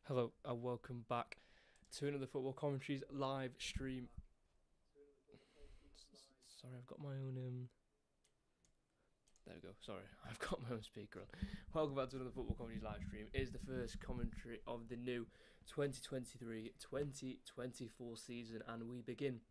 Hello and welcome back to another Football Commentaries live stream. Sorry, I've got my own. There we go. Sorry, I've got my own speaker on. Welcome back to another Football Commentaries live stream. It is the first commentary of the new 2023-2024 season, and we begin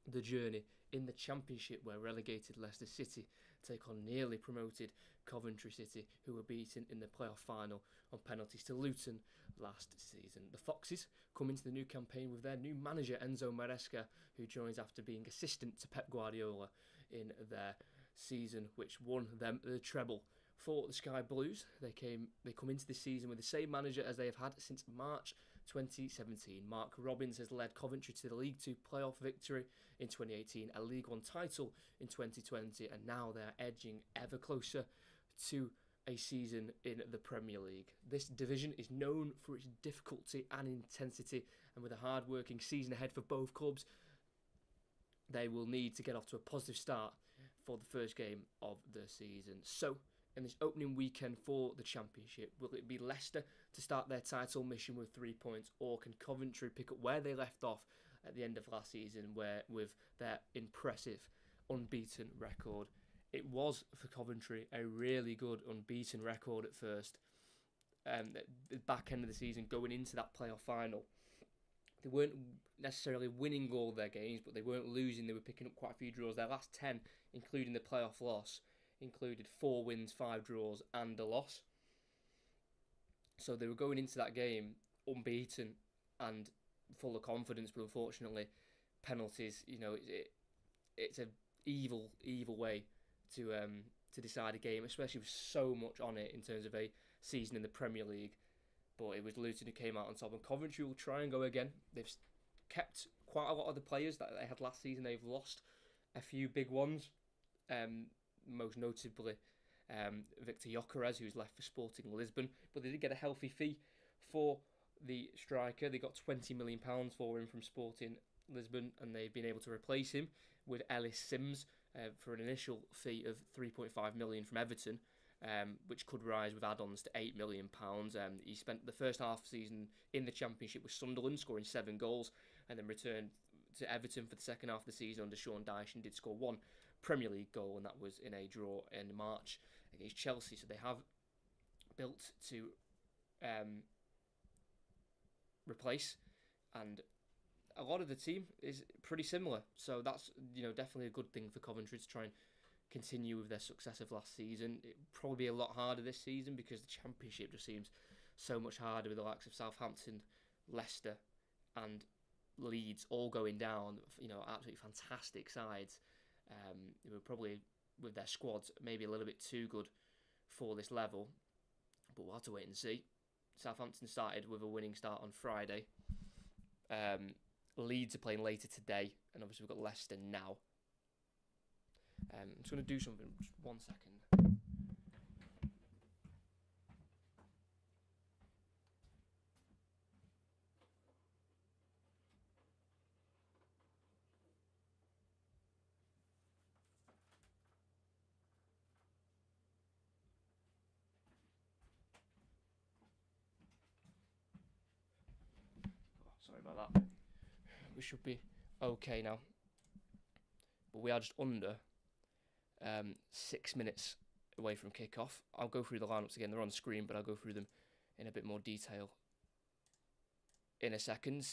the journey in the Championship, where relegated Leicester City take on nearly promoted Coventry City, who were beaten in the playoff final on penalties to Luton last season. The Foxes come into the new campaign with their new manager Enzo Maresca, who joins after being assistant to Pep Guardiola in their season which won them the treble. For the Sky Blues, they come into this season with the same manager as they have had since March 2017. Mark Robins has led Coventry to the League Two playoff victory in 2018, a League One title in 2020, and now they are edging ever closer to a season in the Premier League. This division is known for its difficulty and intensity, and with a hard-working season ahead for both clubs, they will need to get off to a positive start for the first game of the season. So, in this opening weekend for the Championship, will it be Leicester to start their title mission with 3 points, or can Coventry pick up where they left off at the end of last season, where with their impressive unbeaten record? It was for Coventry a really good unbeaten record at first. The back end of the season, going into that playoff final, they weren't necessarily winning all their games, but they weren't losing. They were picking up quite a few draws. Their last 10, including the playoff loss, included 4 wins, 5 draws and a loss. So they were going into that game unbeaten and full of confidence, but unfortunately penalties, it's a evil way to decide a game, especially with so much on it in terms of a season in the Premier League. But it was Luton who came out on top, and Coventry will try and go again. They've kept quite a lot of the players that they had last season. They've lost a few big ones, most notably Victor Gyökeres, who's left for Sporting Lisbon, but they did get a healthy fee for the striker. They got £20 million for him from Sporting Lisbon, and they've been able to replace him with Ellis Sims for an initial fee of £3.5 million from Everton, which could rise with add-ons to £8 million. He spent the first half season in the Championship with Sunderland, scoring 7 goals, and then returned to Everton for the second half of the season under Sean Dyche and did score 1 Premier League goal, and that was in a draw in March against Chelsea. So they have built to replace, and a lot of the team is pretty similar. So that's definitely a good thing for Coventry to try and continue with their success of last season. It'll probably be a lot harder this season because the Championship just seems so much harder, with the likes of Southampton, Leicester and Leeds all going down. Absolutely fantastic sides. They were probably, with their squads, maybe a little bit too good for this level, but we'll have to wait and see. Southampton started with a winning start on Friday. Leeds are playing later today, and obviously we've got Leicester now. I'm just going to do something, just 1 second. Oh, sorry about that. We should be okay now. But we are just under 6 minutes away from kick-off. I'll go through the lineups again. They're on screen, but I'll go through them in a bit more detail in a second.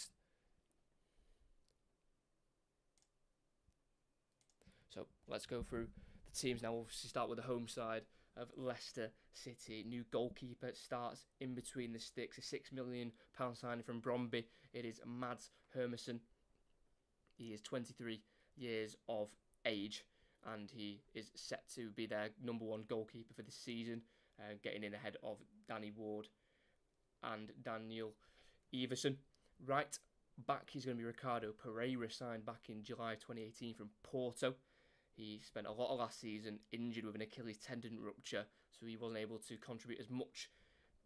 So let's go through the teams now. We'll obviously start with the home side of Leicester City. New goalkeeper starts in between the sticks. A £6 million signing from Bromby. It is Mads Hermansson. He is 23 years of age, and he is set to be their number 1 goalkeeper for this season, getting in ahead of Danny Ward and Daniel Everson. Right back, he's going to be Ricardo Pereira, signed back in July 2018 from Porto. He spent a lot of last season injured with an Achilles tendon rupture, so he wasn't able to contribute as much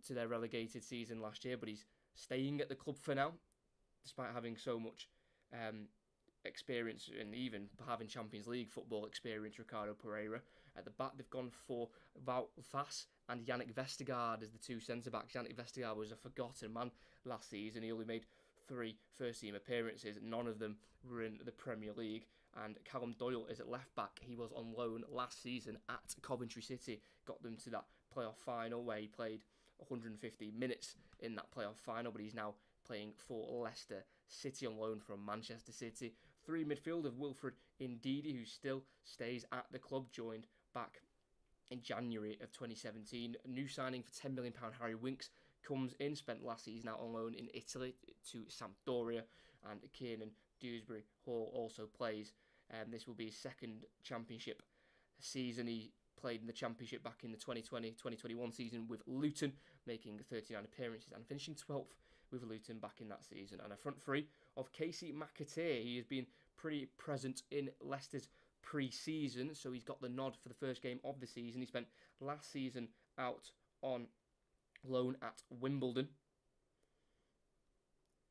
to their relegated season last year, but he's staying at the club for now, despite having so much experience and even having Champions League football experience. Ricardo Pereira, At the back, they've gone for Vass and Yannick Vestergaard as the two centre-backs. Yannick Vestergaard was a forgotten man last season. He only made 3 first-team appearances. None of them were in the Premier League. And Callum Doyle is at left-back. He was on loan last season at Coventry City. Got them to that playoff final where he played 150 minutes in that playoff final, but he's now playing for Leicester City on loan from Manchester City. 3 midfielder Wilfred Ndidi, who still stays at the club, joined back in January of 2017. A new signing for £10 million, Harry Winks, comes in, spent last season out on loan in Italy to Sampdoria, and Kiernan Dewsbury Hall also plays. This will be his second championship season. He played in the championship back in the 2020-2021 season with Luton, making 39 appearances and finishing 12th with Luton back in that season. And a front three of Casey McAteer. He has been pretty present in Leicester's pre-season, so he's got the nod for the first game of the season. He spent last season out on loan at Wimbledon.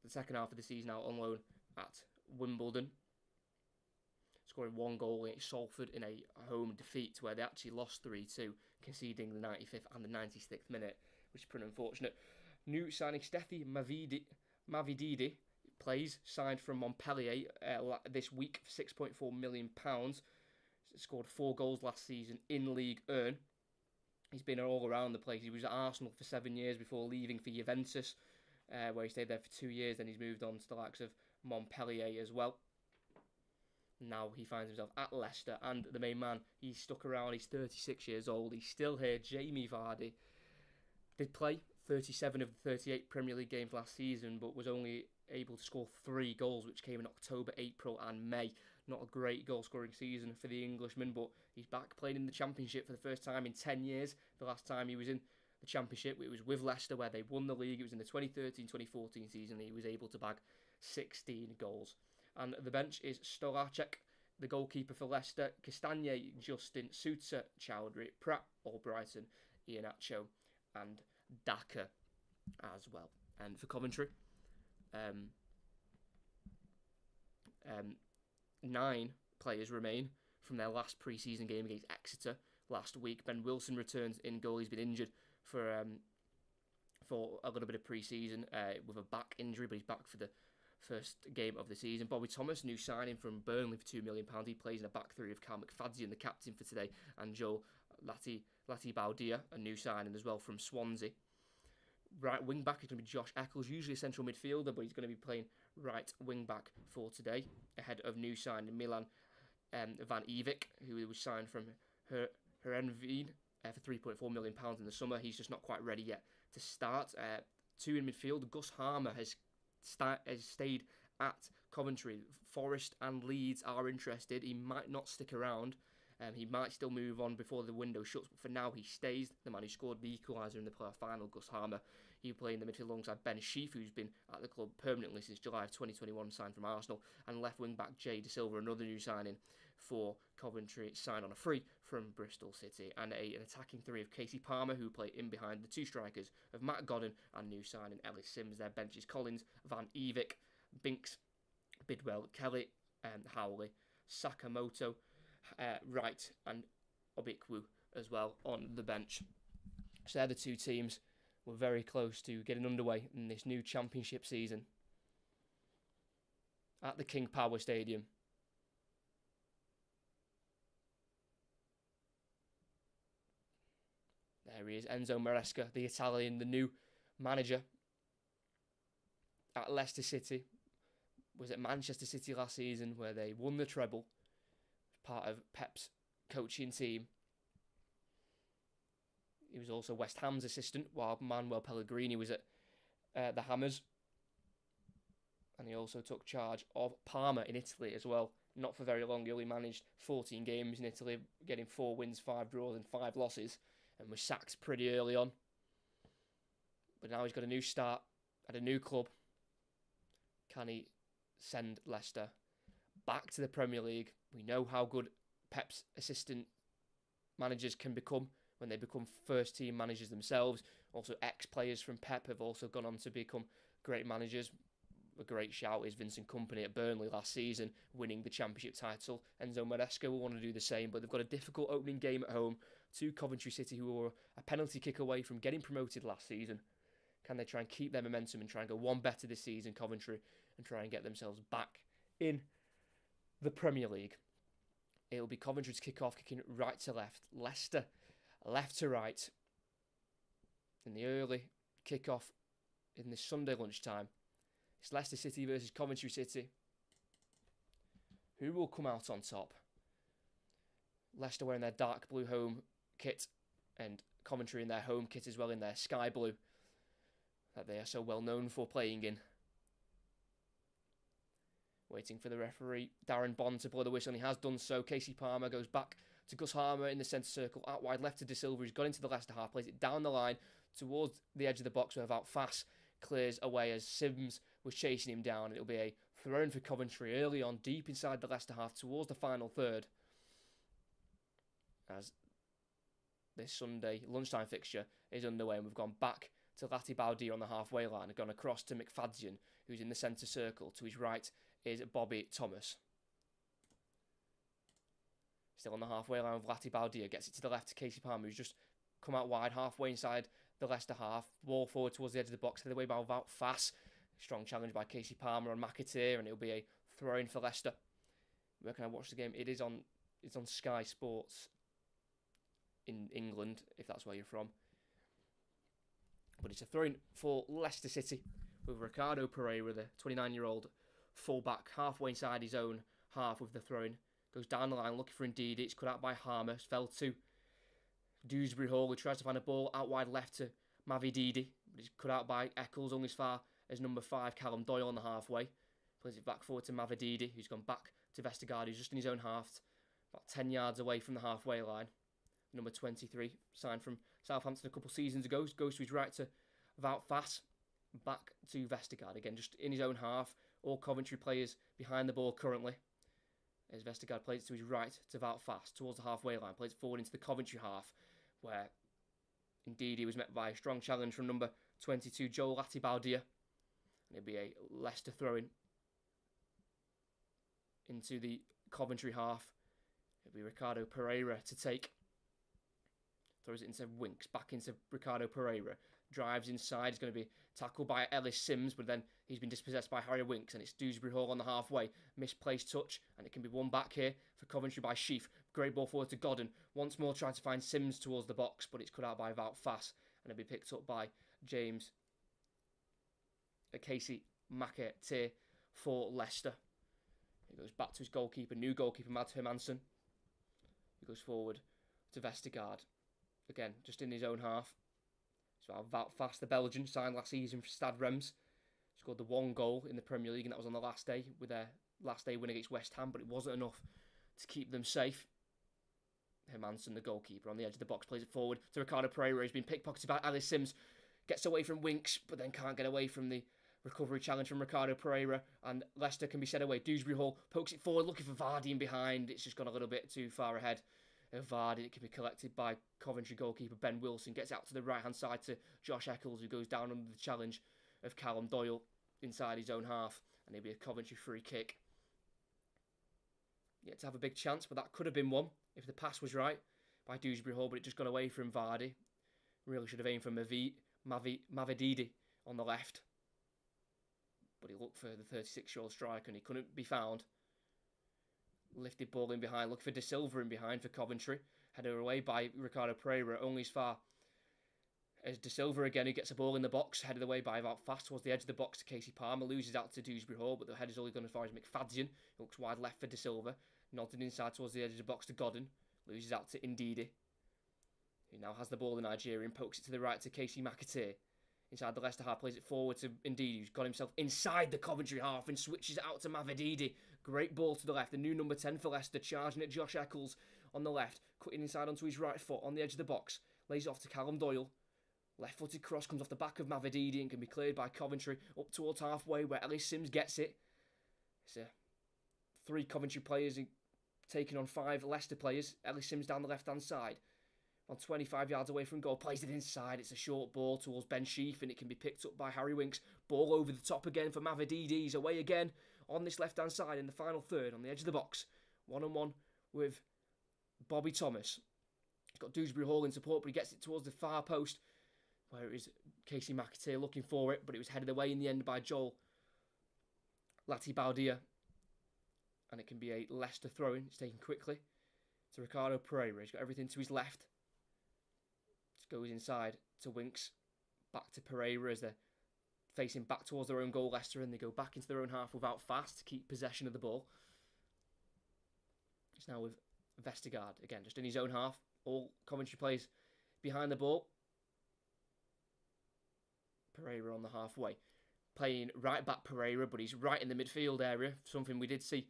The second half of the season out on loan at Wimbledon, scoring 1 goal against Salford in a home defeat where they actually lost 3-2, conceding the 95th and the 96th minute, which is pretty unfortunate. New signing Steffi Mavididi plays, signed from Montpellier this week for £6.4 million. Scored 4 goals last season in League 1. He's been all around the place. He was at Arsenal for 7 years before leaving for Juventus, where he stayed there for 2 years. Then he's moved on to the likes of Montpellier as well. Now he finds himself at Leicester, and the main man, he's stuck around. He's 36 years old. He's still here. Jamie Vardy did play 37 of the 38 Premier League games last season, but was only able to score 3 goals, which came in October, April and May. Not a great goal-scoring season for the Englishman, but he's back playing in the Championship for the first time in 10 years. The last time he was in the Championship, it was with Leicester, where they won the league. It was in the 2013-2014 season. He was able to bag 16 goals. And the bench is Stolacek, the goalkeeper for Leicester, Castagne, Justin, Souter, Chowdhury, Pratt, Albrighton, Iheanacho, and Daka as well. And for Coventry, 9 players remain from their last pre-season game against Exeter last week. Ben Wilson returns in goal. He's been injured for a little bit of pre-season with a back injury, but he's back for the first game of the season. Bobby Thomas, new signing from Burnley for £2 million. He plays in a back three of Carl McFadzean, the captain for today, and Joel Lati-Baudia, a new signing as well from Swansea. Right wing back is going to be Josh Eccles, usually a central midfielder, but he's going to be playing right wing back for today, ahead of new signing Milan Van Evik, who was signed from Heerenveen for £3.4 million in the summer. He's just not quite ready yet to start. 2 in midfield, Gus Harmer has stayed at Coventry. Forest and Leeds are interested. He might not stick around. He might still move on before the window shuts, but for now he stays. The man who scored the equaliser in the playoff final, Gus Harmer, he played in the midfield alongside Ben Sheaf, who's been at the club permanently since July of 2021, signed from Arsenal, and left wing back Jay De Silva, another new signing for Coventry, signed on a free from Bristol City, and an attacking three of Casey Palmer, who play in behind the 2 strikers of Matt Godden and new signing Ellis Sims. Their bench is Collins, Van Evik, Binks, Bidwell, Kelly, Howley, Sakamoto, Wright and Obikwu as well on the bench. So they're the 2 teams. We're very close to getting underway in this new championship season at the King Power Stadium. There he is, Enzo Maresca, the Italian, the new manager at Leicester City. Was at Manchester City last season where they won the treble, part of Pep's coaching team. He was also West Ham's assistant while Manuel Pellegrini was at the Hammers. And he also took charge of Parma in Italy as well. Not for very long. He only managed 14 games in Italy, getting 4 wins, 5 draws and 5 losses, and was sacked pretty early on. But now he's got a new start at a new club. Can he send Leicester back to the Premier League? We know how good Pep's assistant managers can become when they become first-team managers themselves. Also, ex-players from Pep have also gone on to become great managers. a great shout is Vincent Kompany at Burnley last season, winning the Championship title. Enzo Maresca will want to do the same, but they've got a difficult opening game at home to Coventry City, who were a penalty kick away from getting promoted last season. Can they try and keep their momentum and try and go one better this season, Coventry, and try and get themselves back in the Premier League? It'll be Coventry's kick-off, kicking right to left. Leicester, left to right. In the early kick-off in this Sunday lunchtime, it's Leicester City versus Coventry City. Who will come out on top? Leicester wearing their dark blue home kit, and Coventry in their home kit as well, in their sky blue that they are so well known for playing in. Waiting for the referee, Darren Bond, to blow the whistle, and he has done so. Casey Palmer goes back to Gus Harmer in the centre circle, out wide left to De Silva, who's got into the Leicester half, plays it down the line towards the edge of the box where Wout Faes clears away as Sims was chasing him down. It'll be a throw in for Coventry early on, deep inside the Leicester half towards the final third, as this Sunday lunchtime fixture is underway, and we've gone back to Lati Baudia on the halfway line and gone across to McFadzean, who's in the centre circle. To his right is Bobby Thomas. Still on the halfway line with Lati Baudia, gets it to the left to Casey Palmer, who's just come out wide, halfway inside the Leicester half. Ball forward towards the edge of the box, headed away by Wout Faes. Strong challenge by Casey Palmer on McAteer, and it'll be a throw-in for Leicester. Where can I watch the game? It's on Sky Sports in England, if that's where you're from. But it's a throw-in for Leicester City, with Ricardo Pereira, the 29-year-old full-back, halfway inside his own half with the throw-in. Goes down the line, looking for Ndidi. It's cut out by Harmer. Fell to Dewsbury Hall, who tries to find a ball out wide left to Mavididi. But it's cut out by Eccles, only as far as number 5, Callum Doyle, on the halfway. Plays it back forward to Mavididi, who's gone back to Vestergaard, who's just in his own half, about 10 yards away from the halfway line. Number 23, signed from Southampton a couple seasons ago, goes to his right to Wout Faes, back to Vestergaard, again just in his own half. All Coventry players behind the ball currently, as Vestergaard plays it to his right to Wout Faes towards the halfway line, plays it forward into the Coventry half, where indeed he was met by a strong challenge from number 22, Joel Lati-Baudia, and it'll be a Leicester throw-in into the Coventry half. It'll be Ricardo Pereira to take. Throws it into Winks, back into Ricardo Pereira. Drives inside, he's going to be tackled by Ellis Sims, but then he's been dispossessed by Harry Winks, and it's Dewsbury Hall on the halfway. Misplaced touch, and it can be won back here for Coventry by Sheaf. Great ball forward to Godden. Once more trying to find Sims towards the box, but it's cut out by Wout Faes, and it'll be picked up by Casey McAteer for Leicester. He goes back to his goalkeeper, new goalkeeper, Mads Hermansen. He goes forward to Vestergaard. Again, just in his own half. So Wout Faes, the Belgian, signed last season for Stade Reims. Scored the one goal in the Premier League, and that was on the last day, with their last day win against West Ham, but it wasn't enough to keep them safe. Hermansen, the goalkeeper, on the edge of the box, plays it forward to Ricardo Pereira. He's been pickpocketed by Ellis Sims. Gets away from Winks, but then can't get away from the recovery challenge from Ricardo Pereira, and Leicester can be set away. Dewsbury Hall pokes it forward, looking for Vardy in behind. It's just gone a little bit too far ahead of Vardy. It can be collected by Coventry goalkeeper Ben Wilson. Gets out to the right hand side to Josh Eccles, who goes down under the challenge of Callum Doyle inside his own half, and it'll be a Coventry free kick. Yet to have a big chance, but that could have been one if the pass was right by Dewsbury Hall, but it just got away from Vardy. Really should have aimed for Mavididi on the left, but he looked for the 36-year-old striker and he couldn't be found. Lifted ball in behind, look for De Silva in behind for Coventry. Headed away by Ricardo Pereira, only as far as De Silva again, who gets a ball in the box, headed away by Wout Faes towards the edge of the box to Casey Palmer, loses out to Dewsbury Hall, but the header's only gone as far as McFadzean, who looks wide left for De Silva, nodded inside towards the edge of the box to Godden, loses out to Ndidi, who now has the ball, the Nigerian, pokes it to the right to Casey McAteer. Inside the Leicester half, plays it forward to Ndidi, who's got himself inside the Coventry half and switches it out to Mavididi. Great ball to the left, the new number 10 for Leicester, charging at Josh Eccles on the left, cutting inside onto his right foot on the edge of the box, lays it off to Callum Doyle. Left-footed cross comes off the back of Mavididi and can be cleared by Coventry up towards halfway, where Ellis Sims gets it. It's 3 Coventry players taking on 5 Leicester players. Ellis Sims down the left-hand side. on 25 yards away from goal, plays it inside. It's a short ball towards Ben Sheaf, and it can be picked up by Harry Winks. Ball over the top again for Mavididi. He's away again on this left-hand side in the final third on the edge of the box. One-on-one with Bobby Thomas. He's got Dewsbury Hall in support, but he gets it towards the far post, where it is Casey McAteer looking for it, but it was headed away in the end by Joel Latibaldia. And it can be a Leicester throw-in. It's taken quickly to Ricardo Pereira. He's got everything to his left. Just goes inside to Winks. Back to Pereira as they're facing back towards their own goal, Leicester, and they go back into their own half without fast to keep possession of the ball. It's now with Vestergaard, again, just in his own half. All Coventry players behind the ball. Pereira on the halfway. Playing right back Pereira, but he's right in the midfield area. Something we did see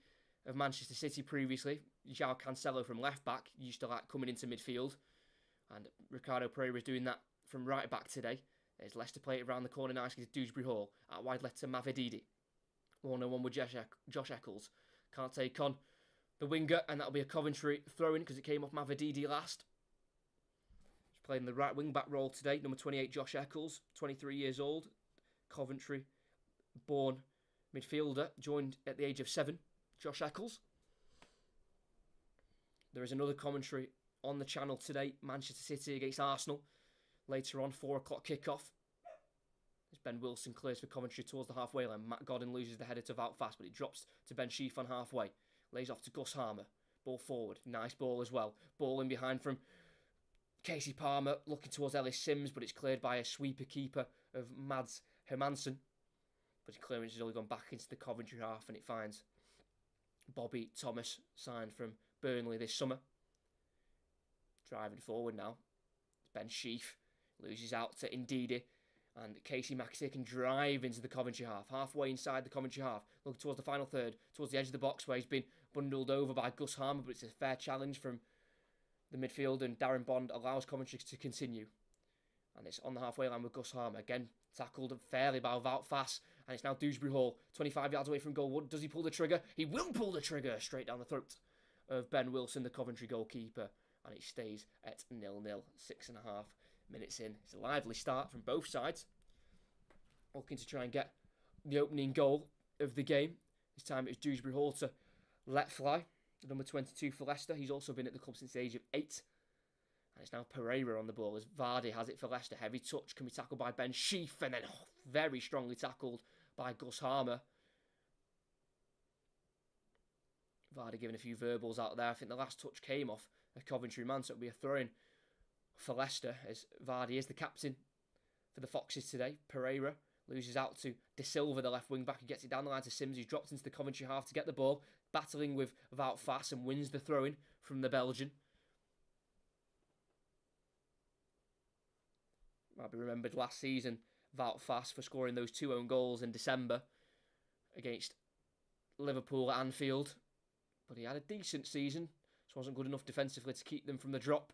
of Manchester City previously. João Cancelo from left back used to like coming into midfield. And Ricardo Pereira is doing that from right back today. There's Leicester play it around the corner nicely to Dewsbury Hall. Out wide left to Mavididi. 1-on-1 with Josh Eccles. Can't take on the winger, and that'll be a Coventry throw-in because it came off Mavididi last. He's playing the right wing-back role today. Number 28, Josh Eccles, 23 years old. Coventry-born midfielder, joined at the age of 7. Josh Eccles. There is another commentary on the channel today. Manchester City against Arsenal. Later on, 4 o'clock kickoff. As Ben Wilson clears for Coventry towards the halfway line. Matt Godden loses the header to Wout Fast, but it drops to Ben Sheaf on halfway. Lays off to Gus Harmer. Ball forward. Nice ball as well. Ball in behind from Casey Palmer. Looking towards Ellis Sims, but it's cleared by a sweeper keeper of Mads Hermansen. But his clearance has only gone back into the Coventry half, and it finds Bobby Thomas, signed from Burnley this summer. Driving forward now. It's Ben Sheaf. Loses out to Ndidi. And Casey McAteer can drive into the Coventry half. Halfway inside the Coventry half. Looking towards the final third. Towards the edge of the box where he's been bundled over by Gus Harmer. But it's a fair challenge from the midfield. And Darren Bond allows Coventry to continue. And it's on the halfway line with Gus Harmer. Again, tackled fairly by Wout Fass. And it's now Dewsbury Hall. 25 yards away from goal. Does he pull the trigger? He will pull the trigger straight down the throat of Ben Wilson, the Coventry goalkeeper. And it stays at 0-0. 6.5 minutes in. It's a lively start from both sides. Looking to try and get the opening goal of the game. This time it was Dewsbury Hall to let fly. Number 22 for Leicester. He's also been at the club since the age of 8. And it's now Pereira on the ball as Vardy has it for Leicester. Heavy touch can be tackled by Ben Sheaf. And then very strongly tackled by Gus Harmer. Vardy giving a few verbals out there. I think the last touch came off a Coventry man. So it'll be a throw-in for Leicester as Vardy is the captain for the Foxes today. Pereira loses out to De Silva, the left wing back, who gets it down the line to Sims, who's dropped into the Coventry half to get the ball, battling with Wout Fass and wins the throw-in from the Belgian. Might be remembered last season, Wout Fass for scoring those 2 own goals in December against Liverpool at Anfield. But he had a decent season, so wasn't good enough defensively to keep them from the drop.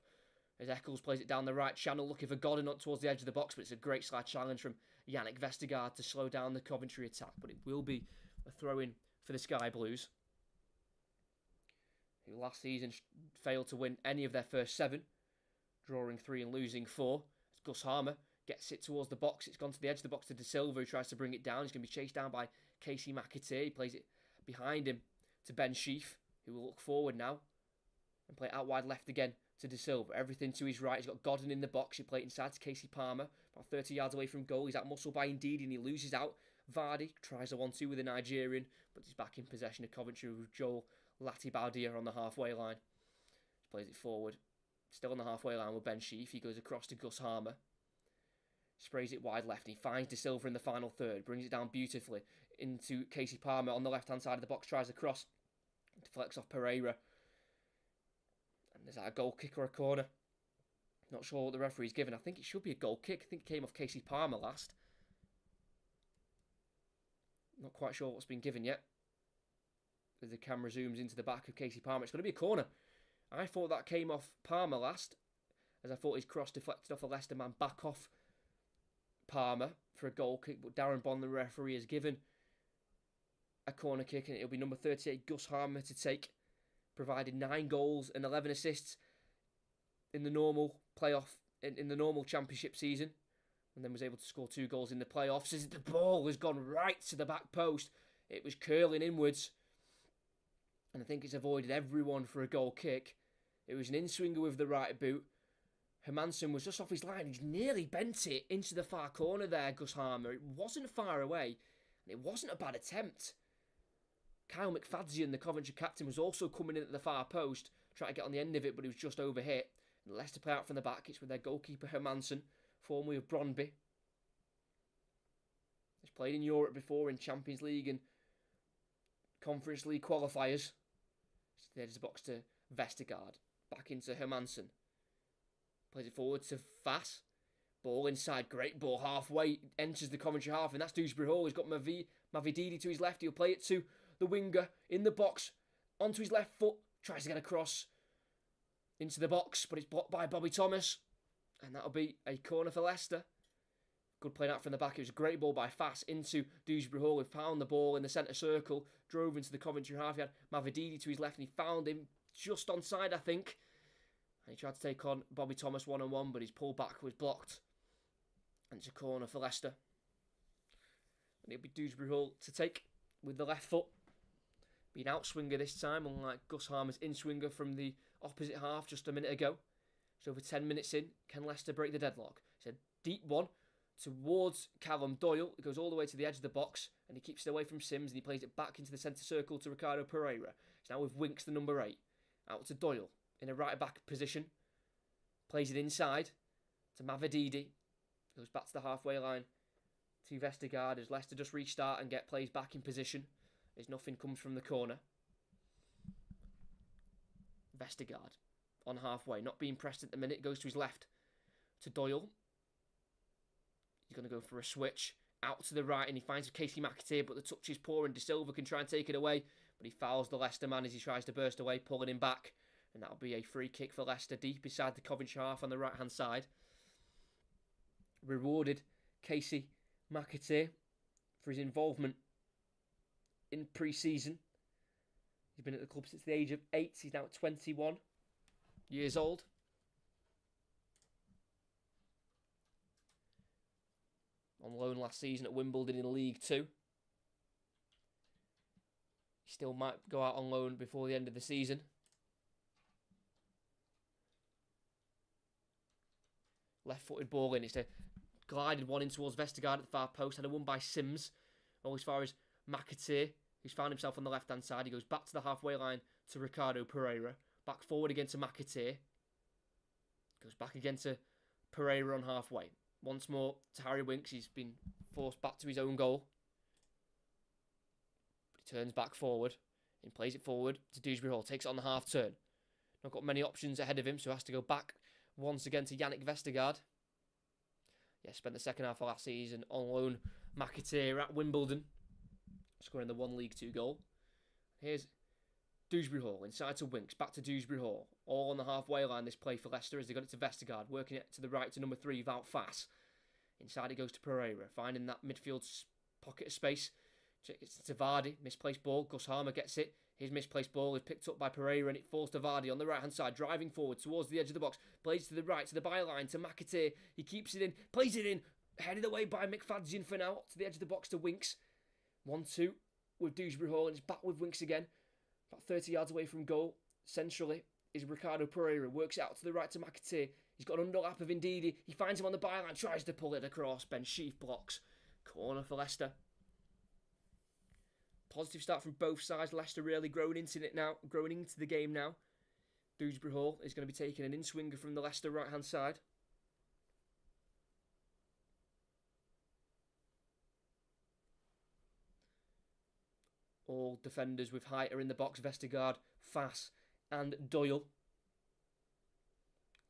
As Eccles plays it down the right channel, looking for Godden up towards the edge of the box, but it's a great slide challenge from Yannick Vestergaard to slow down the Coventry attack. But it will be a throw-in for the Sky Blues, who last season failed to win any of their first 7, drawing 3 and losing 4. As Gus Harmer gets it towards the box, it's gone to the edge of the box to De Silva, who tries to bring it down. He's going to be chased down by Casey McAteer. He plays it behind him to Ben Sheaf, who will look forward now and play out wide left again to De Silva. Everything to his right. He's got Godden in the box. He played inside to Casey Palmer. About 30 yards away from goal. He's outmuscled by Ndidi and he loses out. Vardy tries a 1-2 with the Nigerian, but he's back in possession of Coventry with Joel Latibaldia on the halfway line. He plays it forward. Still on the halfway line with Ben Sheaf. He goes across to Gus Harmer. Sprays it wide left. He finds De Silva in the final third. Brings it down beautifully into Casey Palmer on the left-hand side of the box. Tries a cross. Deflects off Pereira. Is that a goal kick or a corner? Not sure what the referee's given. I think it should be a goal kick. I think it came off Casey Palmer last. Not quite sure what's been given yet. As the camera zooms into the back of Casey Palmer, it's going to be a corner. I thought that came off Palmer last, as I thought his cross deflected off a Leicester man back off Palmer for a goal kick. But Darren Bond, the referee, has given a corner kick, and it'll be number 38, Gus Harmer, to take. Provided 9 goals and 11 assists in the normal playoff, in the normal championship season, and then was able to score 2 goals in the playoffs. As the ball has gone right to the back post, it was curling inwards, and I think it's avoided everyone for a goal kick. It was an in-swinger with the right boot. Hermansson was just off his line. He's nearly bent it into the far corner there, Gus Harmer. It wasn't far away, and it wasn't a bad attempt. Kyle McFadzean, the Coventry captain, was also coming in at the far post, trying to get on the end of it, but he was just overhit. And Leicester play out from the back. It's with their goalkeeper, Hermansson, formerly of Brøndby. He's played in Europe before, in Champions League and Conference League qualifiers. There's the box to Vestergaard. Back into Hermansson. Plays it forward to Fass. Ball inside. Great ball halfway. Enters the Coventry half, and that's Dewsbury Hall. He's got Mavididi to his left. He'll play it to the winger in the box. Onto his left foot. Tries to get across into the box, but it's blocked by Bobby Thomas. And that'll be a corner for Leicester. Good playing out from the back. It was a great ball by Fass into Dewsbury Hall. He found the ball in the centre circle. Drove into the Coventry half. He had Mavididi to his left, and he found him just onside, I think. And he tried to take on Bobby Thomas one-on-one, but his pull-back was blocked. And it's a corner for Leicester. And it'll be Dewsbury Hall to take with the left foot. Be an outswinger this time, unlike Gus Harmer's in-swinger from the opposite half just a minute ago. So over 10 minutes in, can Leicester break the deadlock? It's a deep one towards Callum Doyle. It goes all the way to the edge of the box, and he keeps it away from Sims, and he plays it back into the centre circle to Ricardo Pereira. It's now with Winks, the number 8. Out to Doyle in a right-back position. Plays it inside to Mavididi. Goes back to the halfway line to Vestergaard as Leicester just restart and get plays back in position as nothing comes from the corner. Vestergaard on halfway, not being pressed at the minute, goes to his left to Doyle. He's going to go for a switch out to the right, and he finds Casey McAteer, but the touch is poor, and De Silva can try and take it away, but he fouls the Leicester man as he tries to burst away, pulling him back, and that'll be a free kick for Leicester deep inside the Coventry half on the right hand side. Rewarded Casey McAteer for his involvement in pre-season. He's been at the club since the age of 8. He's now 21 years old. On loan last season at Wimbledon in League 2. He still might go out on loan before the end of the season. Left-footed ball in. It's a glided one in towards Vestergaard at the far post. Had a one by Sims. All as far as McAteer, who's found himself on the left-hand side. He goes back to the halfway line to Ricardo Pereira. Back forward again to McAteer. Goes back again to Pereira on halfway. Once more to Harry Winks. He's been forced back to his own goal. But he turns back forward and plays it forward to Dewsbury Hall. Takes it on the half turn. Not got many options ahead of him, so has to go back once again to Yannick Vestergaard. Yeah, spent the second half of last season on loan. McAteer at Wimbledon, scoring the 1 League 2 goal. Here's Dewsbury Hall, inside to Winks, back to Dewsbury Hall. All on the halfway line, this play for Leicester as they got it to Vestergaard, working it to the right to number 3, Wout Fass. Inside it goes to Pereira, finding that midfield pocket of space. It's to Vardy, misplaced ball, Gus Harmer gets it. His misplaced ball is picked up by Pereira and it falls to Vardy on the right hand side, driving forward towards the edge of the box. Plays to the right, to the byline, to McAteer. He keeps it in, plays it in, headed away by McFadzean for now, to the edge of the box to Winks. 1-2 with Dewsbury Hall, and it's back with Winks again. About 30 yards away from goal. Centrally is Ricardo Pereira, works it out to the right to McAteer. He's got an underlap of Ndidi. He finds him on the byline, tries to pull it across. Ben Sheaf blocks. Corner for Leicester. Positive start from both sides. Leicester really growing into it now, growing into the game now. Dewsbury Hall is going to be taking an in-swinger from the Leicester right-hand side. All defenders with height are in the box. Vestergaard, Fass and Doyle.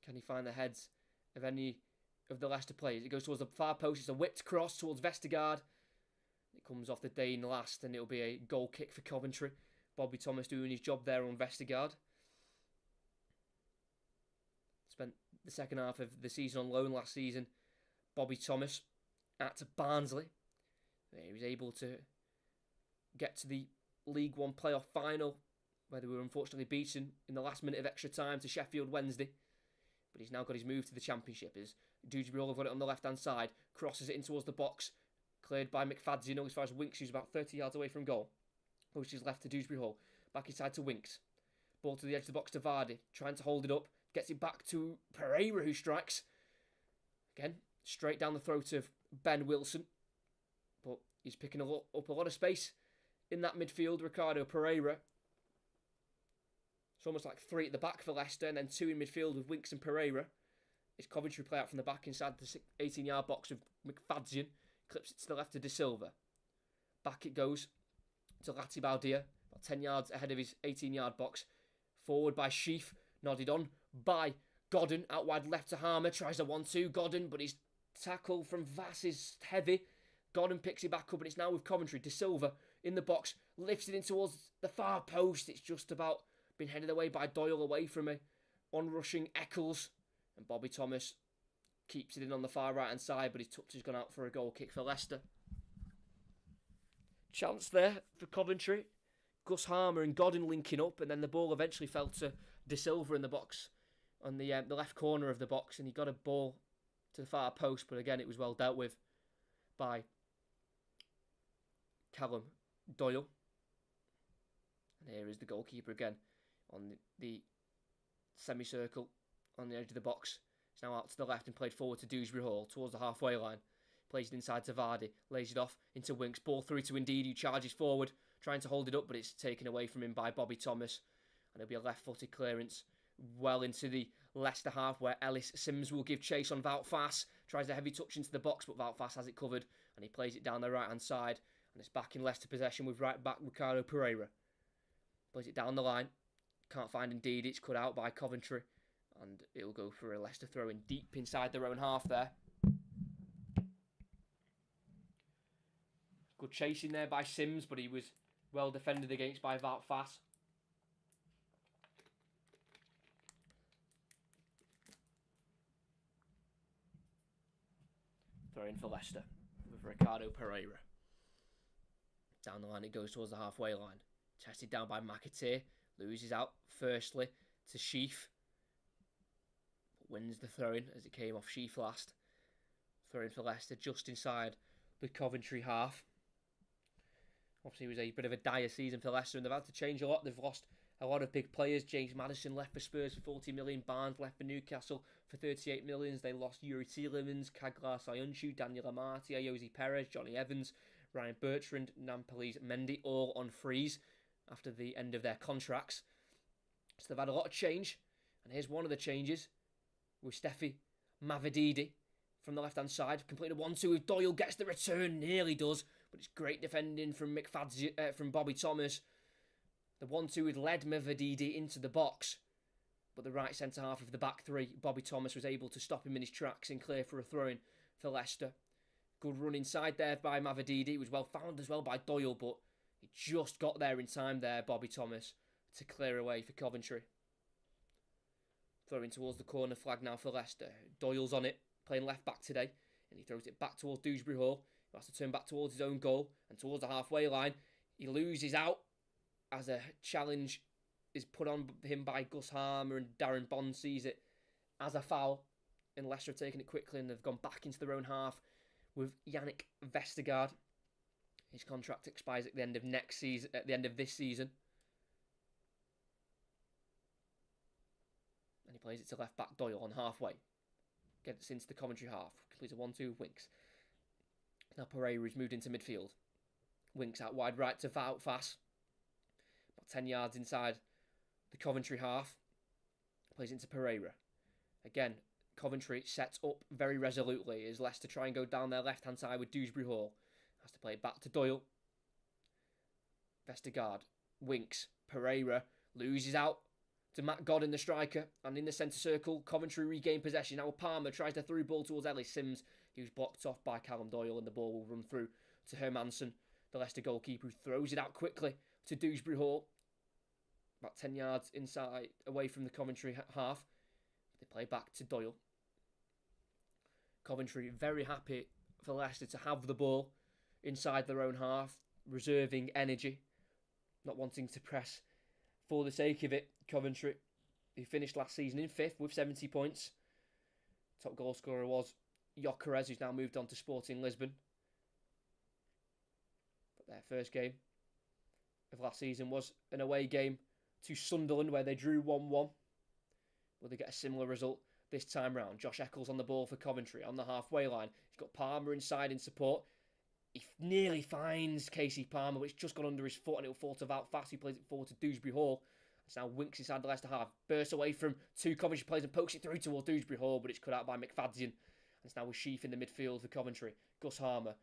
Can he find the heads of any of the Leicester players? It goes towards the far post. It's a whipped cross towards Vestergaard. It comes off the Dane last, and it'll be a goal kick for Coventry. Bobby Thomas doing his job there on Vestergaard. Spent the second half of the season on loan last season. Bobby Thomas at Barnsley. He was able to get to the League One playoff final, where they were unfortunately beaten in the last minute of extra time to Sheffield Wednesday. but he's now got his move to the Championship. As Dewsbury Hall have got it on the left-hand side, crosses it in towards the box, cleared by McFadzean as far as Winks, who's about 30 yards away from goal. Which is left to Dewsbury Hall. Back inside to Winks. Ball to the edge of the box to Vardy, trying to hold it up. Gets it back to Pereira, who strikes. Again, straight down the throat of Ben Wilson. But he's picking up a lot of space in that midfield, Ricardo Pereira. It's almost like 3 at the back for Leicester, and then 2 in midfield with Winks and Pereira. It's Coventry play out from the back inside the 18-yard box of McFadzean. Clips it to the left to De Silva. Back it goes to Lati Baldia, about 10 yards ahead of his 18-yard box. Forward by Sheaf, nodded on by Godden, out wide left to Harmer, tries a 1-2, Godden, but his tackle from Vass is heavy. Godden picks it back up, and it's now with Coventry. De Silva in the box, lifts it in towards the far post. It's just about been headed away by Doyle, away from a on-rushing Eccles, and Bobby Thomas keeps it in on the far right-hand side, but his touch has gone out for a goal kick for Leicester. Chance there for Coventry. Gus Harmer and Godden linking up, and then the ball eventually fell to De Silva in the box on the left corner of the box, and he got a ball to the far post, but again it was well dealt with by Callum Doyle. And here is the goalkeeper again on the semicircle on the edge of the box. It's now out to the left and played forward to Dewsbury Hall towards the halfway line. Plays it inside to Vardy, lays it off into Winks, ball through to Ndidi, who charges forward, trying to hold it up, but it's taken away from him by Bobby Thomas, and it'll be a left-footed clearance well into the Leicester half, where Ellis Sims will give chase on Wout Faes, tries a heavy touch into the box, but Wout Faes has it covered, and he plays it down the right-hand side, and it's back in Leicester possession with right-back Ricardo Pereira. Plays it down the line, can't find Ndidi, it's cut out by Coventry, and it'll go for a Leicester throw-in deep inside their own half there. Good chasing there by Sims, but he was well defended against by Wout Faes. Throw in for Leicester with Ricardo Pereira. Down the line it goes towards the halfway line. Tested down by McAteer. Loses out firstly to Sheaf. Wins the throw-in as it came off Sheaf last. Throw-in for Leicester just inside the Coventry half. Obviously, it was a bit of a dire season for Leicester, and they've had to change a lot. They've lost a lot of big players. James Maddison left for Spurs for 40 million. Barnes left for Newcastle for 38 million. They lost Yuri Tielemans, Kaglar Sayuncu, Daniel Amati, Ayoze Perez, Johnny Evans, Ryan Bertrand, Nampalys Mendy, all on freeze after the end of their contracts. So they've had a lot of change, and here's one of the changes with Steffi Mavididi from the left-hand side. Completed a 1-2 with Doyle, gets the return, nearly does, but it's great defending from from Bobby Thomas. The 1-2 had led Mavididi into the box, but the right centre-half of the back three, Bobby Thomas, was able to stop him in his tracks and clear for a throw-in for Leicester. Good run inside there by Mavididi. It was well found as well by Doyle, but he just got there in time there, Bobby Thomas, to clear away for Coventry. Throwing towards the corner flag now for Leicester. Doyle's on it, playing left back today, and he throws it back towards Dewsbury Hall. He has to turn back towards his own goal and towards the halfway line. He loses out as a challenge is put on him by Gus Harmer, and Darren Bond sees it as a foul. And Leicester have taken it quickly, and they've gone back into their own half with Yannick Vestergaard. His contract expires at the end of next season, at the end of this season. And he plays it to left back Doyle on halfway. Gets into the Coventry half. Completes a 1-2 with Winks. Now Pereira is moved into midfield. Winks out wide right to Wout Faes. About 10 yards inside the Coventry half. Plays into Pereira. Again, Coventry sets up very resolutely as Leicester try and go down their left-hand side with Dewsbury Hall. Has to play it back to Doyle. Vestergaard. Winks. Pereira loses out to Matt Godden, the striker, and in the centre circle, Coventry regain possession. Now Palmer tries the through ball towards Ellis Sims. He was blocked off by Callum Doyle, and the ball will run through to Hermansen, the Leicester goalkeeper, who throws it out quickly to Dewsbury Hall. About 10 yards inside, away from the Coventry half. They play back to Doyle. Coventry very happy for Leicester to have the ball inside their own half, reserving energy, not wanting to press for the sake of it. Coventry, who finished last season in 5th with 70 points, Top goal scorer was Gyökeres, who's now moved on to Sporting Lisbon. But their first game of last season was an away game to Sunderland, where they drew 1-1. Will they get a similar result this time round? Josh Eccles on the ball for Coventry on the halfway line. He's got Palmer inside in support. He nearly finds Casey Palmer, but it's just gone under his foot and it'll fall to Wout Faes. He plays it forward to Dewsbury Hall. It's now Winks inside the Leicester half. Bursts away from two Coventry players and pokes it through towards Dewsbury Hall, but it's cut out by McFadzean. And it's now with Sheaf in the midfield for Coventry. Gus Harmer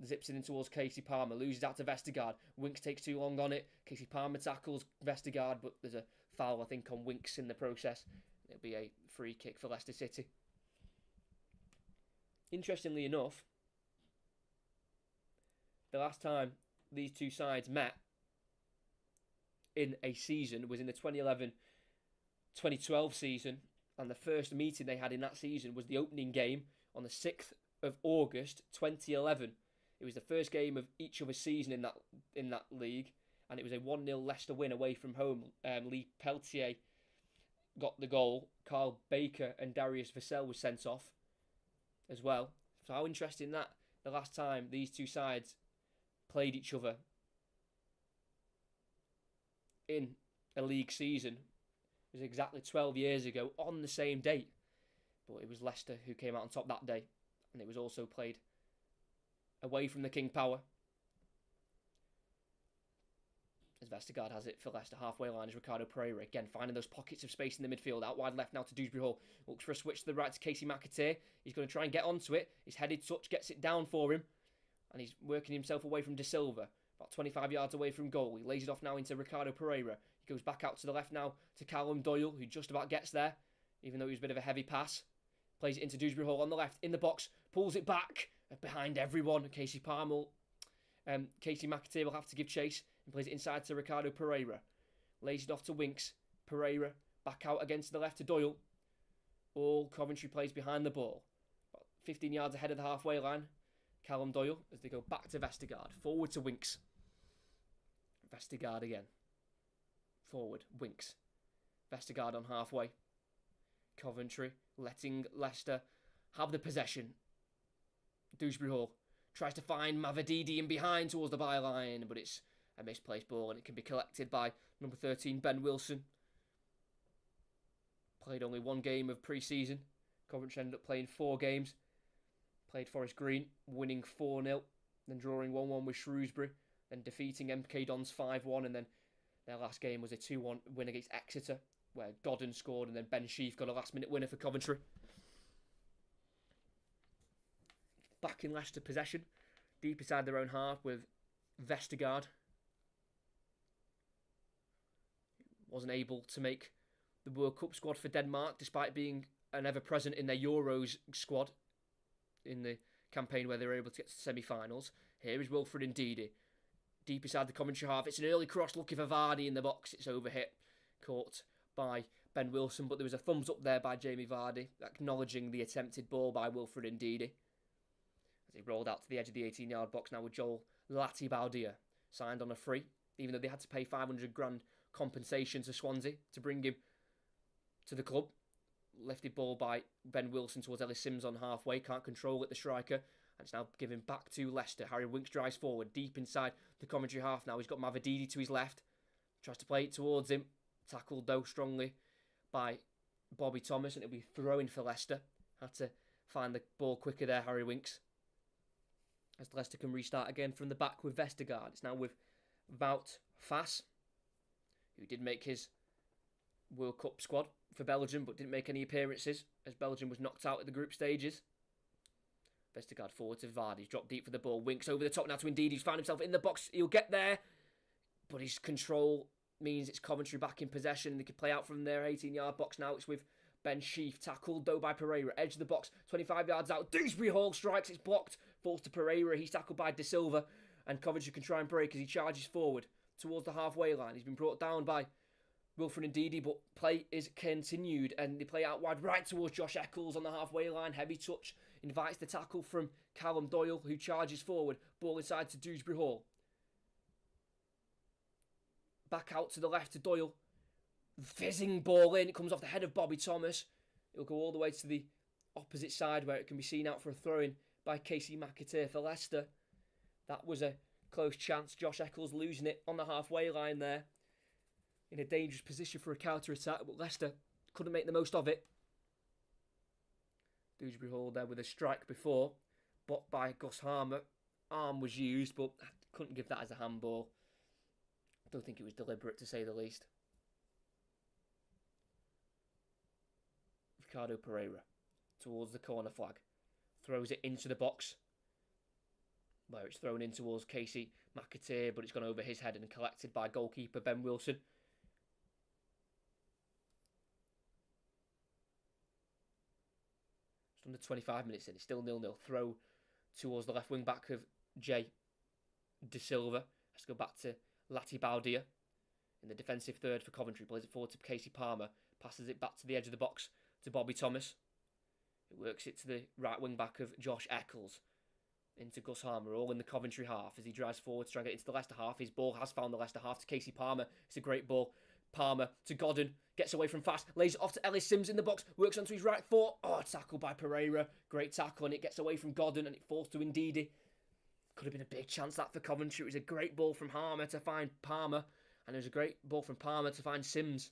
zips it in towards Casey Palmer, loses out to Vestergaard. Winks takes too long on it. Casey Palmer tackles Vestergaard, but there's a foul, I think, on Winks in the process. It'll be a free kick for Leicester City. Interestingly enough, the last time these two sides met in a season was in the 2011-2012 season, and the first meeting they had in that season was the opening game on the 6th of August 2011. It was the first game of each other's season in that league, and it was a 1-0 Leicester win away from home. Lee Peltier got the goal. Carl Baker and Darius Vassell was sent off as well. So how interesting that the last time these two sides played each other in a league season was exactly 12 years ago on the same date. But it was Leicester who came out on top that day, and it was also played away from the King Power. As Vestergaard has it for Leicester, halfway line is Ricardo Pereira, again finding those pockets of space in the midfield. Out wide left now to Dewsbury Hall, looks for a switch to the right to Casey McAteer. He's going to try and get onto it. His headed touch gets it down for him, and he's working himself away from De Silva, about 25 yards away from goal. He lays it off now into Ricardo Pereira. He goes back out to the left now to Callum Doyle, who just about gets there, even though he was a bit of a heavy pass. Plays it into Dewsbury Hall on the left, in the box, pulls it back behind everyone. Casey McAteer will have to give chase and plays it inside to Ricardo Pereira. Lays it off to Winks. Pereira back out against the left to Doyle. All Coventry plays behind the ball. About 15 yards ahead of the halfway line. Callum Doyle as they go back to Vestergaard. Forward to Winks. Vestergaard again. Forward, Winks. Vestergaard on halfway. Coventry letting Leicester have the possession. Dewsbury Hall tries to find Mavididi in behind towards the byline, but it's a misplaced ball and it can be collected by number 13, Ben Wilson. Played only one game of pre-season. Coventry ended up playing 4 games. Played Forest Green, winning 4-0, then drawing 1-1 with Shrewsbury, then defeating MK Dons 5-1, and then their last game was a 2-1 win against Exeter, where Godden scored and then Ben Sheaf got a last-minute winner for Coventry. Back in Leicester possession, deep inside their own half with Vestergaard. Wasn't able to make the World Cup squad for Denmark, despite being an ever-present in their Euros squad in the campaign where they were able to get to the semi-finals. Here is Wilfred Ndidi. Deep inside the Coventry half. It's an early cross looking for Vardy in the box. It's overhit. Caught by Ben Wilson, but there was a thumbs up there by Jamie Vardy, acknowledging the attempted ball by Wilfred Ndidi. As he rolled out to the edge of the 18-yard box now with Joel Latibaldia, signed on a free, even though they had to pay 500 grand compensation to Swansea to bring him to the club. Lifted ball by Ben Wilson towards Ellis Sims on halfway, can't control it, the striker, and it's now given back to Leicester. Harry Winks drives forward, deep inside the Coventry half now. He's got Mavididi to his left, tries to play it towards him, tackled though strongly by Bobby Thomas, and it'll be throwing for Leicester. Had to find the ball quicker there, Harry Winks. As Leicester can restart again from the back with Vestergaard. It's now with Wout Faes, who did make his World Cup squad for Belgium, but didn't make any appearances as Belgium was knocked out at the group stages. Vestergaard forward to Vardy. He's dropped deep for the ball. Winks over the top now to Ndidi. He's found himself in the box. He'll get there, but his control means it's Coventry back in possession. They can play out from their 18-yard box now. It's with Ben Sheaf, tackled though by Pereira. Edge of the box, 25 yards out. Dewsbury Hall strikes. It's blocked. Falls to Pereira. He's tackled by De Silva, and Coventry can try and break as he charges forward towards the halfway line. He's been brought down by Wilfred Ndidi, but play is continued, and they play out wide right towards Josh Eccles on the halfway line. Heavy touch invites the tackle from Callum Doyle, who charges forward. Ball inside to Dewsbury Hall. Back out to the left to Doyle. Fizzing ball in. It comes off the head of Bobby Thomas. It'll go all the way to the opposite side where it can be seen out for a throw-in by Casey McAteer for Leicester. That was a close chance. Josh Eccles losing it on the halfway line there. In a dangerous position for a counter-attack, but Leicester couldn't make the most of it. Dewsbury Hall there with a strike before, blocked by Gus Harmer. Arm was used, but I couldn't give that as a handball. I don't think it was deliberate, to say the least. Ricardo Pereira towards the corner flag. Throws it into the box, where it's thrown in towards Casey McAteer, but it's gone over his head and collected by goalkeeper Ben Wilson. It's under 25 minutes in. It's still 0-0. Throw towards the left wing back of Jay De Silva. Has to go back to Lati Baldia in the defensive third for Coventry. Plays it forward to Casey Palmer. Passes it back to the edge of the box to Bobby Thomas. It works it to the right wing back of Josh Eccles. Into Gus Harmer, all in the Coventry half as he drives forward to try and get into the Leicester half. His ball has found the Leicester half to Casey Palmer. It's a great ball. Palmer to Godden, gets away from fast, lays it off to Ellis Sims in the box, works onto his right foot. Oh, tackle by Pereira. Great tackle, and it gets away from Godden and it falls to Ndidi. Could have been a big chance that for Coventry. It was a great ball from Harmer to find Palmer, and it was a great ball from Palmer to find Sims.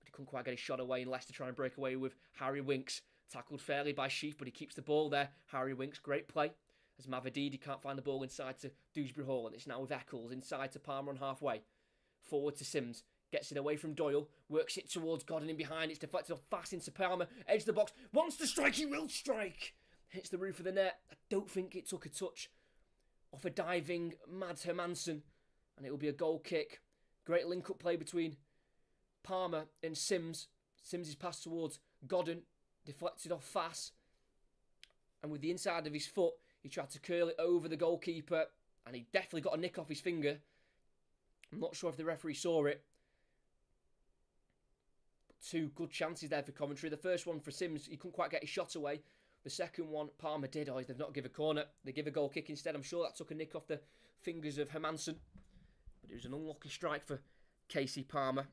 But he couldn't quite get his shot away, and Leicester try and break away with Harry Winks. Tackled fairly by Sheaf, but he keeps the ball there. Harry Winks, great play. As Mavididi can't find the ball inside to Dewsbury Hall, and it's now with Eccles inside to Palmer on halfway. Forward to Sims, gets it away from Doyle, works it towards Godden in behind, it's deflected off fast into Palmer, edge of the box, wants to strike, he will strike! Hits the roof of the net. I don't think it took a touch off a diving Mads Hermansson, and it will be a goal kick. Great link-up play between Palmer and Sims. Sims' pass towards Godden, deflected off fast, and with the inside of his foot, he tried to curl it over the goalkeeper, and he definitely got a nick off his finger. I'm not sure if the referee saw it. But two good chances there for Coventry. The first one for Sims, he couldn't quite get his shot away. The second one, Palmer did. Oh, they've not give a corner. They give a goal kick instead. I'm sure that took a nick off the fingers of Hermansson. But it was an unlucky strike for Casey Palmer.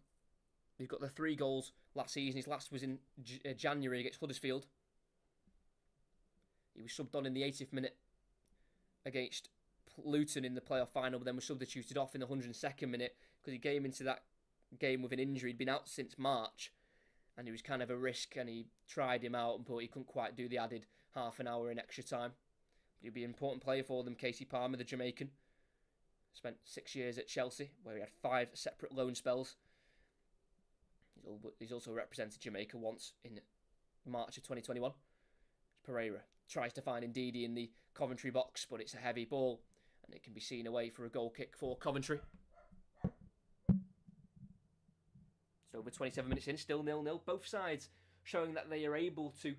He's got the 3 goals last season. His last was in January against Huddersfield. He was subbed on in the 80th minute against Luton in the playoff final, but then was substituted off in the 102nd minute because he came into that game with an injury. He'd been out since March, and he was kind of a risk, and he tried him out, but he couldn't quite do the added half an hour in extra time. But he'll be an important player for them, Casey Palmer, the Jamaican. Spent 6 years at Chelsea, where he had 5 separate loan spells. He's also represented Jamaica once in March of 2021. Pereira tries to find Ndidi in the Coventry box, but it's a heavy ball, and it can be seen away for a goal kick for Coventry. It's over 27 minutes in, still 0-0. Both sides showing that they are able to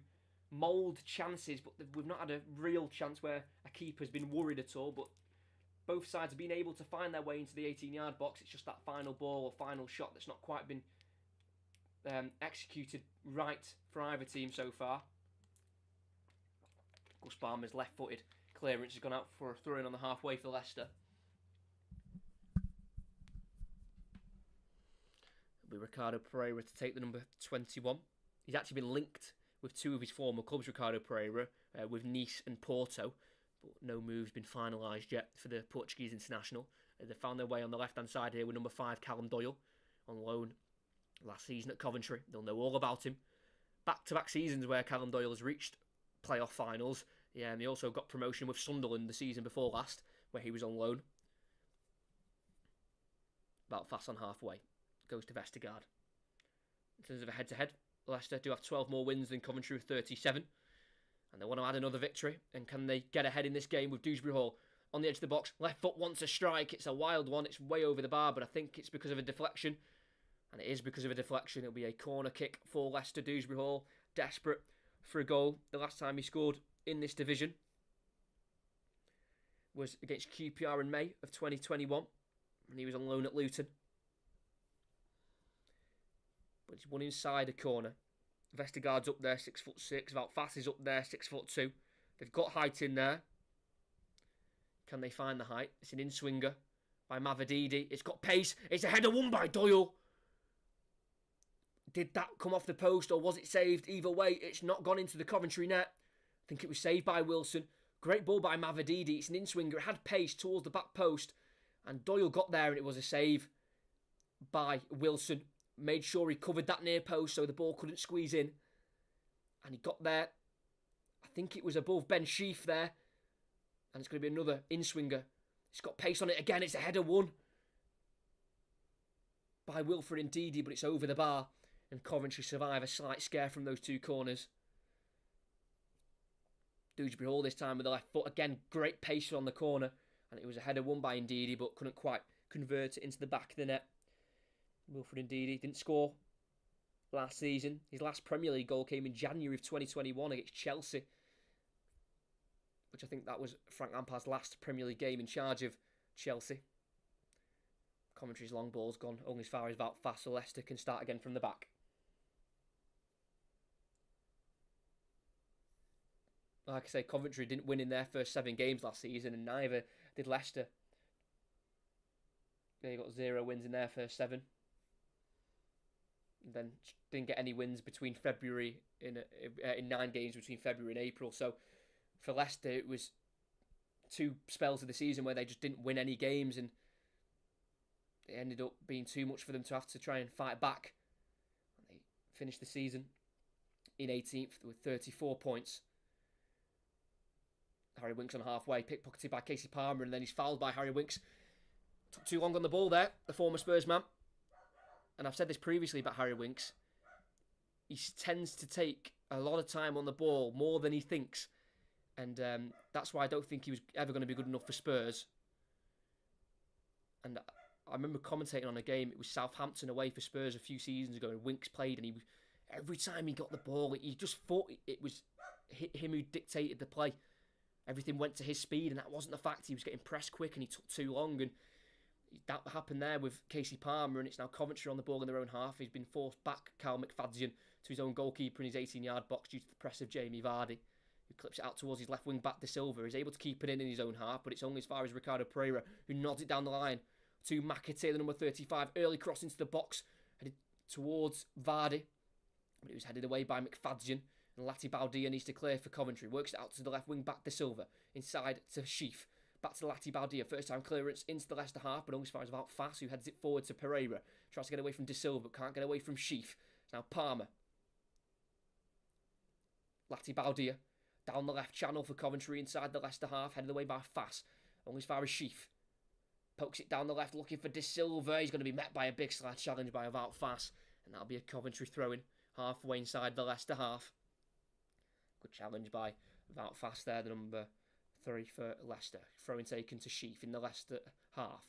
mould chances, but we've not had a real chance where a keeper's been worried at all, but both sides have been able to find their way into the 18-yard box. It's just that final ball or final shot that's not quite been executed right for either team so far. Gus Palmer's left-footed clearance has gone out for a throw-in on the halfway for Leicester. It'll be Ricardo Pereira to take the number 21. He's actually been linked with 2 of his former clubs, Ricardo Pereira, with Nice and Porto, but no move's been finalised yet for the Portuguese international. They found their way on the left-hand side here with number 5, Callum Doyle, on loan last season at Coventry. They'll know all about him. Back-to-back seasons where Callum Doyle has reached playoff finals. Yeah, and he also got promotion with Sunderland the season before last, where he was on loan. About fast on halfway. Goes to Vestergaard. In terms of a head-to-head, Leicester do have 12 more wins than Coventry with 37. And they want to add another victory. And can they get ahead in this game with Dewsbury Hall on the edge of the box? Left foot wants a strike. It's a wild one. It's way over the bar, but I think it's because of a deflection. And it is because of a deflection. It'll be a corner kick for Leicester. Dewsbury Hall desperate for a goal. The last time he scored in this division was against QPR in May of 2021 when he was on loan at Luton. But he's won inside a corner. Vestergaard's up there, 6'6". Valfas is up there, 6'2". They've got height in there. Can they find the height? It's an in-swinger by Mavididi. It's got pace. It's a header won by Doyle. Did that come off the post or was it saved? Either way, it's not gone into the Coventry net. I think it was saved by Wilson. Great ball by Mavididi. It's an in-swinger. It had pace towards the back post. And Doyle got there and it was a save by Wilson. Made sure he covered that near post so the ball couldn't squeeze in. And he got there. I think it was above Ben Sheaf there. And it's going to be another in-swinger. It's got pace on it again. It's a header one by Wilfred Ndidi, but it's over the bar. And Coventry survive a slight scare from those two corners. Dewsbury Hall this time with the left foot. Again, great pace on the corner. And it was a header won by Ndidi, but couldn't quite convert it into the back of the net. Wilfred Ndidi didn't score last season. His last Premier League goal came in January of 2021 against Chelsea, which I think that was Frank Lampard's last Premier League game in charge of Chelsea. Coventry's long ball's gone only as far as about fast, so Leicester can start again from the back. Like I say, Coventry didn't win in their first 7 games last season, and neither did Leicester. They got 0 wins in their first 7. And then didn't get any wins between February, in 9 games between February and April. So for Leicester, it was 2 spells of the season where they just didn't win any games, and it ended up being too much for them to have to try and fight back. And they finished the season in 18th with 34 points. Harry Winks on halfway, pickpocketed by Casey Palmer, and then he's fouled by Harry Winks. Took too long on the ball there, the former Spurs man. And I've said this previously about Harry Winks. He tends to take a lot of time on the ball, more than he thinks. And that's why I don't think he was ever going to be good enough for Spurs. And I remember commentating on a game, it was Southampton away for Spurs a few seasons ago, and Winks played, and every time he got the ball, he just thought it was him who dictated the play. Everything went to his speed, and that wasn't the fact. He was getting pressed quick, and he took too long, and that happened there with Casey Palmer, and it's now Coventry on the ball in their own half. He's been forced back, Cal McFadzean, to his own goalkeeper in his 18-yard box due to the press of Jamie Vardy, who clips it out towards his left wing-back De Silva. He's able to keep it in his own half, but it's only as far as Ricardo Pereira, who nods it down the line to McAtee, the number 35. Early cross into the box, headed towards Vardy, but it was headed away by McFadzean. And Lati Baldia needs to clear for Coventry. Works it out to the left wing-back De Silva. Inside to Sheaf. Back to Lati Baldia. First time clearance into the Leicester half, but only as far as about Fass, who heads it forward to Pereira. Tries to get away from De Silva, but can't get away from Sheaf. Now Palmer. Lati Baldia. Down the left channel for Coventry inside the Leicester half, headed away by Fass. Only as far as Sheaf. Pokes it down the left, looking for De Silva. He's going to be met by a big slide challenge by Wout Fass. And that'll be a Coventry throw-in halfway inside the Leicester half. Good challenge by Wout Fass there, the number 3 for Leicester. Throw-in taken to Sheaf in the Leicester half.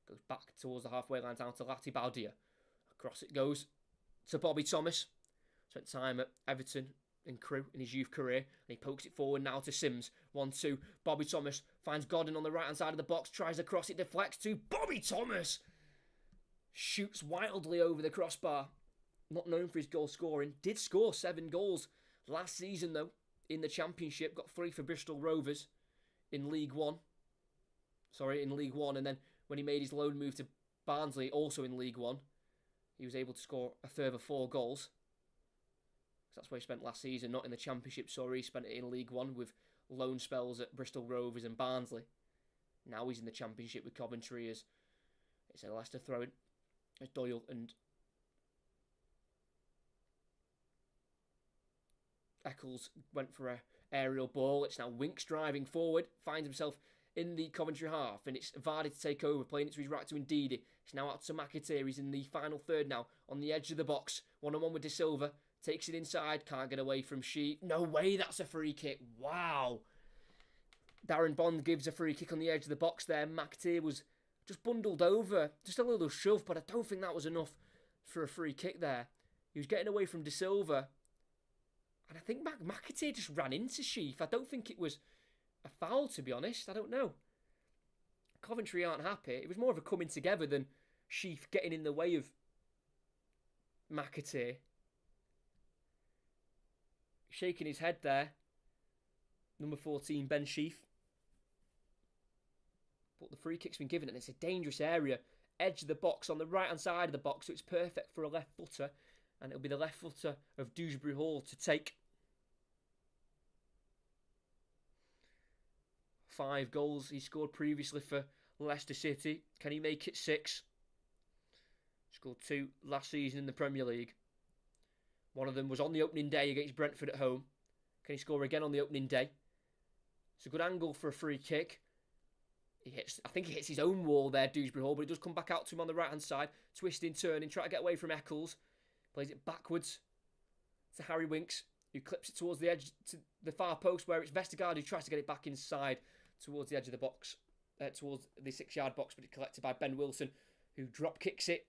Goes back towards the halfway line down to Lati Baldia. Across it goes to Bobby Thomas. Spent time at Everton and Crewe in his youth career. And he pokes it forward now to Sims. 1-2. Bobby Thomas finds Godden on the right-hand side of the box. Tries to cross it. Deflects to Bobby Thomas. Shoots wildly over the crossbar. Not known for his goal scoring. Did score 7 goals last season, though, in the Championship. Got 3 for Bristol Rovers in League One. In League One. And then when he made his loan move to Barnsley, also in League One, he was able to score a further 4 goals. That's where he spent last season, not in the Championship, sorry. He spent it in League One with loan spells at Bristol Rovers and Barnsley. Now he's in the Championship with Coventry as it's a Leicester throw-in. As Doyle and Eccles went for an aerial ball. It's now Winks driving forward, finds himself in the Coventry half, and it's Vardy to take over, playing it to his right to Ndidi. It's now out to McAtee. He's in the final third now, on the edge of the box. 1-on-1 with De Silva. Takes it inside, can't get away from Sheaf. No way, that's a free kick. Wow. Darren Bond gives a free kick on the edge of the box there. McAtee was just bundled over. Just a little shove, but I don't think that was enough for a free kick there. He was getting away from De Silva. And I think McAtee just ran into Sheaf. I don't think it was a foul, to be honest. I don't know. Coventry aren't happy. It was more of a coming together than Sheaf getting in the way of McAtee. Shaking his head there. Number 14, Ben Sheaf. But the free kick's been given, and it's a dangerous area. Edge of the box, on the right-hand side of the box, so it's perfect for a left footer. And it'll be the left footer of Dewsbury Hall to take. 5 goals he scored previously for Leicester City. Can he make it 6? Scored 2 last season in the Premier League. One of them was on the opening day against Brentford at home. Can he score again on the opening day? It's a good angle for a free kick. I think he hits his own wall there, Dewsbury Hall, but it does come back out to him on the right-hand side. Twisting, turning, trying to get away from Eccles. Plays it backwards to Harry Winks, who clips it towards the edge, to the far post, where it's Vestergaard who tries to get it back inside towards the edge of the box, towards the 6-yard box, but it's collected by Ben Wilson, who drop kicks it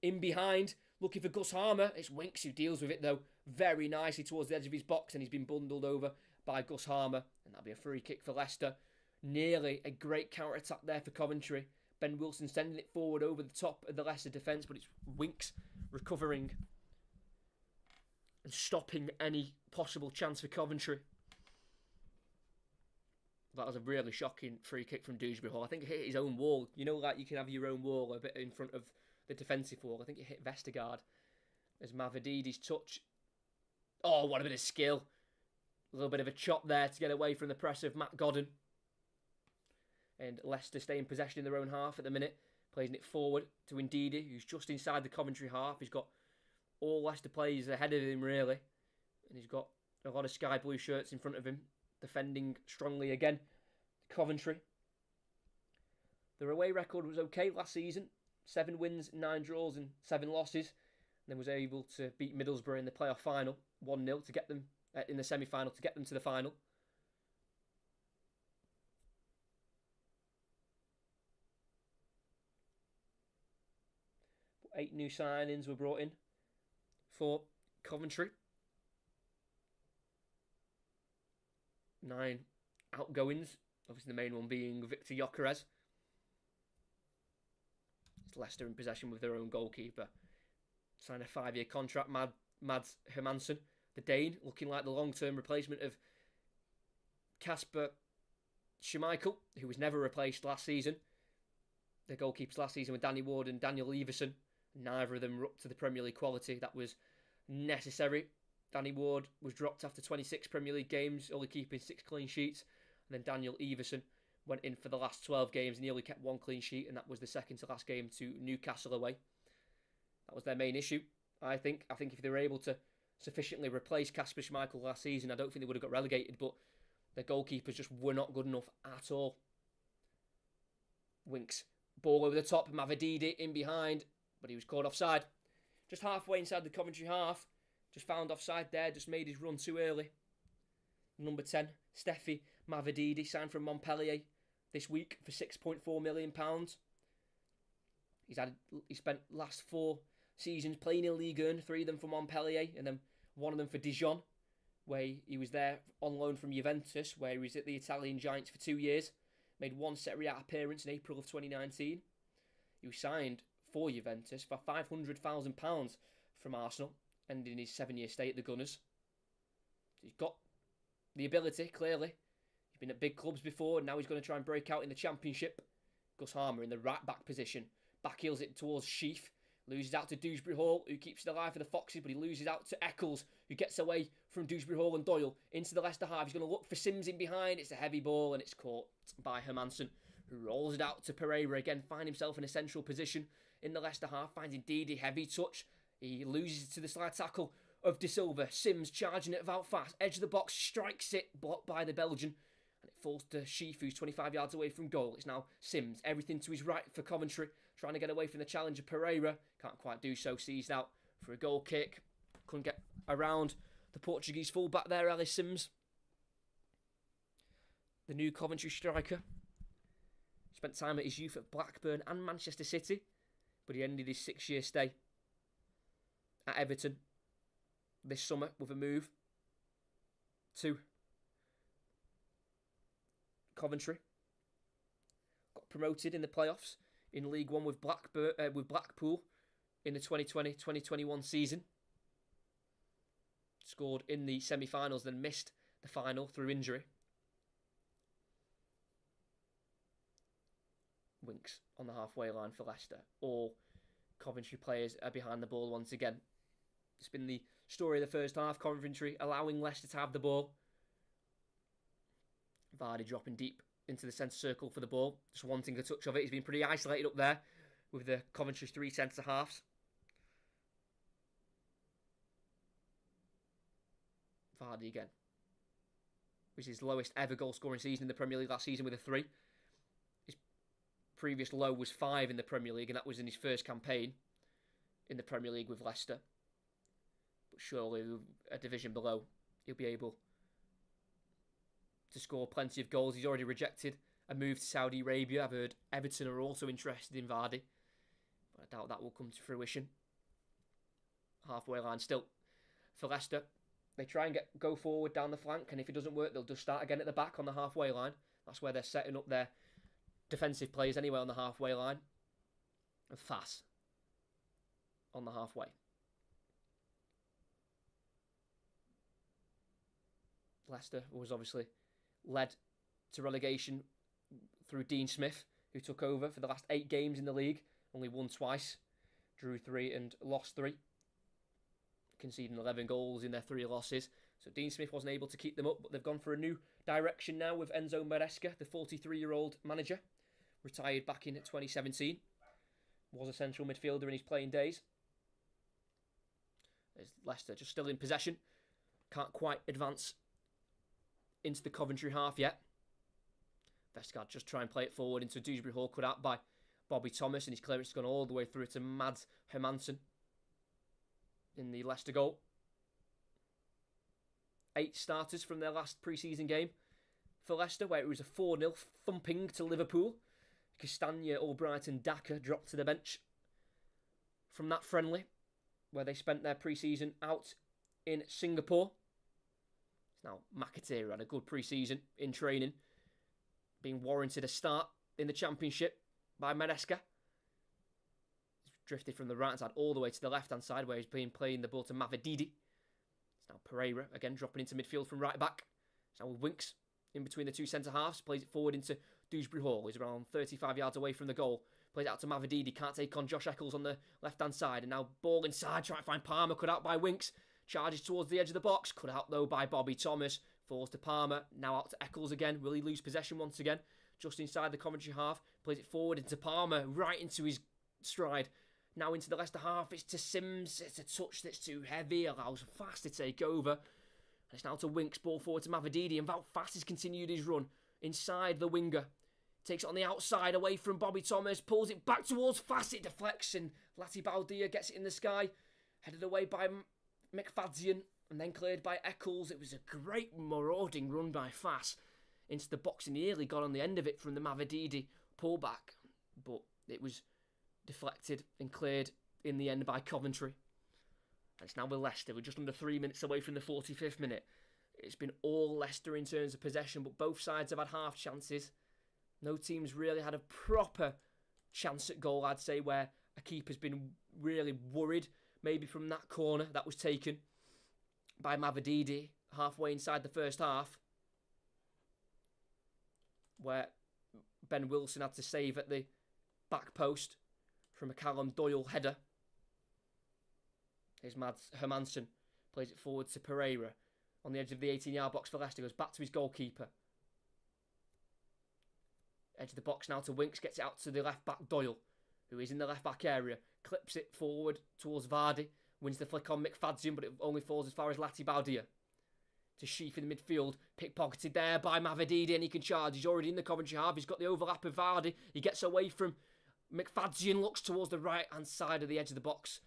in behind, looking for Gus Harmer. It's Winks who deals with it, though, very nicely towards the edge of his box, and he's been bundled over by Gus Harmer, and that'll be a free kick for Leicester. Nearly a great counter-attack there for Coventry. Ben Wilson sending it forward over the top of the Leicester defence, but it's Winks recovering and stopping any possible chance for Coventry. That was a really shocking free kick from Dewsbury Hall. I think it hit his own wall. You know, like you can have your own wall a bit in front of the defensive wall. I think it hit Vestergaard as Mavadidi's touch. Oh, what a bit of skill. A little bit of a chop there to get away from the press of Matt Godden. And Leicester stay in possession in their own half at the minute. Playing it forward to Ndidi, who's just inside the Coventry half. He's got all Leicester players ahead of him, really. And he's got a lot of sky blue shirts in front of him. Defending strongly again. Coventry. Their away record was okay last season. 7 wins, 9 draws and 7 losses. And then was able to beat Middlesbrough in the playoff final. 1-0 to get them in the semi-final to get them to the final. But 8 new signings were brought in for Coventry. 9 outgoings. Obviously the main one being Victor Gyökeres. It's Leicester in possession with their own goalkeeper. Signed a 5-year contract, Mads Hermansen, the Dane, looking like the long-term replacement of Kasper Schmeichel, who was never replaced last season. The goalkeepers last season were Danny Ward and Daniel Everson. Neither of them were up to the Premier League quality that was necessary. Danny Ward was dropped after 26 Premier League games, only keeping 6 clean sheets. And then Daniel Everson went in for the last 12 games and he only kept 1 clean sheet, and that was the second to last game to Newcastle away. That was their main issue, I think. I think if they were able to sufficiently replace Kasper Schmeichel last season, I don't think they would have got relegated, but their goalkeepers just were not good enough at all. Winks. Ball over the top, Mavadidi in behind, but he was caught offside. Just halfway inside the Coventry half. Just found offside there, just made his run too early. Number 10, Steffi Mavadidi, signed from Montpellier this week for £6.4 million. He spent last 4 seasons playing in Ligue 1, 3 of them for Montpellier, and then 1 of them for Dijon, where he was there on loan from Juventus, where he was at the Italian Giants for 2 years. Made 1 Serie A appearance in April of 2019. He was signed for Juventus for £500,000 from Arsenal, ending his 7-year stay at the Gunners. He's got the ability, clearly. He's been at big clubs before, and now he's going to try and break out in the Championship. Gus Harmer in the right back position. Backheels it towards Sheaf. Loses out to Dewsbury Hall, who keeps it alive for the Foxes, but he loses out to Eccles, who gets away from Dewsbury Hall and Doyle into the Leicester half. He's going to look for Sims in behind. It's a heavy ball, and it's caught by Hermansen, who rolls it out to Pereira again, find himself in a central position in the Leicester half, finds indeed a heavy touch. He loses it to the slide tackle of De Silva. Sims charging it about fast, edge of the box, strikes it, blocked by the Belgian, and it falls to Sheaf, who's 25 yards away from goal. It's now Sims, everything to his right for Coventry, trying to get away from the challenger Pereira. Can't quite do so, seized out for a goal kick. Couldn't get around the Portuguese fullback there, Ellis Sims. The new Coventry striker. Spent time at his youth at Blackburn and Manchester City, but he ended his 6-year stay at Everton this summer with a move to Coventry. Got promoted in the playoffs in League One with Blackpool in the 2020-2021 season. Scored in the semi-finals, then missed the final through injury. Winks on the halfway line for Leicester. All Coventry players are behind the ball once again. It's been the story of the first half. Coventry allowing Leicester to have the ball. Vardy dropping deep into the centre circle for the ball. Just wanting a touch of it. He's been pretty isolated up there with the Coventry 3 centre-halves. Vardy again. Which is his lowest ever goal-scoring season in the Premier League last season with a 3. His previous low was 5 in the Premier League, and that was in his first campaign in the Premier League with Leicester. But surely a division below, he'll be able to score plenty of goals. He's already rejected a move to Saudi Arabia. I've heard Everton are also interested in Vardy, but I doubt that will come to fruition. Halfway line still for Leicester. They try and go forward down the flank, and if it doesn't work, they'll just start again at the back on the halfway line. That's where they're setting up their defensive players anyway, on the halfway line. And Fass on the halfway. Leicester was obviously led to relegation through Dean Smith, who took over for the last 8 games in the league. Only won twice, drew 3 and lost 3. Conceding 11 goals in their 3 losses. So Dean Smith wasn't able to keep them up, but they've gone for a new direction now with Enzo Maresca, the 43-year-old manager. Retired back in 2017. Was a central midfielder in his playing days. There's Leicester just still in possession. Can't quite advance into the Coventry half yet. Vestergaard just try and play it forward into Dewsbury Hall, cut out by Bobby Thomas, and his clearance has gone all the way through to Mads Hermansen in the Leicester goal. 8 starters from their last pre-season game for Leicester, where it was a 4-0 thumping to Liverpool. Castagna, Albright and Daka dropped to the bench from that friendly, where they spent their pre-season out in Singapore. Now, McAteer had a good pre-season in training, being warranted a start in the Championship by Maresca. He's drifted from the right-hand side all the way to the left-hand side, where he's been playing the ball to Mavididi. It's now Pereira, again dropping into midfield from right-back. It's now with Winks in between the 2 centre-halves, plays it forward into Dewsbury Hall. He's around 35 yards away from the goal. Plays it out to Mavididi, can't take on Josh Eccles on the left-hand side. And now ball inside, trying to find Palmer, cut out by Winks. Charges towards the edge of the box, cut out though by Bobby Thomas. Falls to Palmer, now out to Eccles again. Will he lose possession once again? Just inside the Coventry half, plays it forward into Palmer, right into his stride. Now into the Leicester half, it's to Sims. It's a touch that's too heavy, allows Fass to take over. And it's now to Winks, ball forward to Mavididi, and Wout Fass has continued his run inside the winger. Takes it on the outside, away from Bobby Thomas, pulls it back towards Fass, it deflects, and Lati Baldia gets it in the sky. Headed away by McFadzean, and then cleared by Eccles. It was a great marauding run by Fass into the box, and he nearly got on the end of it from the Mavididi pullback, but it was deflected and cleared in the end by Coventry. And it's now with Leicester. We're just under 3 minutes away from the 45th minute. It's been all Leicester in terms of possession, but both sides have had half chances. No team's really had a proper chance at goal, I'd say, where a keeper's been really worried, maybe from that corner that was taken by Mavididi halfway inside the first half, where Ben Wilson had to save at the back post from a Callum Doyle header. Here's Mads Hermansen, plays it forward to Pereira on the edge of the 18-yard box for Leicester, goes back to his goalkeeper. Edge of the box now to Winks, gets it out to the left-back Doyle, who is in the left-back area, clips it forward towards Vardy, wins the flick on McFadzean, but it only falls as far as Lati Baldia. To Sheaf in the midfield, pickpocketed there by Mavididi, and he can charge. He's already in the Coventry half, he's got the overlap of Vardy, he gets away from McFadzean, looks towards the right-hand side of the edge of the box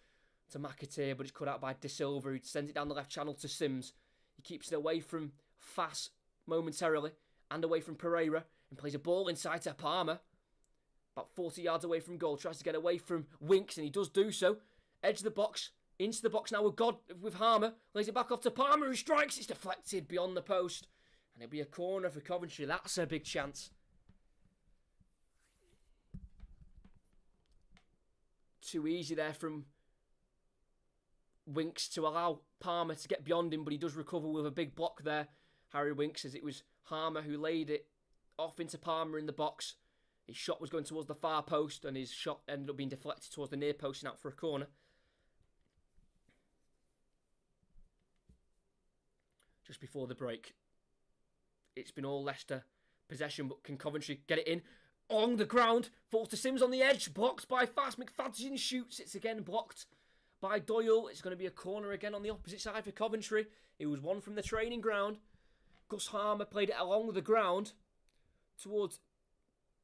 to McAteer, but it's cut out by De Silva, who sends it down the left channel to Sims. He keeps it away from Fass momentarily, and away from Pereira, and plays a ball inside to Palmer. About 40 yards away from goal, tries to get away from Winks, and he does do so. Edge of the box, into the box now with Harmer, lays it back off to Palmer, who strikes. It's deflected beyond the post, and it'll be a corner for Coventry. That's a big chance. Too easy there from Winks to allow Palmer to get beyond him, but he does recover with a big block there, Harry Winks, as it was Harmer who laid it off into Palmer in the box. His shot was going towards the far post, and his shot ended up being deflected towards the near post and out for a corner. just before the break. It's been all Leicester possession, but can Coventry get it in? On the ground, falls to Sims on the edge, blocked by Fast. McFadzean shoots, it's again blocked by Doyle. It's going to be a corner again on the opposite side for Coventry. It was one from the training ground. Gus Harmer played it along the ground towards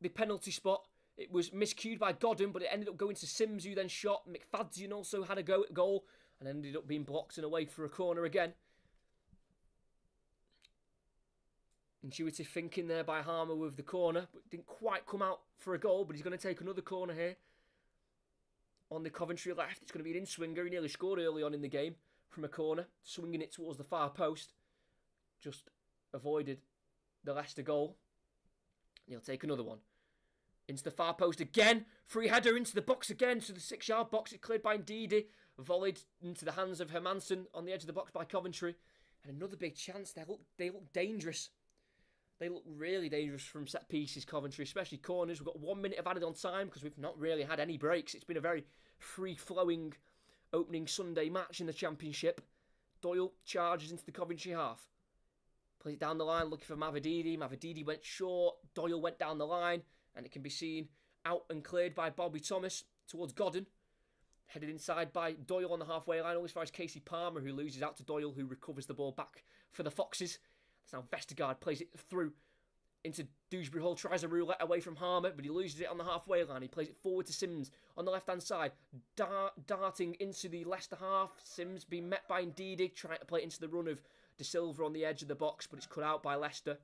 the penalty spot. It was miscued by Godden, but it ended up going to Sims, who then shot. McFadzean also had a go at goal and ended up being blocked and away for a corner again. Intuitive thinking there by Harmer with the corner, but didn't quite come out for a goal, but he's going to take another corner here. On the Coventry left, it's going to be an in-swinger. He nearly scored early on in the game from a corner, swinging it towards the far post. Just avoided the Leicester goal. And he'll take another one. Into the far post again. Free header into the box again. So the 6-yard box is cleared by Ndidi. Volleyed into the hands of Hermansen on the edge of the box by Coventry. And another big chance. They look dangerous. They look really dangerous from set pieces, Coventry, especially corners. We've got 1 minute of added on time because we've not really had any breaks. It's been a very free-flowing opening Sunday match in the Championship. Doyle charges into the Coventry half. Plays it down the line, looking for Mavididi. Mavididi went short. Doyle went down the line, and it can be seen out and cleared by Bobby Thomas towards Godden. Headed inside by Doyle on the halfway line, all as far as Casey Palmer, who loses out to Doyle, who recovers the ball back for the Foxes. That's now Vestergaard plays it through into Dewsbury Hall, tries a roulette away from Harmer, but he loses it on the halfway line. He plays it forward to Sims on the left-hand side, darting into the Leicester half. Sims being met by Ndidi, trying to play it into the run of De Silva on the edge of the box, but it's cut out by Leicester.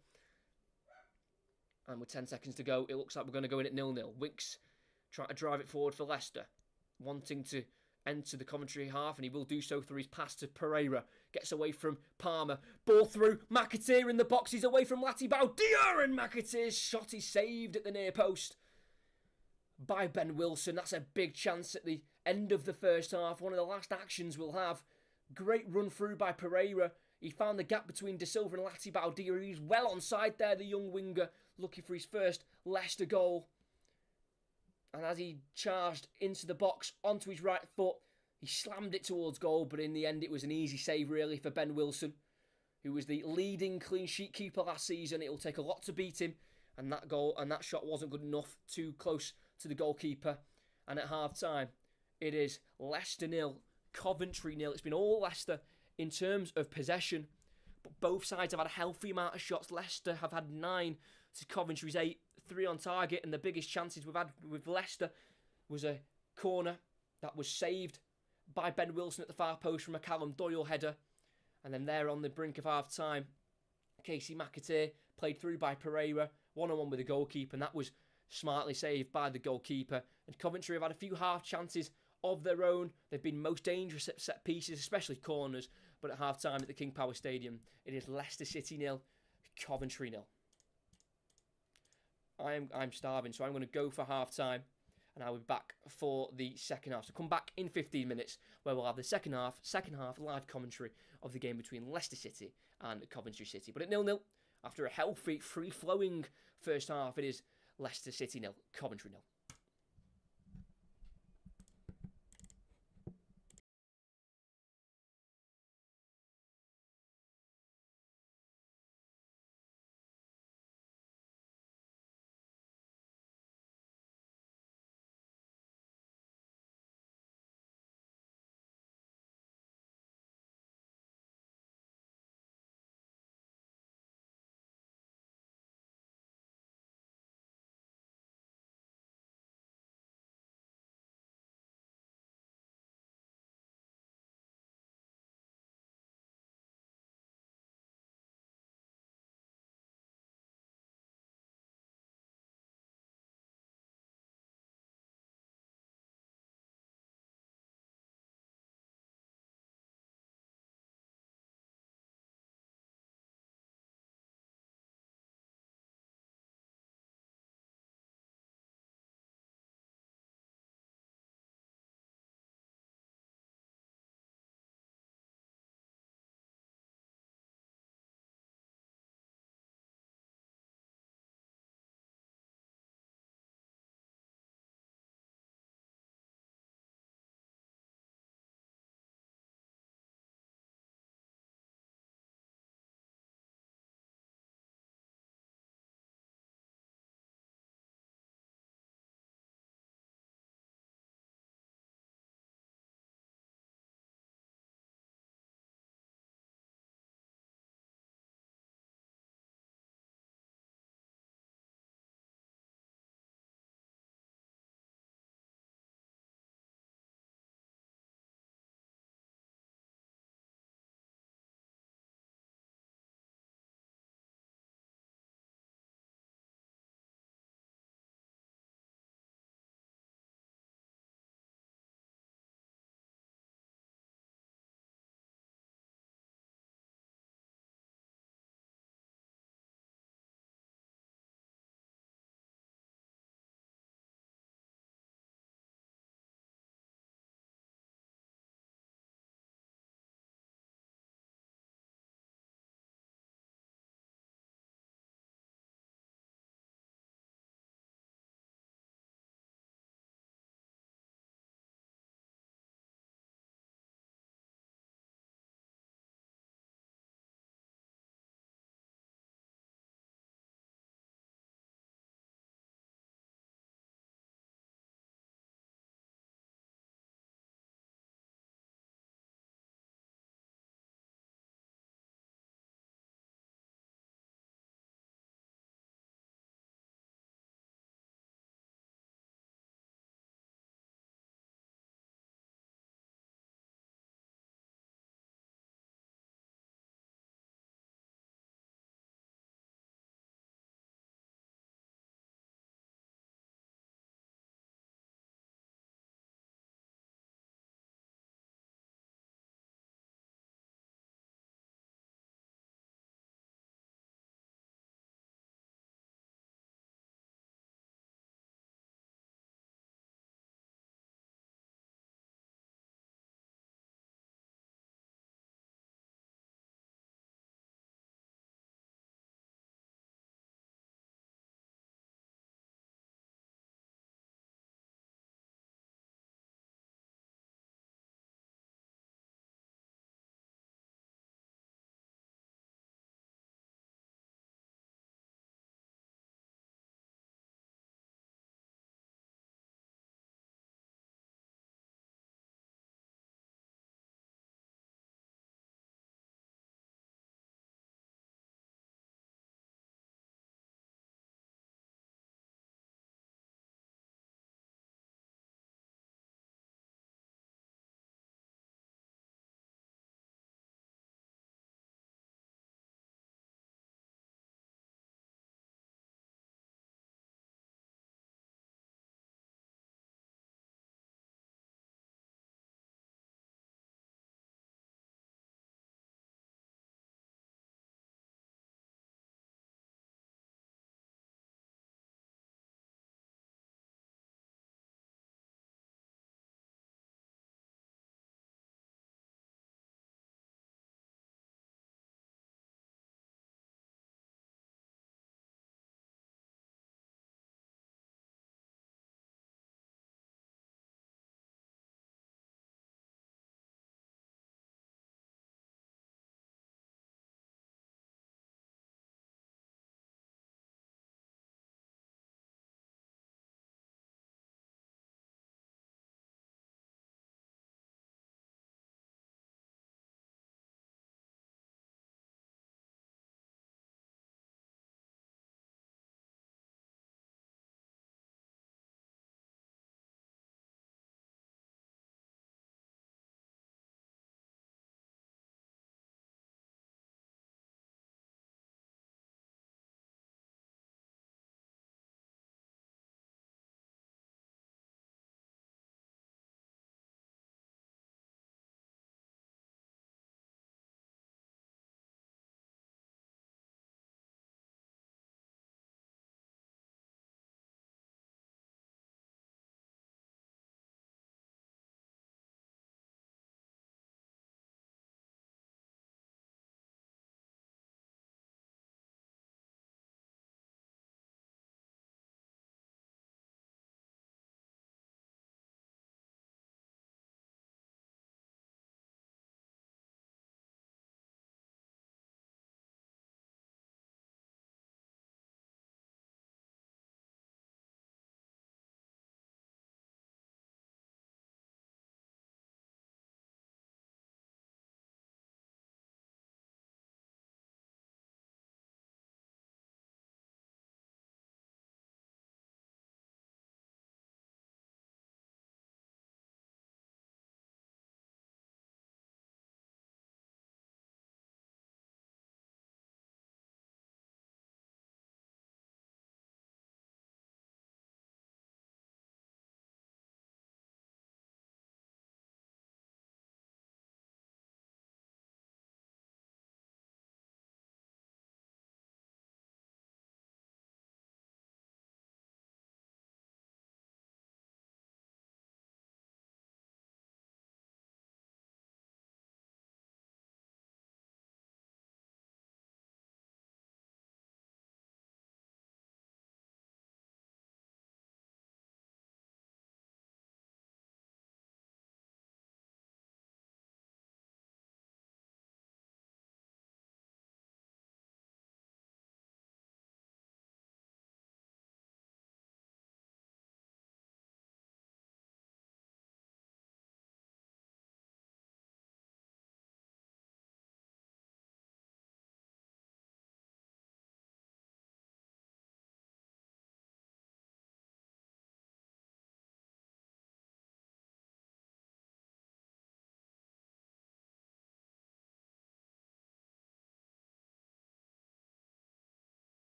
And with 10 seconds to go, it looks like we're going to go in at 0-0. Winks trying to drive it forward for Leicester, wanting to enter the Coventry half, and he will do so through his pass to Pereira. Gets away from Palmer. Ball through. McAteer in the box. He's away from Latibaudia, and McAteer's shot is saved at the near post by Ben Wilson. That's a big chance at the end of the first half. One of the last actions we'll have. Great run through by Pereira. He found the gap between De Silva and Latibaudia. He's well onside there, the young winger, looking for his first Leicester goal. And as he charged into the box onto his right foot, he slammed it towards goal, but in the end it was an easy save really for Ben Wilson, who was the leading clean sheet keeper last season. It'll take a lot to beat him, and that goal and that shot wasn't good enough, too close to the goalkeeper. And at half-time, it is Leicester 0, Coventry 0. It's been all Leicester in terms of possession, but both sides have had a healthy amount of shots. Leicester have had 9 to Coventry's 8, 3 on target, and the biggest chances we've had with Leicester was a corner that was saved by Ben Wilson at the far post from a Callum Doyle header. And then there on the brink of half-time, Casey McAteer played through by Pereira, one-on-one with the goalkeeper, and that was smartly saved by the goalkeeper. And Coventry have had a few half chances of their own. They've been most dangerous at set pieces, especially corners. But at half-time at the King Power Stadium, it is Leicester City 0, Coventry 0. I'm starving, so I'm going to go for half-time, and I'll be back for the second half. So come back in 15 minutes, where we'll have the second half live commentary of the game between Leicester City and Coventry City. But at 0-0, after a healthy, free-flowing first half, it is Leicester City 0, Coventry 0.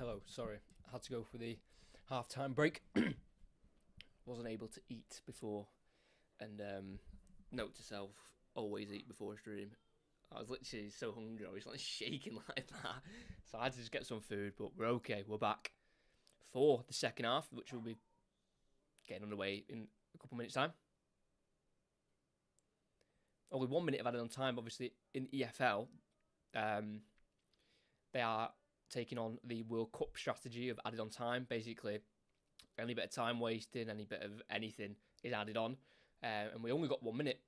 Hello, sorry. I had to go for the half-time break. Wasn't able to eat before. And note to self, always eat before a stream. I was literally so hungry, I was like shaking like that. So I had to just get some food, but we're okay. We're back for the second half, which will be getting underway in a couple minutes' time. Only 1 minute of added on time, obviously, in EFL. They are taking on the World Cup strategy of added on time. Basically, any bit of time wasting, any bit of anything is added on. And we only got 1 minute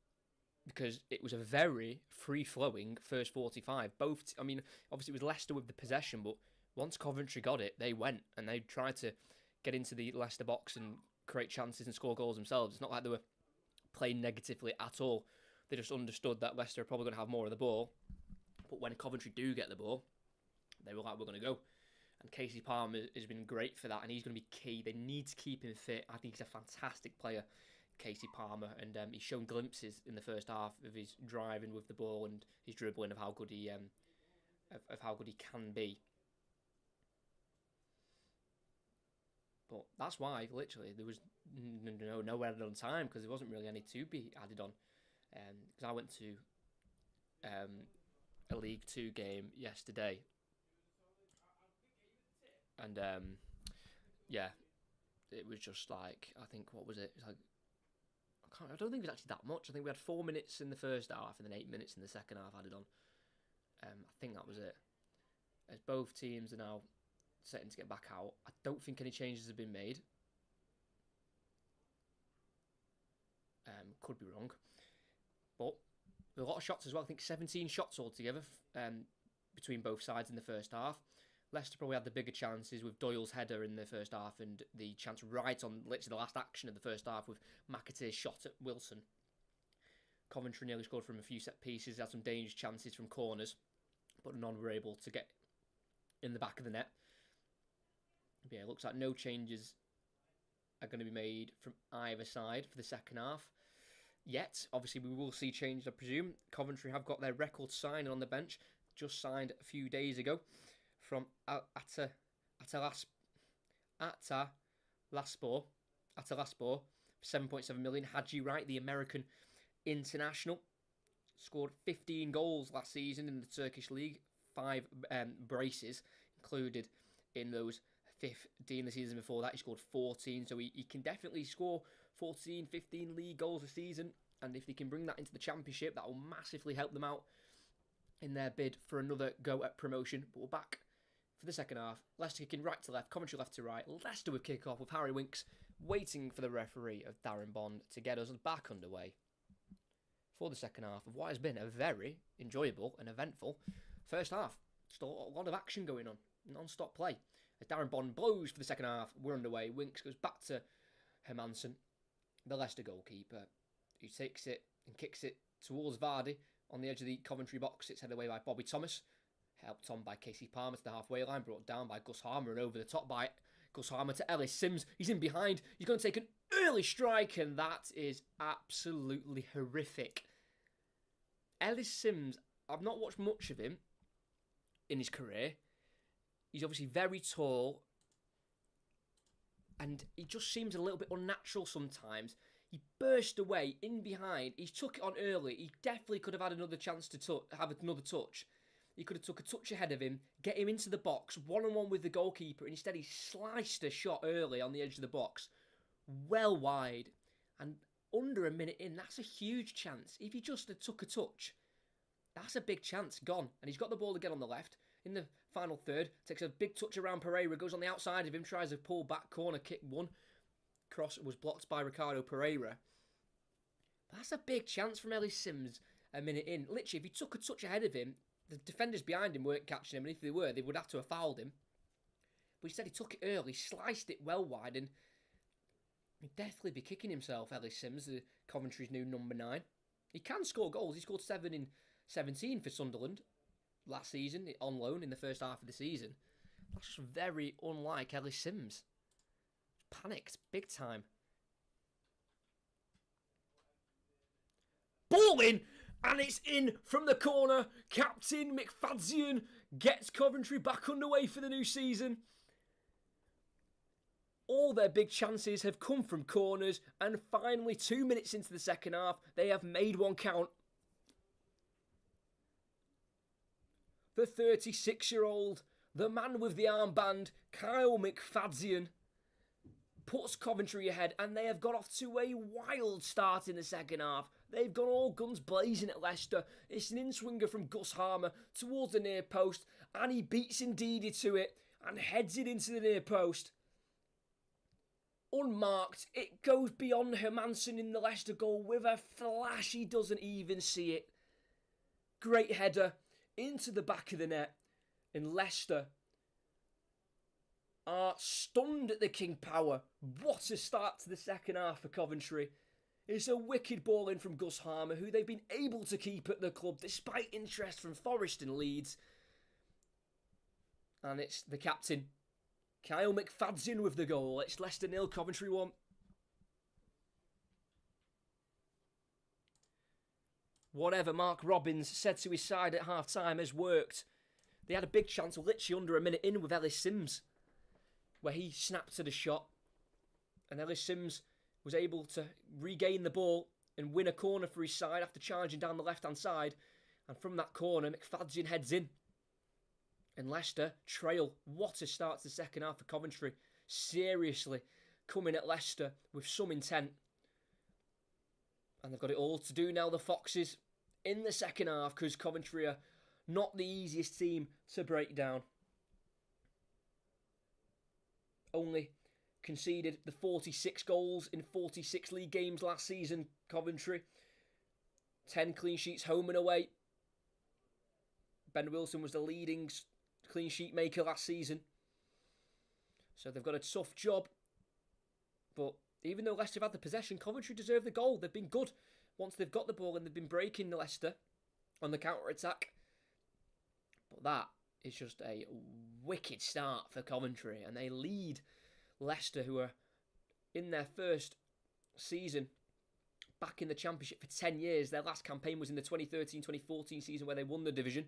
because it was a very free-flowing first 45. Obviously it was Leicester with the possession, but once Coventry got it, they went and they tried to get into the Leicester box and create chances and score goals themselves. It's not like they were playing negatively at all. They just understood that Leicester are probably going to have more of the ball. But when Coventry do get the ball, they were like, we're going to go. And Casey Palmer has been great for that, and he's going to be key. They need to keep him fit. I think he's a fantastic player, Casey Palmer, and he's shown glimpses in the first half of his driving with the ball and his dribbling of how good he can be. But that's why, literally, there was no added on time because there wasn't really any to be added on. Because I went to a League 2 game yesterday. And, it was just like, I think, what was it? It was like, I don't think it was actually that much. I think we had 4 minutes in the first half and then 8 minutes in the second half added on. I think that was it. As both teams are now setting to get back out, I don't think any changes have been made. Could be wrong. But a lot of shots as well. I think 17 shots altogether between both sides in the first half. Leicester probably had the bigger chances with Doyle's header in the first half and the chance right on literally the last action of the first half with McAtee's shot at Wilson. Coventry nearly scored from a few set pieces, had some dangerous chances from corners, but none were able to get in the back of the net. But yeah, it looks like no changes are going to be made from either side for the second half. Yet, obviously we will see changes, I presume. Coventry have got their record signing on the bench, just signed a few days ago, from Atalaspor, 7.7 million. Haji Wright, the American international, scored 15 goals last season in the Turkish league, 5 braces included in those 15 the season before that. He scored 14, so he can definitely score 14, 15 league goals a season, and if they can bring that into the Championship, that will massively help them out in their bid for another go at promotion. But we're back for the second half. Leicester kicking right to left, Coventry left to right. Leicester with kick-off with Harry Winks waiting for the referee of Darren Bond to get us back underway for the second half of what has been a very enjoyable and eventful first half. Just a lot of action going on, non-stop play. As Darren Bond blows for the second half, we're underway. Winks goes back to Hermansen, the Leicester goalkeeper, who takes it and kicks it towards Vardy on the edge of the Coventry box. It's headed away by Bobby Thomas, helped on by Casey Palmer to the halfway line, brought down by Gus Harmer and over the top by Gus Harmer to Ellis Sims. He's in behind. He's going to take an early strike, and that is absolutely horrific. Ellis Sims, I've not watched much of him in his career. He's obviously very tall, and he just seems a little bit unnatural sometimes. He burst away in behind. He took it on early. He definitely could have had another chance to have another touch. He could have took a touch ahead of him, get him into the box, one-on-one with the goalkeeper, and instead he sliced a shot early on the edge of the box, well wide. And under a minute in, that's a huge chance. If he just had took a touch, that's a big chance gone. And he's got the ball again on the left. In the final third, takes a big touch around Pereira, goes on the outside of him, tries a pull back corner kick, one. Cross was blocked by Ricardo Pereira. But that's a big chance from Ellis Sims a minute in. Literally, if he took a touch ahead of him, the defenders behind him weren't catching him, and if they were, they would have to have fouled him. But instead, he took it early, sliced it well wide, and he'd definitely be kicking himself, Ellis Sims, Coventry's new number 9. He can score goals. He scored 7 in 17 for Sunderland last season, on loan in the first half of the season. That's just very unlike Ellis Sims. Panicked, big time. Ball in, and it's in from the corner. Captain McFadzean gets Coventry back underway for the new season. All their big chances have come from corners, and finally, 2 minutes into the second half, they have made one count. The 36-year-old, the man with the armband, Kyle McFadzean, puts Coventry ahead, and they have got off to a wild start in the second half. They've gone all guns blazing at Leicester. It's an in-swinger from Gus Harmer towards the near post, and he beats Ndidi to it and heads it into the near post. Unmarked, it goes beyond Hermansen in the Leicester goal with a flash. He doesn't even see it. Great header into the back of the net, and Leicester are stunned at the King Power. What a start to the second half for Coventry. It's a wicked ball in from Gus Harmer, who they've been able to keep at the club despite interest from Forest and Leeds. And it's the captain, Kyle McFadzean, with the goal. It's Leicester 0, Coventry 1. Whatever Mark Robbins said to his side at half-time has worked. They had a big chance literally under a minute in with Ellis Sims, where he snapped at a shot, and Ellis Sims was able to regain the ball and win a corner for his side after charging down the left-hand side. And from that corner, McFadzean heads in. And Leicester trail. What a start to the second half for Coventry. Seriously, coming at Leicester with some intent. And they've got it all to do now, the Foxes, in the second half, because Coventry are not the easiest team to break down. Only conceded the 46 goals in 46 league games last season, Coventry. 10 clean sheets home and away. Ben Wilson was the leading clean sheet maker last season. So they've got a tough job. But even though Leicester have had the possession, Coventry deserve the goal. They've been good once they've got the ball, and they've been breaking the Leicester on the counter-attack. But that is just a wicked start for Coventry, and they lead Leicester, who are in their first season back in the Championship for 10 years. Their last campaign was in the 2013-2014 season, where they won the division.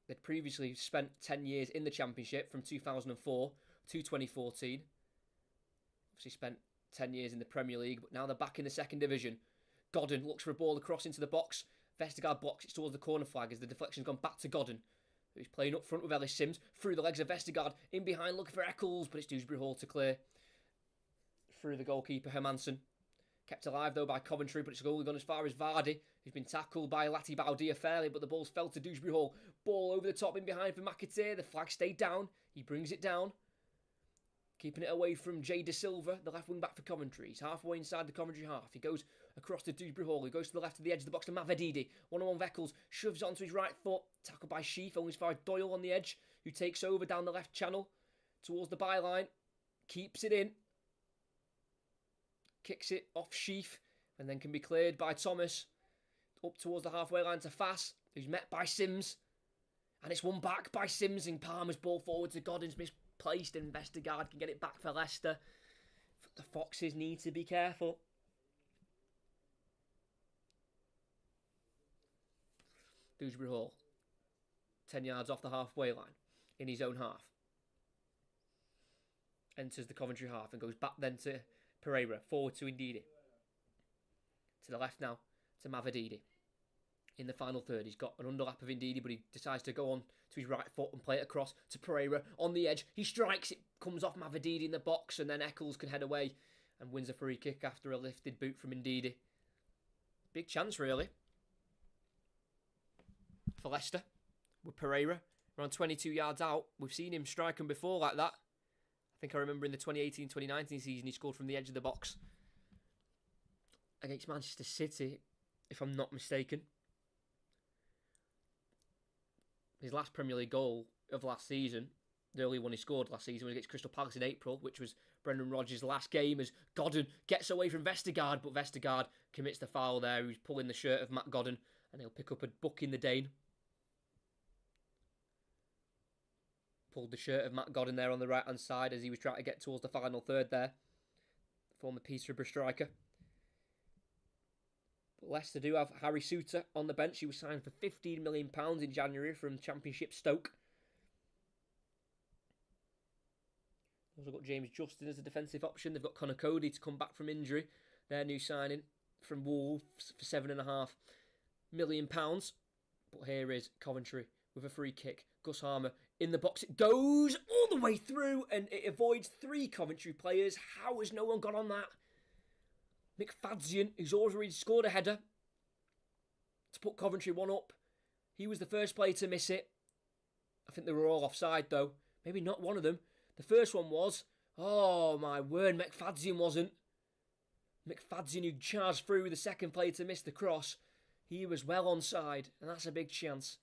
They'd previously spent 10 years in the Championship from 2004 to 2014. Obviously spent 10 years in the Premier League, but now they're back in the second division. Godden looks for a ball across into the box. Vestergaard blocks it towards the corner flag as the deflection's gone back to Godden, who's playing up front with Ellis Sims. Through the legs of Vestergaard, in behind looking for Eccles, but it's Dewsbury Hall to clear. Through the goalkeeper, Hermansen. Kept alive though by Coventry, but it's only gone as far as Vardy, who's been tackled by Lati Baudia fairly, but the ball's fell to Dewsbury Hall. Ball over the top in behind for McAteer. The flag stayed down. He brings it down. Keeping it away from Jay De Silva, the left wing back for Coventry. He's halfway inside the Coventry half. He goes across to Dewsbury Hall. He goes to the left of the edge of the box to Mavedidi. One-on-one Veckles shoves onto his right foot. Tackled by Sheaf, only as far as Doyle on the edge, who takes over down the left channel towards the byline. Keeps it in. Kicks it off Sheaf, and then can be cleared by Thomas. Up towards the halfway line to Fass, who's met by Sims. And it's won back by Sims, and Palmer's ball forward to Godden's misplaced, and Vestergaard can get it back for Leicester. The Foxes need to be careful. Dewsbury Hall, 10 yards off the halfway line, in his own half. Enters the Coventry half and goes back then to Pereira, forward to Ndidi. To the left now, to Mavedidi. In the final third, he's got an underlap of Ndidi, but he decides to go on to his right foot and play it across to Pereira on the edge. He strikes, it comes off Mavedidi in the box, and then Eccles can head away and wins a free kick after a lifted boot from Ndidi. Big chance, really, for Leicester with Pereira. Around 22 yards out. We've seen him strike them before like that. I think I remember in the 2018-2019 season he scored from the edge of the box against Manchester City, if I'm not mistaken. His last Premier League goal of last season, the only one he scored last season, was against Crystal Palace in April, which was Brendan Rodgers' last game, as Godden gets away from Vestergaard, but Vestergaard commits the foul there. He's pulling the shirt of Matt Godden, and he'll pick up a book in the Dane. Pulled the shirt of Matt Godden there on the right-hand side as he was trying to get towards the final third there. Former Peterborough striker. But Leicester do have Harry Souttar on the bench. He was signed for £15 million in January from Championship Stoke. Also got James Justin as a defensive option. They've got Connor Cody to come back from injury. Their new signing from Wolves for £7.5 million. But here is Coventry with a free kick. Gus Harmer in the box. It goes all the way through and it avoids 3 Coventry players. How has no one got on that? McFadzean, who's already scored a header to put Coventry 1 up. He was the first player to miss it. I think they were all offside though. Maybe not one of them. The first one was. Oh my word, McFadzean wasn't. McFadzean, who charged through, the second player to miss the cross. He was well onside, and that's a big chance.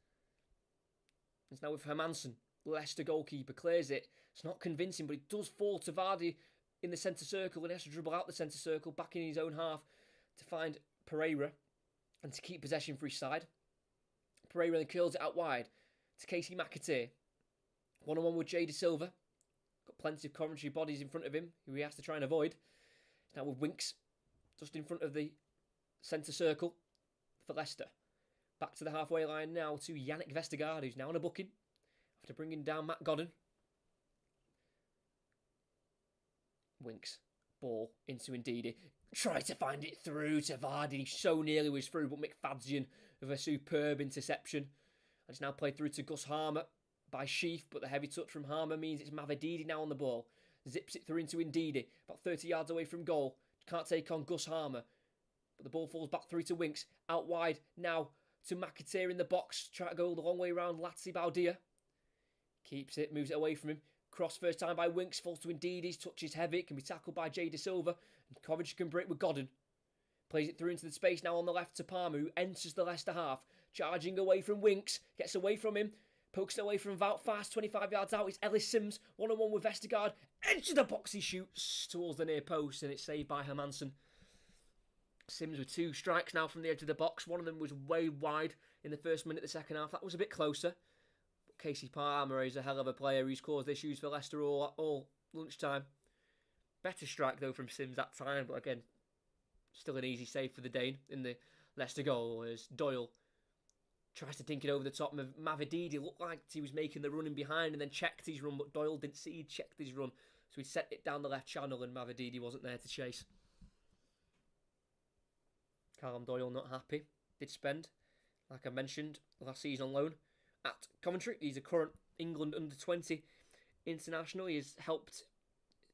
It's now with Hermansen, Leicester goalkeeper, clears it. It's not convincing, but it does fall to Vardy in the centre circle, and he has to dribble out the centre circle, back in his own half, to find Pereira, and to keep possession for his side. Pereira then curls it out wide to Casey McAteer. 1-on-1 with Jay De Silva. Got plenty of Coventry bodies in front of him, who he has to try and avoid. Now with Winks, just in front of the centre circle for Leicester. Back to the halfway line now to Yannick Vestergaard, who's now on a booking after bringing down Matt Godden. Winks, ball into Ndidi. Try to find it through to Vardy. So nearly was through, but McFadzean with a superb interception. And it's now played through to Gus Harmer by Sheaf, but the heavy touch from Harmer means it's Mavididi now on the ball. Zips it through into Ndidi, about 30 yards away from goal. Can't take on Gus Harmer. But the ball falls back through to Winks. Out wide now to McAteer in the box. Try to go the long way around Latsi Baudia. Keeps it, moves it away from him. Cross first time by Winks, falls to Ndidi's. Touch is heavy, can be tackled by Jay De Silva. And Coventry can break with Godden. Plays it through into the space now on the left to Palmer, who enters the Leicester half. Charging away from Winks. Gets away from him. Pokes it away from Wout fast, 25 yards out. It's Ellis Sims, 1-on-1 with Vestergaard. Edge of the box, he shoots towards the near post, and it's saved by Hermansen. Sims with 2 strikes now from the edge of the box. One of them was way wide in the first minute of the second half. That was a bit closer. But Casey Palmer is a hell of a player. He's caused issues for Leicester all lunchtime. Better strike, though, from Sims that time. But again, still an easy save for the Dane in the Leicester goal as Doyle tries to dink it over the top. Mavididi looked like he was making the run in behind and then checked his run, but Doyle didn't see he checked his run. So he sent it down the left channel and Mavididi wasn't there to chase. Callum Doyle not happy. Did spend, like I mentioned, last season on loan at Coventry. He's a current England under-20 international. He has helped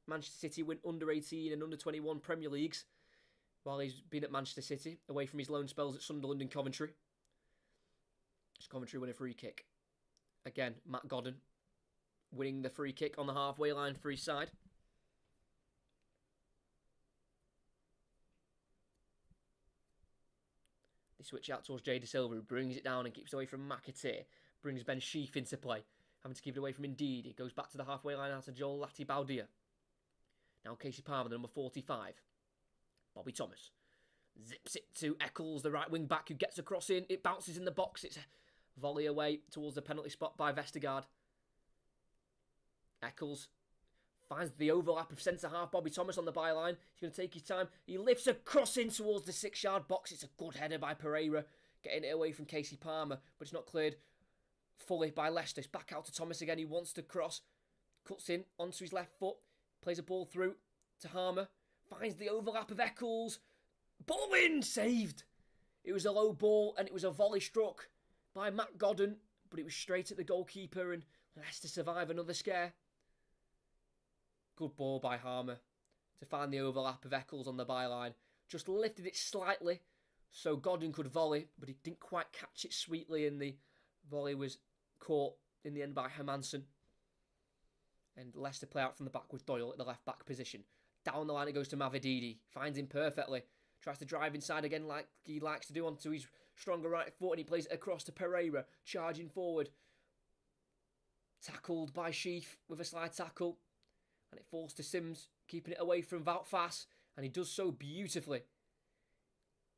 Manchester City win under-18 and under-21 Premier Leagues while he's been at Manchester City, away from his loan spells at Sunderland and Coventry. Coventry win a free kick. Again, Matt Godden winning the free kick on the halfway line for his side. They switch out towards Jay De Silva, who brings it down and keeps away from McAteer. Brings Ben Sheaf into play, having to keep it away from Ndidi. Goes back to the halfway line out to Joel Lati Baudia. Now Casey Palmer, the number 45. Bobby Thomas zips it to Eccles, the right wing back, who gets across in. It bounces in the box. It's a volley away towards the penalty spot by Vestergaard. Eccles finds the overlap of centre-half Bobby Thomas on the byline. He's going to take his time. He lifts a cross in towards the 6-yard box. It's a good header by Pereira, getting it away from Casey Palmer, but it's not cleared fully by Leicester. It's back out to Thomas again. He wants to cross. Cuts in onto his left foot. Plays a ball through to Harmer. Finds the overlap of Eccles. Ball in! Saved! It was a low ball and it was a volley struck by Matt Godden, but it was straight at the goalkeeper and Leicester survive another scare. Good ball by Harmer to find the overlap of Eccles on the byline. Just lifted it slightly so Godden could volley, but he didn't quite catch it sweetly and the volley was caught in the end by Hermansen. And Leicester play out from the back with Doyle at the left back position. Down the line it goes to Mavididi. Finds him perfectly. Tries to drive inside again like he likes to do onto his stronger right foot, and he plays it across to Pereira, charging forward. Tackled by Sheaf with a slide tackle. And it falls to Sims, keeping it away from Wout Faes, and he does so beautifully.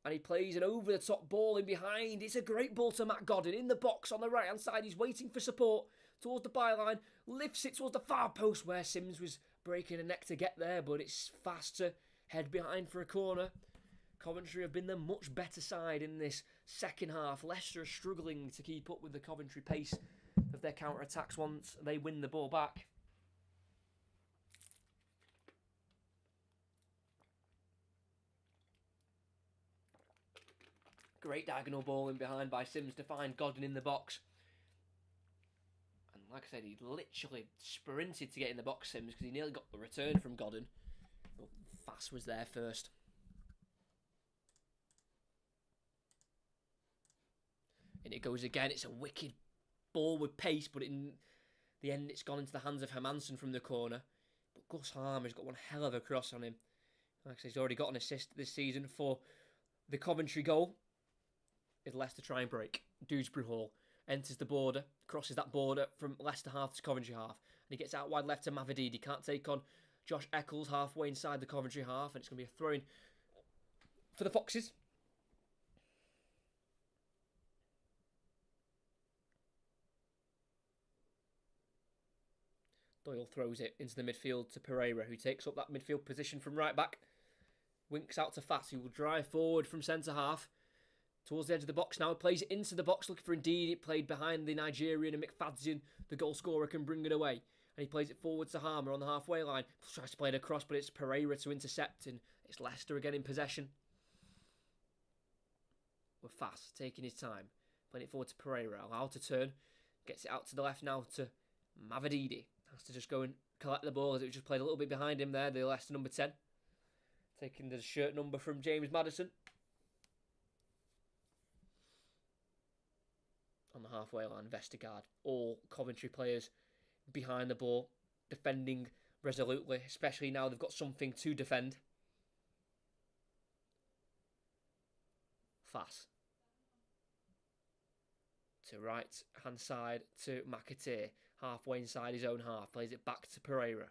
And he plays an over-the-top ball in behind. It's a great ball to Matt Godden in the box on the right-hand side. He's waiting for support towards the byline. Lifts it towards the far post where Sims was breaking a neck to get there, but it's fast to head behind for a corner. Coventry have been the much better side in this second half. Leicester are struggling to keep up with the Coventry pace of their counter-attacks once they win the ball back. Great diagonal ball in behind by Sims to find Godden in the box. And like I said, he literally sprinted to get in the box, Sims, because he nearly got the return from Godden. But Fass was there first. And it goes again. It's a wicked ball with pace, but in the end it's gone into the hands of Hermansen from the corner. But Gus Harmer's got one hell of a cross on him. Like I said, he's already got an assist this season for the Coventry goal. If Leicester try and break, Dewsbury Hall enters the border, crosses that border from Leicester half to Coventry half, and he gets out wide left to Mavididi. He can't take on Josh Eccles halfway inside the Coventry half, and it's going to be a throw-in for the Foxes. Doyle throws it into the midfield to Pereira, who takes up that midfield position from right back. Winks out to Fass, who will drive forward from centre half towards the edge of the box now. Plays it into the box, looking for Ndidi. It played behind the Nigerian, and McFadzean, the goal scorer, can bring it away. And he plays it forward to Harmer on the halfway line. Tries to play it across, but it's Pereira to intercept, and it's Leicester again in possession. With Fass taking his time, playing it forward to Pereira, allowed to turn. Gets it out to the left now to Mavididi. Has to just go and collect the ball as it was just played a little bit behind him there, the Leicester number 10. Taking the shirt number from James Maddison. On the halfway line, Vestergaard. All Coventry players behind the ball, defending resolutely, especially now they've got something to defend. Fass. To right hand side to McAteer. Halfway inside his own half. Plays it back to Pereira.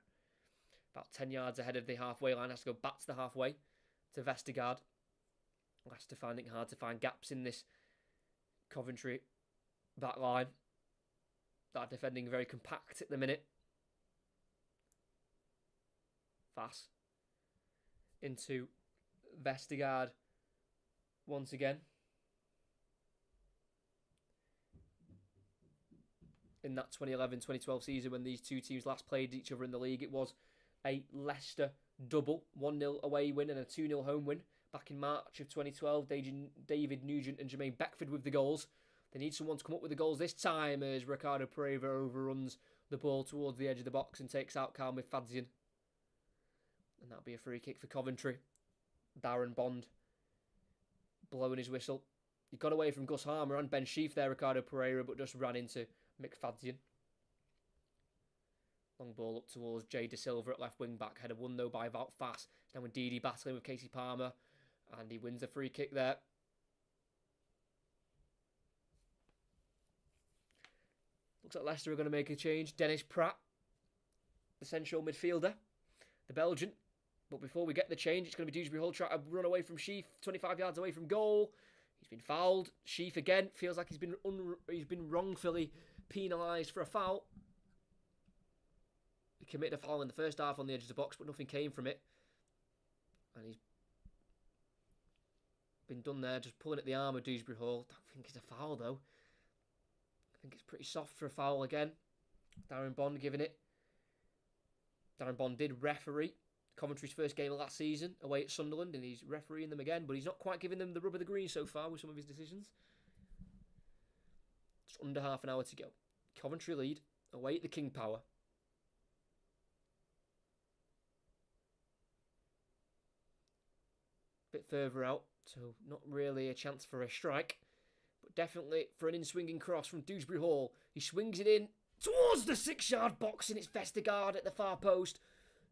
About 10 yards ahead of the halfway line. Has to go back to the halfway to Vestergaard. Leicester finding it hard to find gaps in this Coventry back line. That are defending very compact at the minute. Fass. Into Vestergaard once again. In that 2011-2012 season when these two teams last played each other in the league, it was a Leicester double, 1-0 away win and a 2-0 home win. Back in March of 2012, David Nugent and Jermaine Beckford with the goals. They need someone to come up with the goals this time as Ricardo Pereira overruns the ball towards the edge of the box and takes out Carl Miffadzian. And that'll be a free kick for Coventry. Darren Bond blowing his whistle. He got away from Gus Harmer and Ben Sheaf there, Ricardo Pereira, but just ran into McFadzean. Long ball up towards Jay De Silva at left wing back. Header won though by Wout Fass. Now with Ndidi battling with Casey Palmer. And he wins the free kick there. Looks like Leicester are going to make a change. Dennis Pratt, the central midfielder, the Belgian. But before we get the change, it's going to be Dewsbury Hall trying to run away from Sheaf, 25 yards away from goal. He's been fouled. Sheaf again feels like he's been wrongfully penalised for a foul. He committed a foul in the first half on the edge of the box, but nothing came from it. And he's been done there, just pulling at the arm of Dewsbury Hall. Don't think it's a foul though. I think it's pretty soft for a foul again. Darren Bond giving it. Darren Bond did referee Coventry's first game of last season away at Sunderland, and he's refereeing them again, but he's not quite giving them the rub of the green so far with some of his decisions. Just under half an hour to go. Coventry lead away at the King Power. Bit further out, so not really a chance for a strike, but definitely for an in-swinging cross from Dewsbury Hall. He swings it in towards the 6-yard box, and it's Vestergaard at the far post,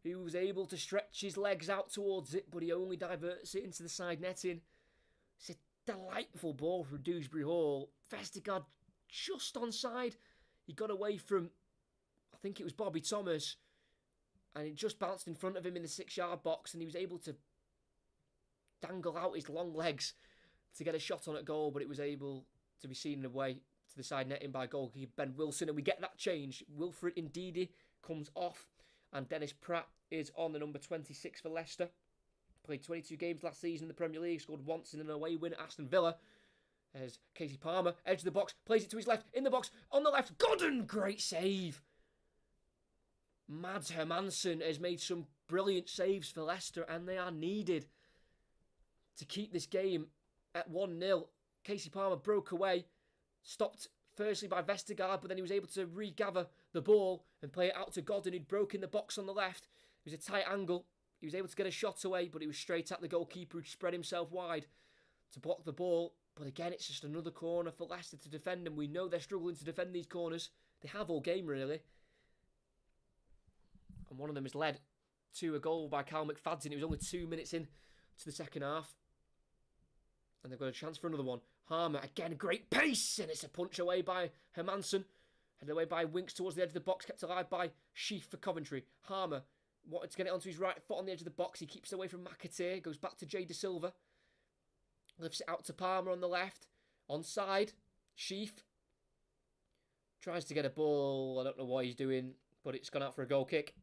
who was able to stretch his legs out towards it, but he only diverts it into the side netting. It's a delightful ball from Dewsbury Hall. Vestergaard just onside. He got away from, I think it was Bobby Thomas, and it just bounced in front of him in the 6-yard box, and he was able to dangle out his long legs to get a shot on at goal, but it was able to be seen away to the side netting by goalkeeper Ben Wilson, and we get that change. Wilfred Ndidi comes off, and Dennis Pratt is on the number 26 for Leicester. Played 22 games last season in the Premier League, scored once in an away win at Aston Villa. As Casey Palmer, edge of the box, plays it to his left, in the box, on the left, Godden, great save. Mads Hermansen has made some brilliant saves for Leicester, and they are needed to keep this game at 1-0. Casey Palmer broke away, stopped firstly by Vestergaard, but then he was able to regather the ball and play it out to Godden, who'd broken the box on the left. It was a tight angle. He was able to get a shot away, but it was straight at the goalkeeper, who spread himself wide to block the ball. But again, it's just another corner for Leicester to defend, and we know they're struggling to defend these corners. They have all game, really. And one of them is led to a goal by Cal McFadden. It was only 2 minutes in to the second half. And they've got a chance for another one. Harmer, again, great pace, and it's a punch away by Hermansen. Headed away by Winks towards the edge of the box, kept alive by Sheaf for Coventry. Harmer wanted to get it onto his right foot on the edge of the box. He keeps it away from McAteer, goes back to Jay De Silva. Lifts it out to Palmer on the left. Onside, Sheaf tries to get a ball. I don't know what he's doing, but it's gone out for a goal kick.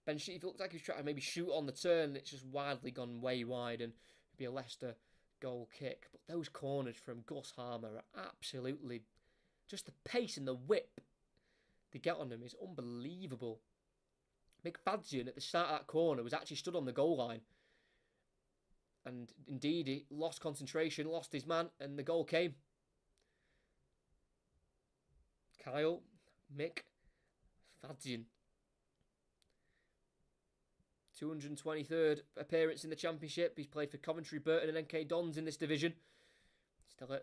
Ben Sheaf looked like he was trying to maybe shoot on the turn. It's just wildly gone way wide, and it'd be a Leicester goal kick. But those corners from Gus Harmer are absolutely... just the pace and the whip they get on them is unbelievable. McFadden at the start of that corner was actually stood on the goal line. And indeed, he lost concentration, lost his man, and the goal came. Kyle McFadden. 223rd appearance in the Championship. He's played for Coventry, Burton and NK Dons in this division. Still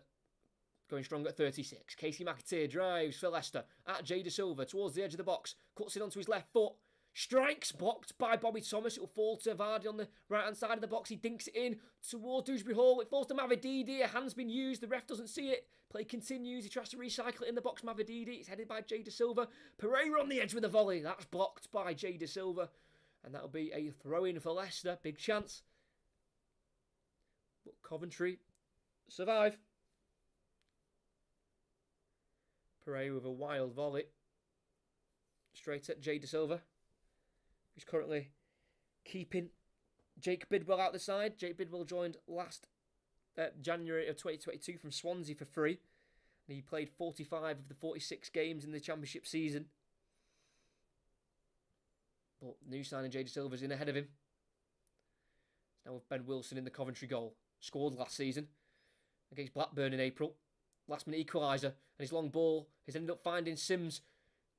going strong at 36. Casey McAteer drives for Leicester at Jay De Silva towards the edge of the box. Cuts it onto his left foot. Strikes, blocked by Bobby Thomas. It will fall to Vardy on the right-hand side of the box. He dinks it in towards Dewsbury Hall. It falls to Mavididi. A hand's been used. The ref doesn't see it. Play continues. He tries to recycle it in the box. Mavididi. It's headed by Jay De Silva. Pereira on the edge with a volley. That's blocked by Jay De Silva. And that'll be a throw-in for Leicester. Big chance. But Coventry survive. Pereira with a wild volley. Straight at Jay De Silva. He's currently keeping Jake Bidwell out the side. Jake Bidwell joined last January of 2022 from Swansea for free. And he played 45 of the 46 games in the Championship season. But new signing Jay De Silva's in ahead of him. Now with Ben Wilson in the Coventry goal. Scored last season against Blackburn in April. Last minute equaliser. And his long ball has ended up finding Sims.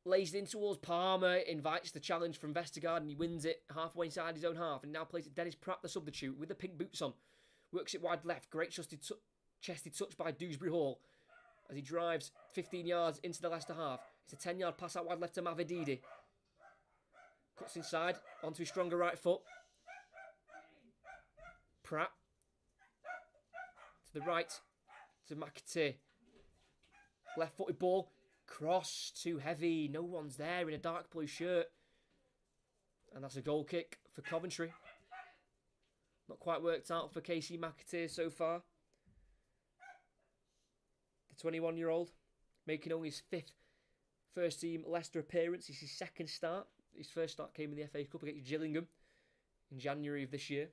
Lays it in towards Palmer, invites the challenge from Vestergaard, and he wins it halfway inside his own half. And now plays it Dennis Pratt, the substitute, with the pink boots on. Works it wide left. Great chested touch by Dewsbury Hall as he drives 15 yards into the Leicester half. It's a 10-yard pass out wide left to Mavididi. Cuts inside onto his stronger right foot. Pratt to the right to McAteer. Left-footed ball. Cross, too heavy. No one's there in a dark blue shirt. And that's a goal kick for Coventry. Not quite worked out for Casey McAteer so far. The 21-year-old making only his fifth first-team Leicester appearance. It's his second start. His first start came in the FA Cup against Gillingham in January of this year.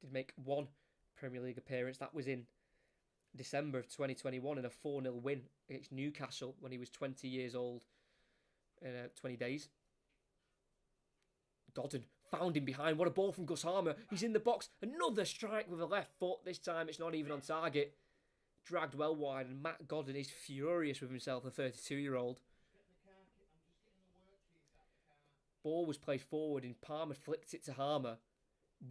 Did make one Premier League appearance. That was in December of 2021 in a 4-0 win against Newcastle when he was 20 years old in 20 days. Godden found him behind. What a ball from Gus Harmer. He's in the box. Another strike with a left foot. This time it's not even on target. Dragged well wide, and Matt Godden is furious with himself, the 32-year-old. Ball was played forward and Palmer flicked it to Harmer.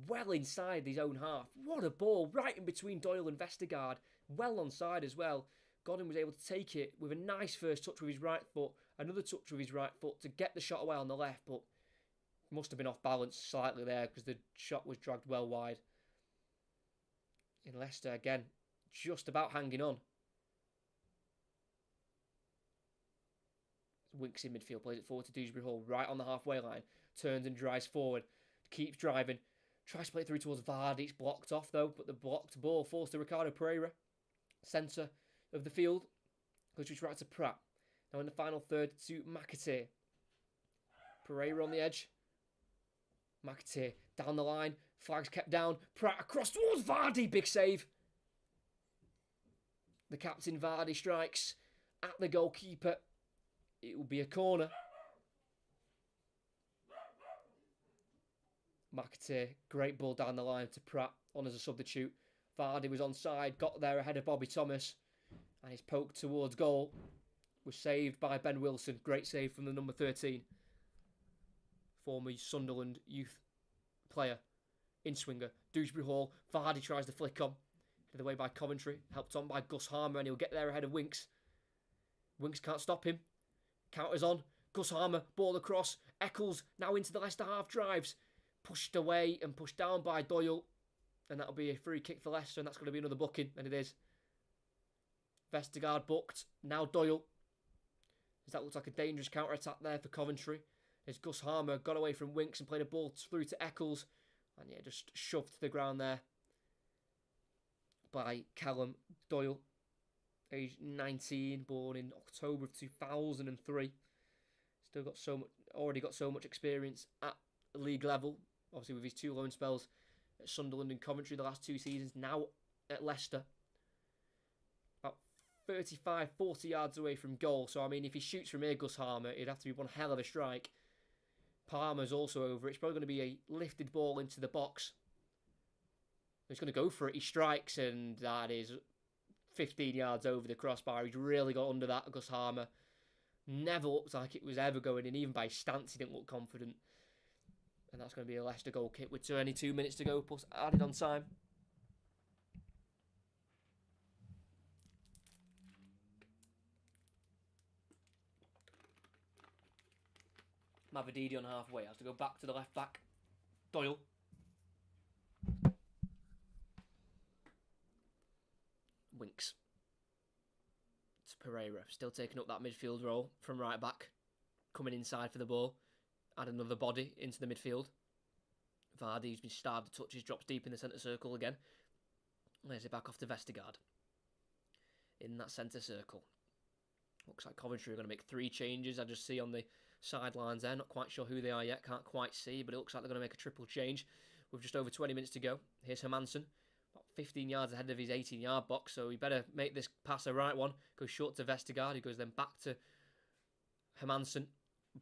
Well inside his own half. What a ball. Right in between Doyle and Vestergaard. Well onside as well. Godden was able to take it with a nice first touch with his right foot. Another touch with his right foot to get the shot away on the left. But must have been off balance slightly there because the shot was dragged well wide. In Leicester again. Just about hanging on. Winks in midfield. Plays it forward to Dewsbury Hall. Right on the halfway line. Turns and drives forward. Keeps driving. Tries to play it through towards Vardy. It's blocked off though. But the blocked ball falls to Ricardo Pereira. Centre of the field. Goes right to Pratt. Now in the final third to McAteer. Pereira on the edge. McAteer down the line. Flags kept down. Pratt across towards Vardy. Big save. The captain Vardy strikes at the goalkeeper. It will be a corner. McAteer, great ball down the line to Pratt. on as a substitute. Vardy was onside, got there ahead of Bobby Thomas, and his poke towards goal was saved by Ben Wilson. Great save from the number 13. Former Sunderland youth player. In-swinger. Dewsbury Hall. Vardy tries to flick on. Headed away by Coventry. Helped on by Gus Harmer, and he'll get there ahead of Winks. Winks can't stop him. Counters on. Gus Harmer. Ball across. Eccles now into the Leicester half drives. Pushed away and pushed down by Doyle. And that'll be a free kick for Leicester, and that's going to be another booking, and it is. Vestergaard booked. Now Doyle. As that looks like a dangerous counter-attack there for Coventry. As Gus Harmer got away from Winks and played a ball through to Eccles. And yeah, just shoved to the ground there by Callum Doyle. Age 19, born in October of 2003. Already got so much experience at league level. Obviously with his 2 loan spells at Sunderland and Coventry the last 2 seasons. Now at Leicester. About 35, 40 yards away from goal. So, I mean, if he shoots from here, Gus Harmer, it'd have to be one hell of a strike. Palmer's also over. It's probably going to be a lifted ball into the box. He's going to go for it. He strikes, and that is 15 yards over the crossbar. He's really got under that, Gus Harmer. Never looked like it was ever going in. Even by stance, he didn't look confident. And that's going to be a Leicester goal kick with only 2 minutes to go, plus added on time. Mavididi on halfway. Has to go back to the left back. Doyle. Winks. It's Pereira. Still taking up that midfield role from right back. Coming inside for the ball. Add another body into the midfield. Vardy's been starved of touches. Drops deep in the centre circle again. Lays it back off to Vestergaard. In that centre circle. Looks like Coventry are going to make 3 changes. I just see on the sidelines there. Not quite sure who they are yet. Can't quite see. But it looks like they're going to make a triple change. With just over 20 minutes to go. Here's Hermansen. About 15 yards ahead of his 18-yard box. So he better make this pass the right one. Goes short to Vestergaard. He goes then back to Hermansen.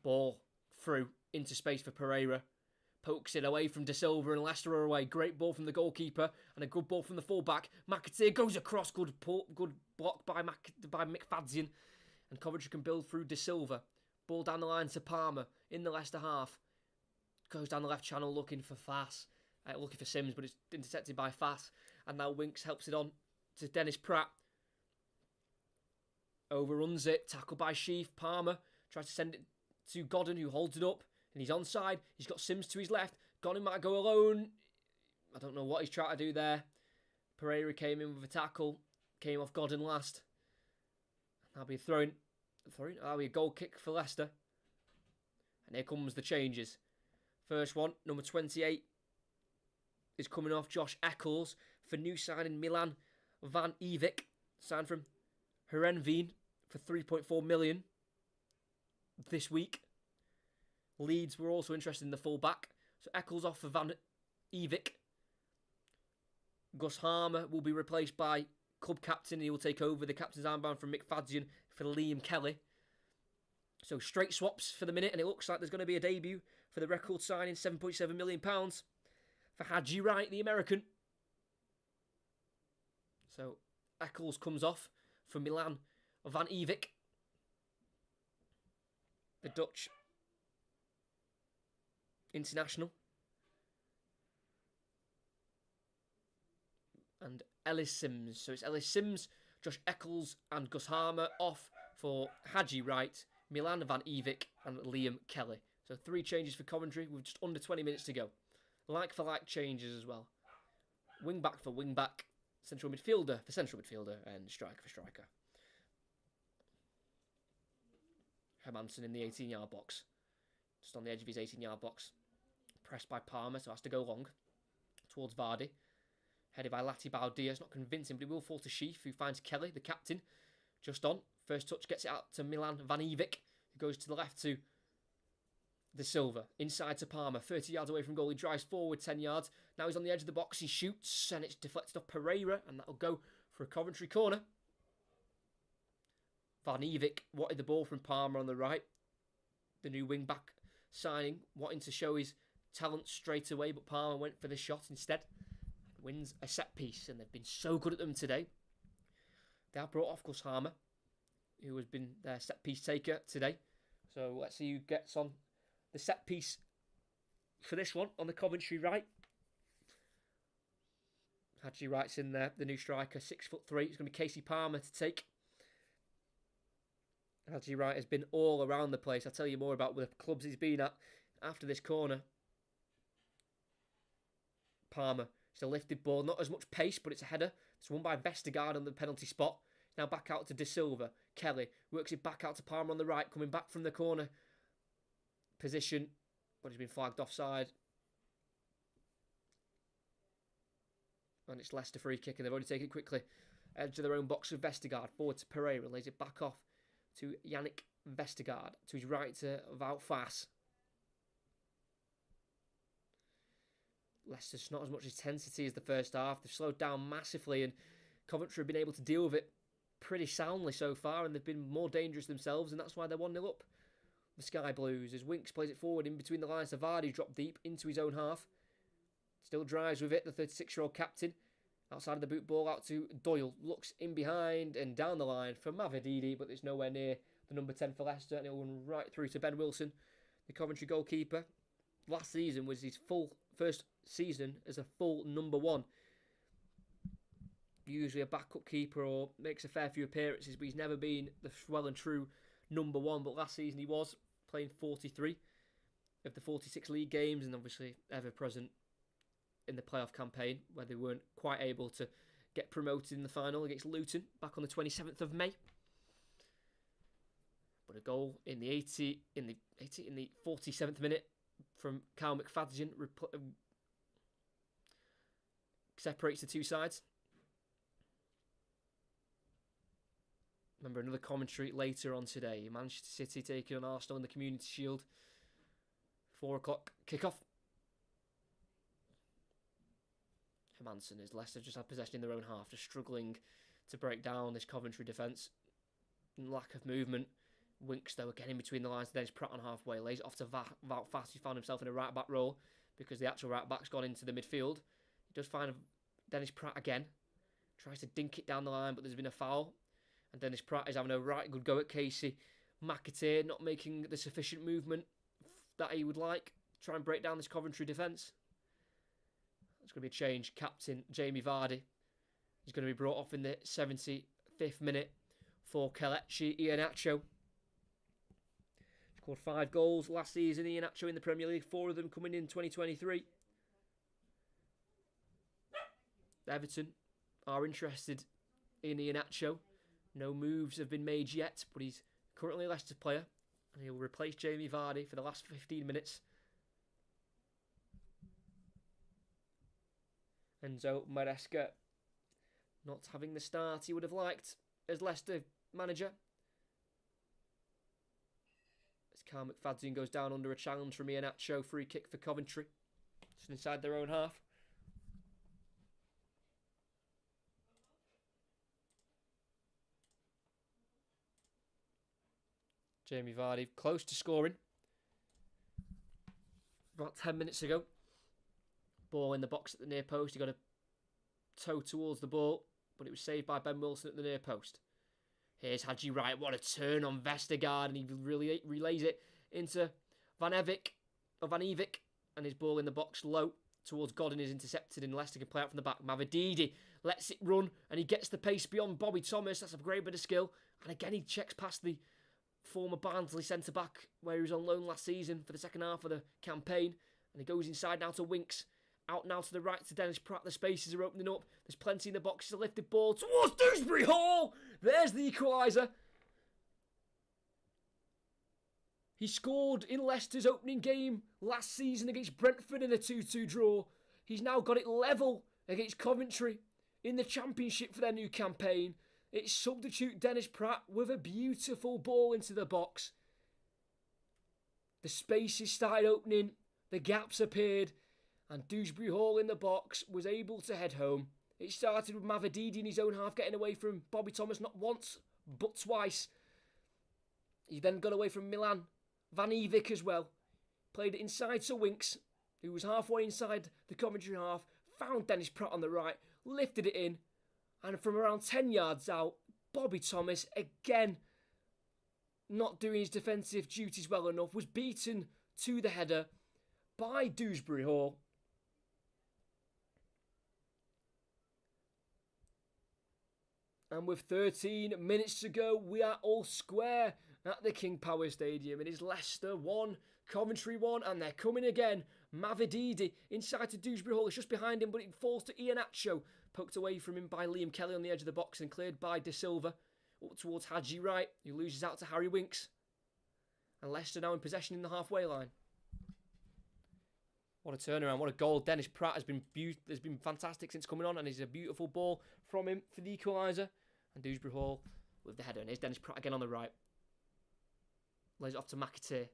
Ball through into space for Pereira. Pokes it away from De Silva, and Leicester are away. Great ball from the goalkeeper and a good ball from the fullback. McAteer goes across. Good block by McFadzean. And Coventry can build through De Silva. Ball down the line to Palmer in the Leicester half. Goes down the left channel looking for Fass. Looking for Sims, but it's intercepted by Fass. And now Winks helps it on to Dennis Pratt. Overruns it. Tackled by Sheaf. Palmer tries to send it to Godden, who holds it up. And he's onside. He's got Sims to his left. Godden might go alone. I don't know what he's trying to do there. Pereira came in with a tackle. Came off Godden last. That'll be a throw-in. That'll be a goal kick for Leicester. And here comes the changes. First one, number 28, is coming off Josh Eccles for new signing Milan Van Ivik. Signed from Herenveen for 3.4 million this week. Leeds were also interested in the full-back. So Eccles off for Van Ivik. Gus Harmer will be replaced by club captain. He will take over the captain's armband from McFadzean for Liam Kelly. So straight swaps for the minute, and it looks like there's going to be a debut for the record signing, £7.7 million for Haji Wright, the American. So Eccles comes off for Milan Van Ivik. The Dutch international. And Ellis Sims. So it's Ellis Sims, Josh Eccles and Gus Harmer off for Haji Wright, Milan Van Ivik and Liam Kelly. So 3 changes for Coventry with just under 20 minutes to go. Like for like changes as well. Wing back for wing back, central midfielder for central midfielder, and striker for striker. Hermansen in the 18-yard box. Just on the edge of his 18-yard box. Pressed by Palmer, so has to go long towards Vardy. Headed by Lati Baldia. It's not convincing, but he will fall to Sheaf, who finds Kelly, the captain, just on. First touch gets it out to Milan Van Ivik, who goes to the left to De Silva. Inside to Palmer, 30 yards away from goal. He drives forward 10 yards. Now he's on the edge of the box. He shoots, and it's deflected off Pereira, and that'll go for a Coventry corner. Van Ivik wanted the ball from Palmer on the right. The new wing-back signing, wanting to show his talent straight away, but Palmer went for the shot instead. wins a set piece, and they've been so good at them today. They have brought off Gus Harmer, who has been their set piece taker today. So let's see who gets on the set piece for this one on the Coventry right. Hadji Wright's in there, the new striker, 6'3". It's going to be Casey Palmer to take. Hadji Wright has been all around the place. I'll tell you more about the clubs he's been at after this corner. Palmer, it's a lifted ball, not as much pace, but it's a header. It's won by Vestergaard on the penalty spot. Now back out to De Silva. Kelly works it back out to Palmer on the right, coming back from the corner position, but he's been flagged offside. And it's Leicester free kick, and they've already taken it quickly. Edge of their own box with Vestergaard. Forward to Pereira, lays it back off to Yannick Vestergaard. To his right to Wout Faes. Leicester's not as much intensity as the first half. They've slowed down massively, and Coventry have been able to deal with it pretty soundly so far, and they've been more dangerous themselves, and that's why they're 1-0 up. The Sky Blues, as Winks plays it forward in between the lines to Vardy, dropped deep into his own half. Still drives with it, the 36-year-old captain. Outside of the boot, ball out to Doyle. Looks in behind and down the line for Mavididi, but it's nowhere near the number 10 for Leicester, and it'll run right through to Ben Wilson, the Coventry goalkeeper. Last season was his first season as a full number 1. Usually a backup keeper or makes a fair few appearances, but he's never been the well and true number 1. But last season he was playing 43 of the 46 league games, and obviously ever present in the playoff campaign where they weren't quite able to get promoted in the final against Luton back on the 27th of May. But a goal in the 47th minute from Kyle McFadzean separates the two sides. Remember, another commentary later on today. Manchester City taking on Arsenal in the Community Shield. 4 o'clock kickoff. Hermansen, as Leicester just had possession in their own half, just struggling to break down this Coventry defence. Lack of movement. Winks, though, again in between the lines. Dennis Pratt on halfway. Lays it off to Wout Faes, who found himself in a right-back role because the actual right-back's gone into the midfield. He does find Dennis Pratt again. Tries to dink it down the line, but there's been a foul. And Dennis Pratt is having a right good go at Casey McAteer, not making the sufficient movement that he would like to try and break down this Coventry defence. It's going to be a change. Captain Jamie Vardy is going to be brought off in the 75th minute for Kelechi Iheanacho. Scored 5 goals last season, Iheanacho in the Premier League, 4 of them coming in 2023. Everton are interested in Iheanacho. No moves have been made yet, but he's currently a Leicester player, and he'll replace Jamie Vardy for the last 15 minutes. Enzo Maresca not having the start he would have liked as Leicester manager. As Kyle McFadzean goes down under a challenge from Iheanacho, free kick for Coventry. Just inside their own half. Jamie Vardy close to scoring. About 10 minutes ago. Ball in the box at the near post. He got a toe towards the ball, but it was saved by Ben Wilson at the near post. Here's Hadji Wright. What a turn on Vestergaard, and he really relays it into Van Evik, and his ball in the box low towards Godin is intercepted, and Leicester can play out from the back. Mavididi lets it run, and he gets the pace beyond Bobby Thomas. That's a great bit of skill. And again, he checks past the former Barnsley centre-back, where he was on loan last season for the second half of the campaign. And he goes inside now to Winks. Out now to the right to Dennis Pratt. The spaces are opening up. There's plenty in the box. It's a lifted ball towards Dewsbury Hall. There's the equaliser. He scored in Leicester's opening game last season against Brentford in a 2-2 draw. He's now got it level against Coventry in the Championship for their new campaign. It's substitute Dennis Pratt with a beautiful ball into the box. The spaces started opening. The gaps appeared. And Dewsbury Hall in the box was able to head home. It started with Mavididi in his own half getting away from Bobby Thomas not once, but twice. He then got away from Milan. Van Evik as well. Played it inside to Winks, who was halfway inside the Coventry half. found Dennis Pratt on the right, lifted it in, and from around 10 yards out, Bobby Thomas, again, not doing his defensive duties well enough, was beaten to the header by Dewsbury Hall. And with 13 minutes to go, we are all square at the King Power Stadium. It is Leicester 1, Coventry 1, and they're coming again. Mavididi inside to Dewsbury Hall. It's just behind him, but it falls to Iheanacho. Poked away from him by Liam Kelly on the edge of the box and cleared by De Silva. Up towards Hadji Wright, who loses out to Harry Winks. And Leicester now in possession in the halfway line. What a turnaround, what a goal. Dennis Pratt has been fantastic since coming on, and it's a beautiful ball from him for the equaliser. And Dewsbury Hall with the header. And here's Dennis Pratt again on the right. Lays it off to McAteer.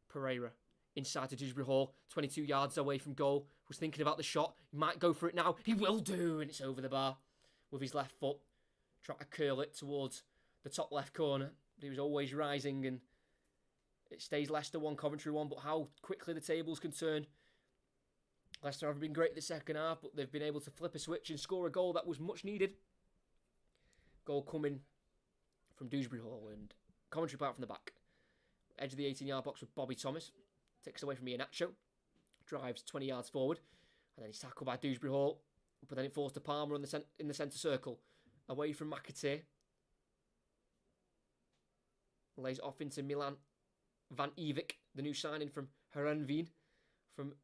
Pereira inside to Dewsbury Hall. 22 yards away from goal. Was thinking about the shot. He might go for it now. He will do. And it's over the bar with his left foot. Try to curl it towards the top left corner. But he was always rising. And it stays Leicester 1, Coventry 1. But how quickly the tables can turn. Leicester haven't been great in the second half, but they've been able to flip a switch and score a goal that was much needed. Goal coming from Dewsbury Hall, and Coventry play out from the back. Edge of the 18-yard box with Bobby Thomas. Takes away from Iheanacho. Drives 20 yards forward. And then he's tackled by Dewsbury Hall. But then it falls to Palmer in the centre circle. Away from McAteer. Lays it off into Milan van Ewijk, the new signing from Herenveen, from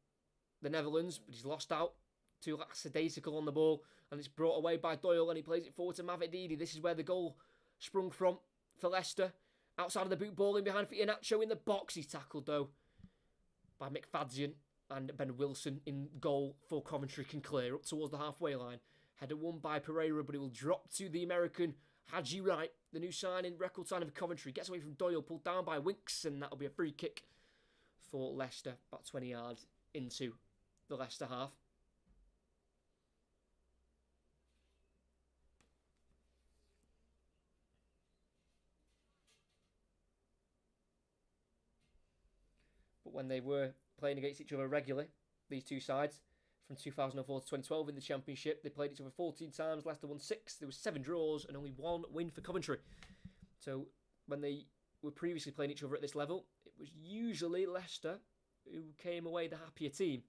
the Netherlands. But he's lost out to Lackadaisical on the ball. And it's brought away by Doyle, and he plays it forward to Mavididi. This is where the goal sprung from for Leicester. Outside of the boot, ball in behind for Iheanacho in the box. He's tackled, though, by McFadzean, and Ben Wilson in goal for Coventry can clear up towards the halfway line. Header won by Pereira, but it will drop to the American Hadji Wright, the new signing, record signing for Coventry. Gets away from Doyle, pulled down by Winks, and that'll be a free kick for Leicester, about 20 yards into the Leicester half. But when they were playing against each other regularly, these two sides, from 2004 to 2012 in the Championship, they played each other 14 times. Leicester won 6. There was 7 draws and only 1 win for Coventry. So when they were previously playing each other at this level, it was usually Leicester who came away the happier team.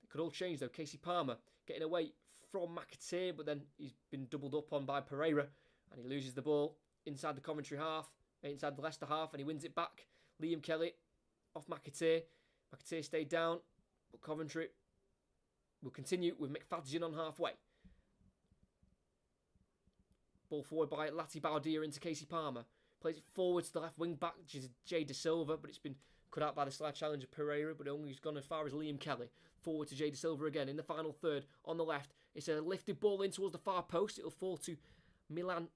It could all change though. Casey Palmer getting away from McAteer, but then he's been doubled up on by Pereira, and he loses the ball inside the Coventry half, inside the Leicester half, and he wins it back. Liam Kelly off McAteer. McAteer stayed down, but Coventry will continue with McFadzean on halfway. Ball forward by Lati Baudia into Casey Palmer. Plays it forward to the left wing back, which is Jay De Silva, but it's been cut out by the slide challenge of Pereira, but only has gone as far as Liam Kelly. Forward to Jay De Silva again in the final third on the left. It's a lifted ball in towards the far post. It'll fall to Milan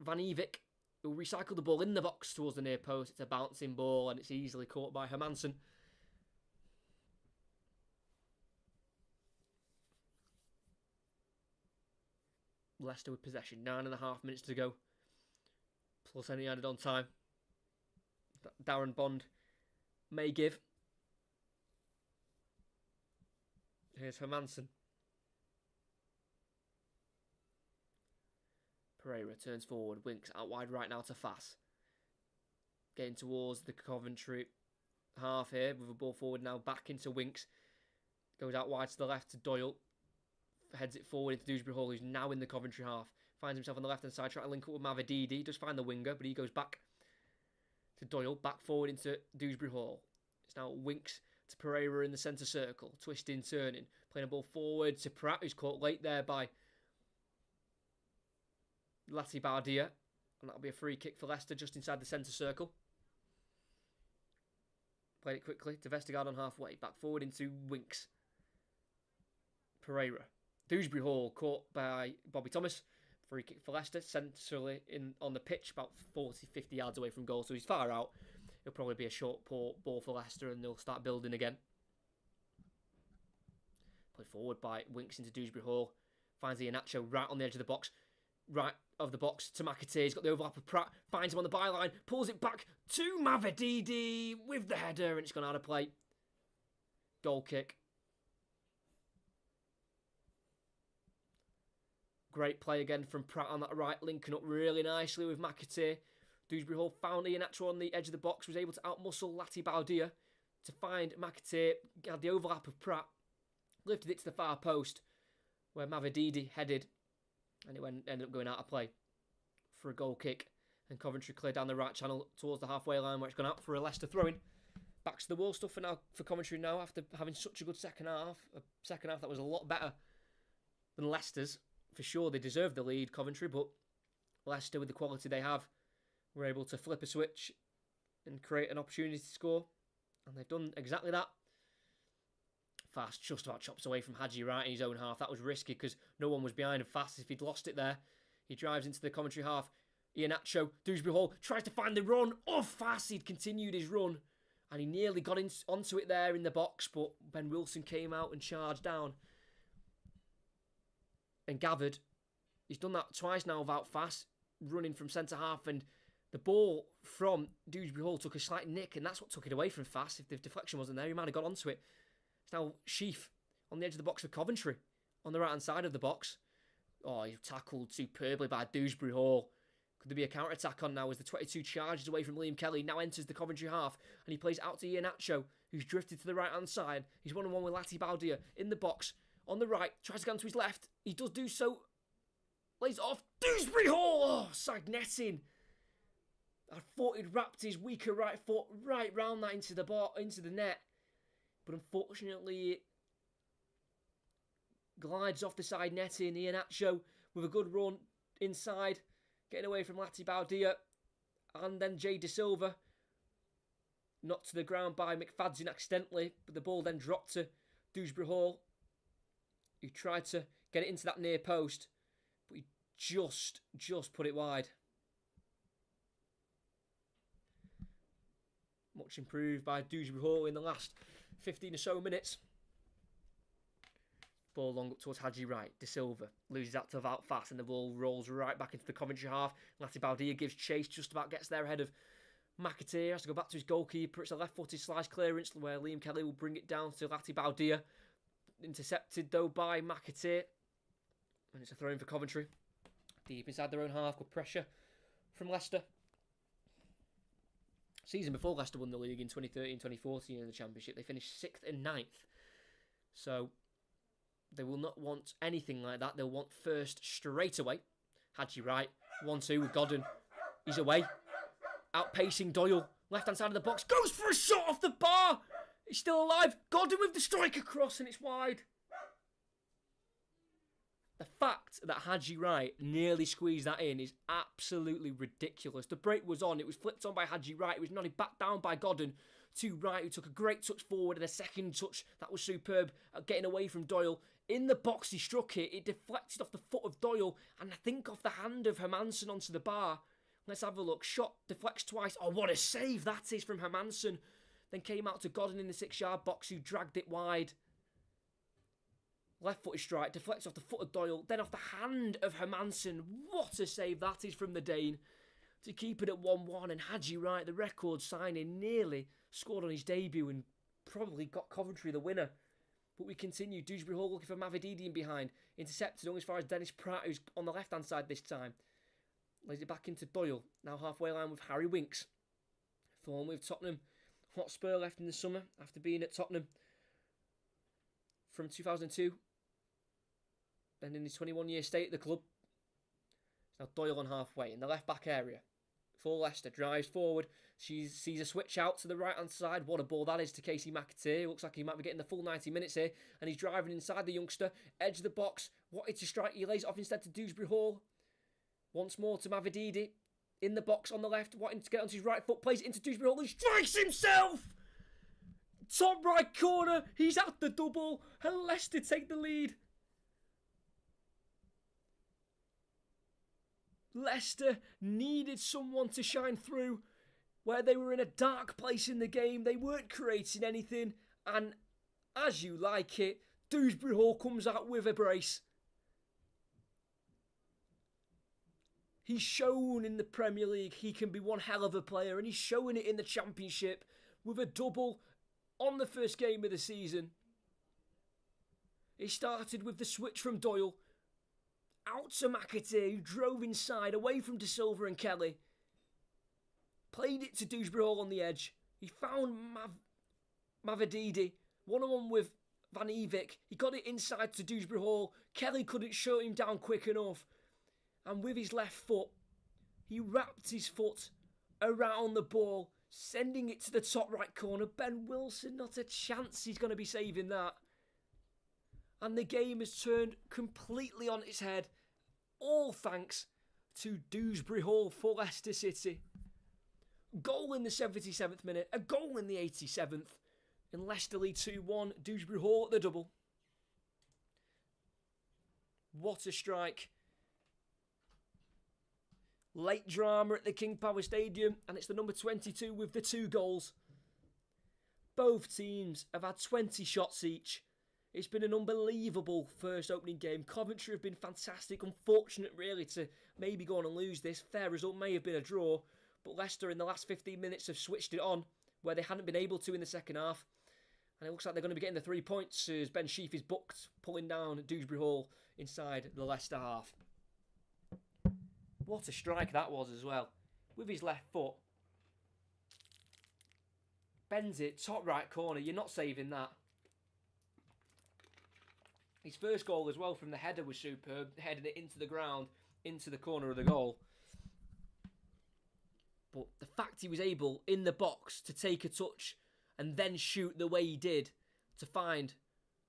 van Ewijk, who will recycle the ball in the box towards the near post. It's a bouncing ball, and it's easily caught by Hermansen. Leicester with possession. 9.5 minutes to go. Plus any added on time. Darren Bond may give. Here's Hermansen. Pereira turns forward. Winks out wide right now to Fass. Getting towards the Coventry half here with a ball forward now back into Winks. Goes out wide to the left to Doyle. Heads it forward into Dewsbury Hall, who's now in the Coventry half. Finds himself on the left-hand side, trying to link up with Mavididi. He does find the winger, but he goes back to Doyle, back forward into Dewsbury Hall. It's now Winks to Pereira in the centre circle. Twisting, turning. Playing a ball forward to Pratt, who's caught late there by Lati Baudia. And that'll be a free kick for Leicester just inside the centre circle. Played it quickly to Vestergaard on halfway. Back forward into Winks. Pereira. Dewsbury Hall caught by Bobby Thomas. Free kick for Leicester, centrally on the pitch, about 40, 50 yards away from goal. So he's far out. It'll probably be a short ball for Leicester, and they'll start building again. Played forward by Winks into Dewsbury Hall. Finds Iheanacho right on the edge of the box. Right of the box to McAteer. He's got the overlap of Pratt. Finds him on the byline. Pulls it back to Mavididi with the header, and it's gone out of play. Goal kick. Great play again from Pratt on that right, linking up really nicely with McAteer. Dewsbury Hall found Ian Atcho on the edge of the box, was able to outmuscle Lati Baudia to find McAteer, had the overlap of Pratt, lifted it to the far post, where Mavididi headed, and it ended up going out of play for a goal kick. And Coventry cleared down the right channel towards the halfway line, where it's gone out for a Leicester throw-in. Back to the wall stuff for Coventry now, after having such a good second half. A second half that was a lot better than Leicester's. For sure, they deserved the lead, Coventry, but Leicester, with the quality they have, were able to flip a switch and create an opportunity to score. And they've done exactly that. Fast just about chops away from Haji Wright in his own half. That was risky because no one was behind him. Fast, if he'd lost it there, he drives into the Coventry half. Ian Atcho, Dewsbury Hall, tries to find the run. Oh, Fast, he'd continued his run. And he nearly got onto it there in the box, but Ben Wilson came out and charged down and gathered. He's done that twice now without Fast, running from centre-half, and the ball from Dewsbury Hall took a slight nick, and that's what took it away from Fast. If the deflection wasn't there, he might have got onto it. It's now Sheaf on the edge of the box for Coventry, on the right-hand side of the box. Oh, he tackled superbly by Dewsbury Hall. Could there be a counter-attack on now as the 22 charges away from Liam Kelly, now enters the Coventry half, and he plays out to Ian Atcho, who's drifted to the right-hand side. He's 1-on-1 with Lati Baudia in the box, on the right, tries to go onto his left. He does do so, lays it off. Dewsbury Hall! Oh, side netting. I thought he'd wrapped his weaker right foot right round that into the net. But unfortunately, it glides off the side netting. Ian Atcho with a good run inside, getting away from Lati Baudia. And then Jay De Silva, knocked to the ground by McFadzean accidentally. But the ball then dropped to Dewsbury Hall, who tried to get it into that near post. But he just put it wide. Much improved by Dewsbury Hall in the last 15 or so minutes. Ball long up towards Haji Wright. De Silva loses that to Wout Fast, and the ball rolls right back into the Coventry half. Lati Baudia gives chase, just about gets there ahead of McAteer. Has to go back to his goalkeeper. It's a left-footed slice clearance where Liam Kelly will bring it down to Lati Baudia. Intercepted though by McAteer. And it's a throw in for Coventry. Deep inside their own half. Good pressure from Leicester. Season before Leicester won the league in 2013-2014 in the Championship, they finished 6th and 9th. So they will not want anything like that. They'll want first straight away. Haji Wright, 1-2 with Godden. He's away. Outpacing Doyle. Left-hand side of the box. Goes for a shot off the bar. He's still alive. Godden with the strike across, and it's wide. The fact that Haji Wright nearly squeezed that in is absolutely ridiculous. The break was on. It was flipped on by Haji Wright. It was nodded back down by Godden to Wright, who took a great touch forward and a second touch that was superb at getting away from Doyle. In the box, he struck it. It deflected off the foot of Doyle and I think off the hand of Hermansen onto the bar. Let's have a look. Shot deflects twice. Oh, what a save that is from Hermansen. Then came out to Godden in the 6-yard box, who dragged it wide. Left-footed strike, deflects off the foot of Doyle, then off the hand of Hermansen. What a save that is from the Dane to keep it at 1-1. And Haji Wright, the record signing, nearly scored on his debut and probably got Coventry the winner. But we continue. Dewsbury Hall looking for Mavididi in behind. Intercepted only as far as Dennis Pratt, who's on the left-hand side this time. Lays it back into Doyle. Now halfway line with Harry Winks. Thorn with Tottenham Hotspur left in the summer after being at Tottenham from 2002. And in his 21-year stay at the club. Now Doyle on halfway in the left-back area. For Leicester, drives forward. She sees a switch out to the right-hand side. What a ball that is to Casey McAteer. Looks like he might be getting the full 90 minutes here. And he's driving inside the youngster. Edge of the box. Wanted to strike. He lays it off instead to Dewsbury Hall. Once more to Mavididi. In the box on the left. Wanting to get onto his right foot. Plays it into Dewsbury Hall. He strikes himself! Top right corner. He's at the double. And Leicester take the lead. Leicester needed someone to shine through where they were in a dark place in the game. They weren't creating anything. And as you like it, Dewsbury Hall comes out with a brace. He's shown in the Premier League he can be one hell of a player, and he's showing it in the Championship with a double on the first game of the season. He started with the switch from Doyle. Out to McAtee, who drove inside, away from De Silva and Kelly. Played it to Dewsbury Hall on the edge. He found Mavadidi, one-on-one with Van Evick. He got it inside to Dewsbury Hall. Kelly couldn't shut him down quick enough. And with his left foot, he wrapped his foot around the ball, sending it to the top right corner. Ben Wilson, not a chance he's going to be saving that. And the game has turned completely on its head. All thanks to Dewsbury Hall for Leicester City. Goal in the 77th minute, a goal in the 87th. And Leicester lead 2-1, Dewsbury Hall at the double. What a strike. Late drama at the King Power Stadium, and it's the number 22 with the 2 goals. Both teams have had 20 shots each. It's been an unbelievable first opening game. Coventry have been fantastic. Unfortunate, really, to maybe go on and lose this. Fair result may have been a draw, but Leicester in the last 15 minutes have switched it on, where they hadn't been able to in the second half. And it looks like they're going to be getting the 3 points as Ben Sheaf is booked, pulling down Dewsbury Hall inside the Leicester half. What a strike that was as well. With his left foot. Bends it, top right corner. You're not saving that. His first goal as well from the header was superb. Heading it into the ground, into the corner of the goal. But the fact he was able, in the box, to take a touch and then shoot the way he did to find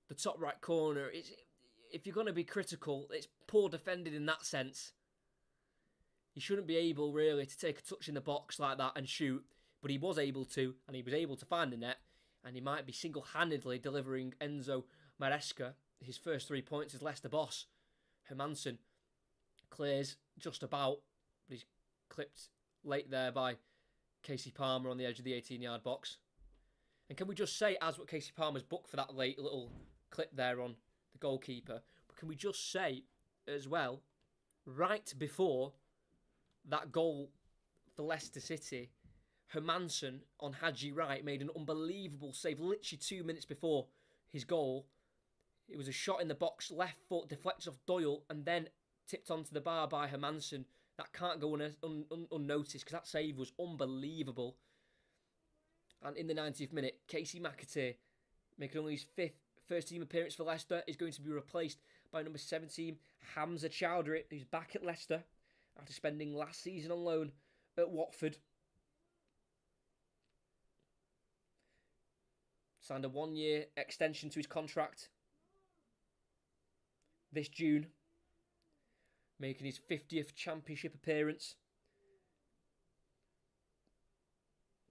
the top right corner, if you're going to be critical, it's poor defending in that sense. He shouldn't be able, really, to take a touch in the box like that and shoot. But he was able to, and he was able to find the net. And he might be single-handedly delivering Enzo Maresca his first 3 points as Leicester boss. Hermansen clears just about, but he's clipped late there by Casey Palmer on the edge of the 18-yard box. And can we just say, as what Casey Palmer's booked for that late little clip there on the goalkeeper, but can we just say as well, right before that goal for Leicester City, Hermansen on Hadji Wright made an unbelievable save literally 2 minutes before his goal. It was a shot in the box, left foot, deflected off Doyle, and then tipped onto the bar by Hermansen. That can't go unnoticed because that save was unbelievable. And in the 90th minute, Casey McAtee, making only his 5th first-team appearance for Leicester, is going to be replaced by number 17, Hamza Chowdhury, who's back at Leicester after spending last season on loan at Watford. Signed a 1-year extension to his contract this June, making his 50th Championship appearance.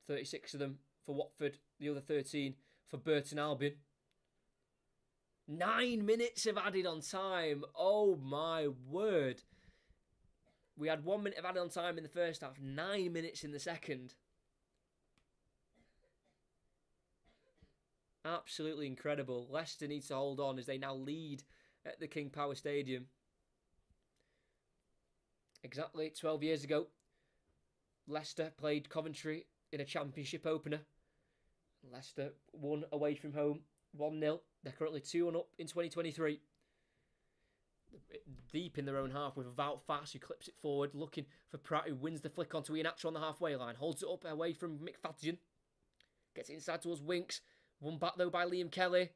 36 of them for Watford, the other 13 for Burton Albion. 9 minutes of added on time. Oh my word. We had 1 minute of added on time in the first half, 9 minutes in the second. Absolutely incredible. Leicester needs to hold on as they now lead at the King Power Stadium. Exactly 12 years ago, Leicester played Coventry in a Championship opener. Leicester won away from home 1-0. They're currently 2-1 up in 2023. Deep in their own half with Wout Faes, who clips it forward, looking for Pratt, who wins the flick onto Iheanacho on the halfway line. Holds it up away from Mick Fadgen. Gets it inside towards Winks. Won back though by Liam Kelly.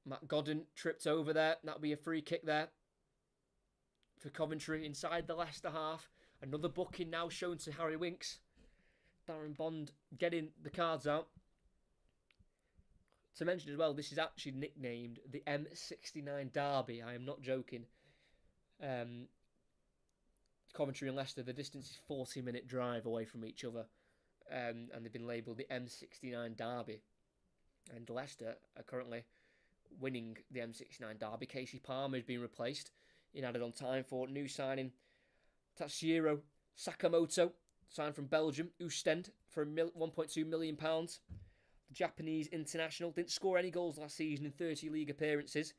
Matt Godden tripped over there. That'll be a free kick there for Coventry inside the Leicester half. Another booking now shown to Harry Winks. Darren Bond getting the cards out. To mention as well, this is actually nicknamed the M69 Derby. I am not joking. Coventry and Leicester, the distance is 40-minute drive away from each other. And they've been labelled the M69 Derby. And Leicester are currently winning the M69 Derby. Casey Palmer has been replaced in added on time for new signing Tatsuro Sakamoto, signed from Belgium, Oostende, for £1.2 million. The Japanese international didn't score any goals last season in 30 league appearances,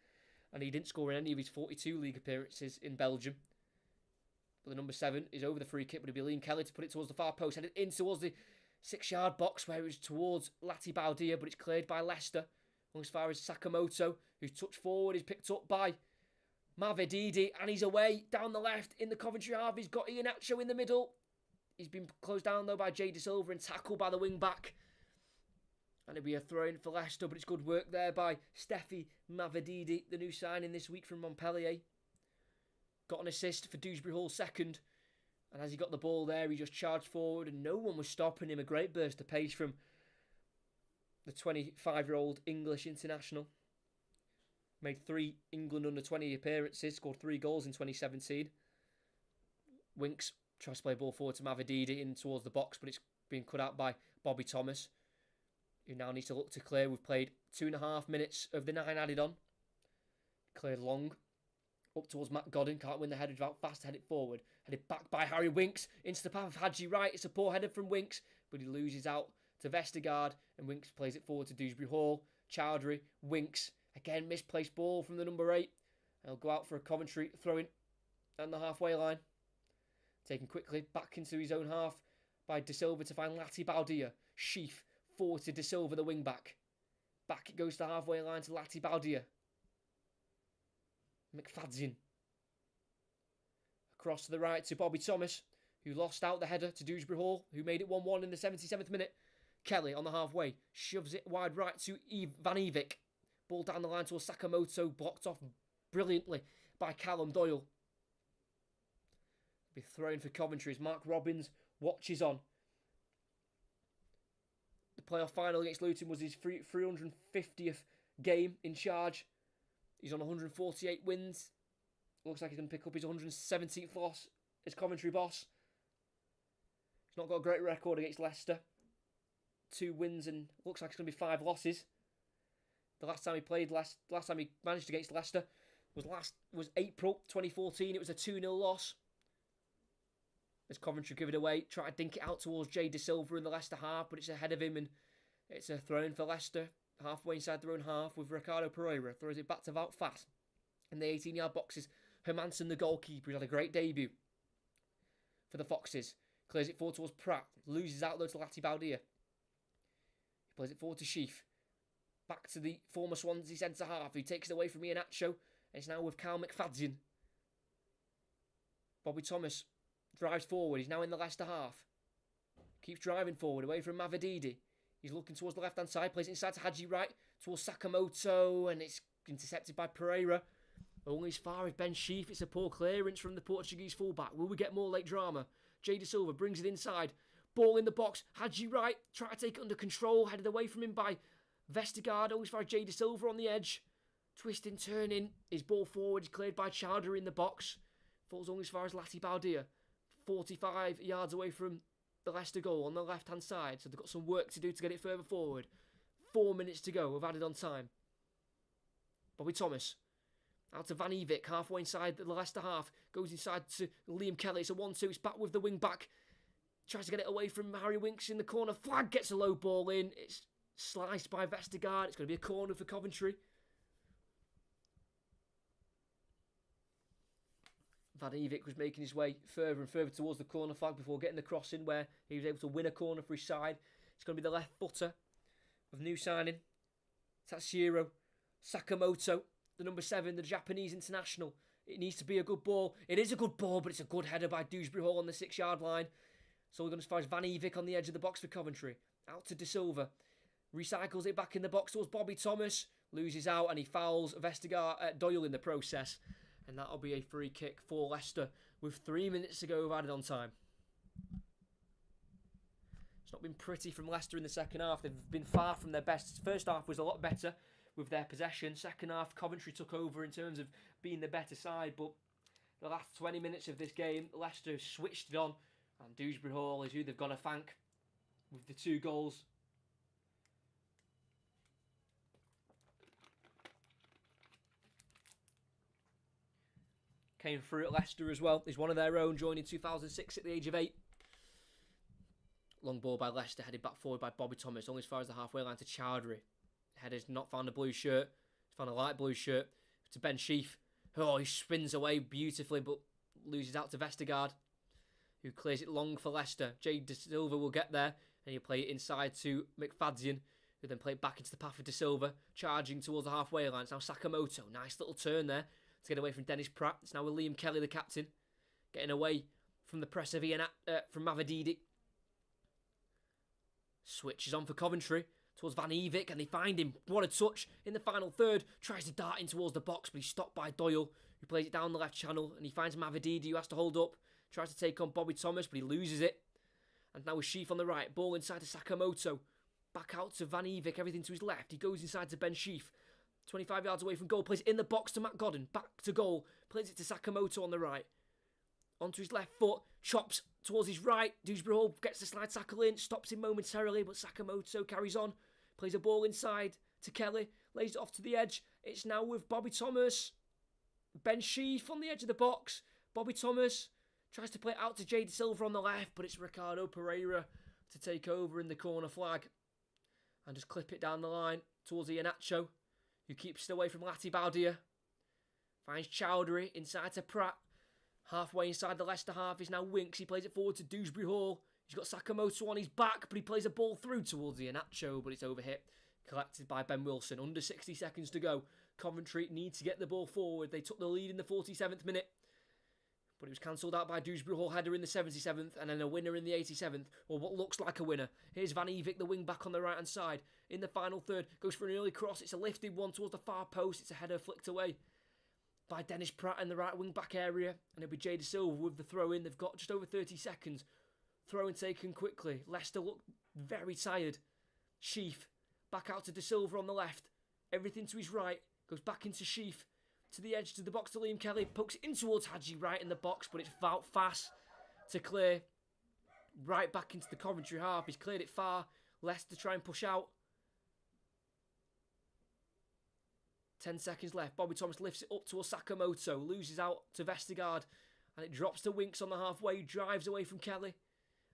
and he didn't score in any of his 42 league appearances in Belgium. But the number 7 is over the free kick, but it'll be Liam Kelly to put it towards the far post, headed in towards the 6-yard box where it was towards Lati Baldia, but it's cleared by Leicester. As far as Sakamoto, who's touched forward, is picked up by Mavididi, and he's away down the left in the Coventry half. He's got Iheanacho in the middle. He's been closed down though by Jay De Silva and tackled by the wing back. And it'll be a throw-in for Leicester, but it's good work there by Steffi Mavididi, the new signing this week from Montpellier. Got an assist for Dewsbury Hall second. And as he got the ball there, he just charged forward and no one was stopping him. A great burst of pace from the 25-year-old English international. Made 3 England under-20 appearances, scored 3 goals in 2017. Winks tries to play ball forward to Mavididi in towards the box, but it's been cut out by Bobby Thomas, who now needs to look to clear. We've played 2.5 minutes of the 9 added on. Cleared long. Up towards Matt Godden. Can't win the header. Out fast. Headed forward. Headed back by Harry Winks. Into the path of Hadji Wright. It's a poor header from Winks. But he loses out to Vestergaard. And Winks plays it forward to Dewsbury Hall. Chowdhury. Winks. Again, misplaced ball from the number 8. And he'll go out for a Coventry throw-in on the halfway line. Taken quickly back into his own half by De Silva to find Lati Baldia. Sheaf. Forward to De Silva, the wing back. Back it goes to the halfway line to Lati Baldia. McFadzean. Across to the right to Bobby Thomas, who lost out the header to Dewsbury Hall, who made it 1-1 in the 77th minute. Kelly on the halfway. Shoves it wide right to Van Evik. Ball down the line to Sakamoto. Blocked off brilliantly by Callum Doyle. Be thrown for Coventry as Mark Robbins watches on. The playoff final against Luton was his 350th game in charge. He's on 148 wins. Looks like he's going to pick up his 117th loss as Coventry boss. He's not got a great record against Leicester. 2 wins and looks like it's going to be 5 losses. The last time he played, last time he managed against Leicester was April 2014. It was a 2-0 loss. As Coventry give it away, try to dink it out towards Jay De Silva in the Leicester half, but it's ahead of him and it's a throw-in for Leicester. Halfway inside their own half with Ricardo Pereira. Throws it back to Wout Faes. In the 18-yard boxes, Hermansen, the goalkeeper, he's had a great debut for the Foxes. Clears it forward towards Pratt. Loses out though to Lati Baldia. He plays it forward to Sheaf. Back to the former Swansea centre-half, who takes it away from Iheanacho. And it's now with Kyle McFadzean. Bobby Thomas drives forward. He's now in the Leicester half. Keeps driving forward away from Mavididi. He's looking towards the left-hand side. Plays it inside to Hadji Wright. Towards Sakamoto. And it's intercepted by Pereira. Only as far as Ben Sheaf. It's a poor clearance from the Portuguese fullback. Will we get more late drama? Jay De Silva brings it inside. Ball in the box. Hadji Wright try to take it under control. Headed away from him by Vestergaard. Only as far as Jay De Silva on the edge. Twisting, turning. His ball forward is cleared by Chowdhury in the box. Falls only as far as Lati Baldia. 45 yards away from the Leicester goal on the left-hand side. So they've got some work to do to get it further forward. 4 minutes to go. We've added on time. Bobby Thomas. Out to Van Evik. Halfway inside the Leicester half. Goes inside to Liam Kelly. It's a 1-2. It's back with the wing back. Tries to get it away from Harry Winks in the corner. Flag gets a low ball in. It's sliced by Vestergaard. It's going to be a corner for Coventry. Van Evik was making his way further and further towards the corner flag before getting the cross in where he was able to win a corner for his side. It's going to be the left footer of new signing Tatsuro Sakamoto, the number 7, the Japanese international. It needs to be a good ball. It is a good ball, but it's a good header by Dewsbury Hall on the 6-yard line. So we're going as far as Van Evik on the edge of the box for Coventry. Out to De Silva. Recycles it back in the box towards Bobby Thomas. Loses out and he fouls Vestergaard, Doyle in the process. And that'll be a free kick for Leicester with 3 minutes to go. We've added on time. It's not been pretty from Leicester in the second half. They've been far from their best. First half was a lot better with their possession. Second half, Coventry took over in terms of being the better side. But the last 20 minutes of this game, Leicester switched it on. And Dewsbury Hall is who they've got to thank with the 2 goals. Came through at Leicester as well. He's one of their own, joined in 2006 at the age of 8. Long ball by Leicester, headed back forward by Bobby Thomas, only as far as the halfway line to Chowdhury. Header's not found a blue shirt. He's found a light blue shirt to Ben Sheaf. Oh, he spins away beautifully, but loses out to Vestergaard, who clears it long for Leicester. Jay De Silva will get there, and he'll play it inside to McFadzean, who then play it back into the path of De Silva, charging towards the halfway line. It's now Sakamoto. Nice little turn there to get away from Dennis Pratt. It's now with Liam Kelly, the captain, getting away from the press of from Mavididi. Switches on for Coventry towards Van Evick, and they find him. What a touch in the final third. Tries to dart in towards the box, but he's stopped by Doyle, who plays it down the left channel, and he finds Mavididi, who has to hold up. Tries to take on Bobby Thomas, but he loses it. And now with Sheaf on the right, ball inside to Sakamoto. Back out to Van Evick, everything to his left. He goes inside to Ben Sheaf. 25 yards away from goal, plays it in the box to Matt Godden. Back to goal, plays it to Sakamoto on the right. Onto his left foot, chops towards his right. Dewsbury Hall gets the slide tackle in, stops him momentarily, but Sakamoto carries on. Plays a ball inside to Kelly, lays it off to the edge. It's now with Bobby Thomas. Ben Sheaf on the edge of the box. Bobby Thomas tries to play it out to Jay De Silva on the left, but it's Ricardo Pereira to take over in the corner flag. And just clip it down the line towards Iheanacho, who keeps it away from Lati Baudia. Finds Chowdhury inside to Pratt. Halfway inside the Leicester half is now Winks. He plays it forward to Dewsbury Hall. He's got Sakamoto on his back, but he plays a ball through towards Iheanacho, but it's overhit. Collected by Ben Wilson. Under 60 seconds to go. Coventry need to get the ball forward. They took the lead in the 47th minute, but it was cancelled out by Dewsbury Hall header in the 77th, and then a winner in the 87th, or what looks like a winner. Here's Van Evick, the wing back on the right hand side. In the final third, goes for an early cross. It's a lifted one towards the far post. It's a header flicked away by Dennis Pratt in the right wing back area, and it'll be Jay De Silva with the throw in. They've got just over 30 seconds. Throw in taken quickly. Leicester look very tired. Sheaf back out to De Silva on the left. Everything to his right. Goes back into Sheaf. To the edge, to the box to Liam Kelly. Pokes in towards Hadji right in the box, but it's fast to clear. Right back into the Coventry half. He's cleared it far. Leicester try and push out. 10 seconds left. Bobby Thomas lifts it up towards Sakamoto. Loses out to Vestergaard. And it drops to Winks on the halfway. Drives away from Kelly.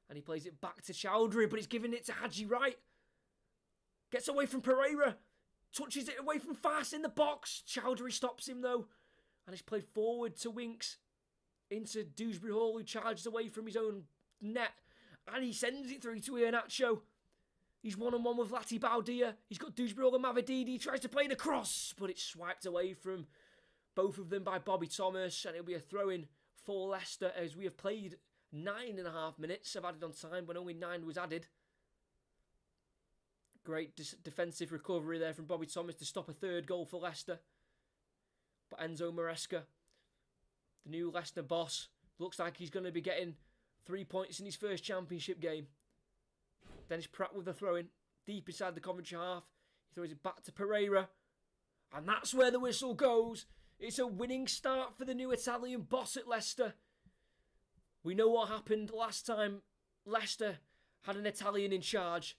And he plays it back to Chowdhury, but he's giving it to Hadji right. Gets away from Pereira. Touches it away from Fast in the box. Chowdhury stops him though. And it's played forward to Winks. Into Dewsbury Hall, who charges away from his own net. And he sends it through to Iheanacho. He's one-on-one with Lati Baudia. He's got Dewsbury Hall and Mavididi. He tries to play the cross, but it's swiped away from both of them by Bobby Thomas. And it'll be a throw-in for Leicester, as we have played 9.5 minutes. Have added on time when only 9 was added. Great defensive recovery there from Bobby Thomas to stop a third goal for Leicester. But Enzo Maresca, the new Leicester boss, looks like he's going to be getting 3 points in his first championship game. Dennis Pratt with the throw-in, deep inside the Coventry half. He throws it back to Pereira. And that's where the whistle goes. It's a winning start for the new Italian boss at Leicester. We know what happened last time Leicester had an Italian in charge.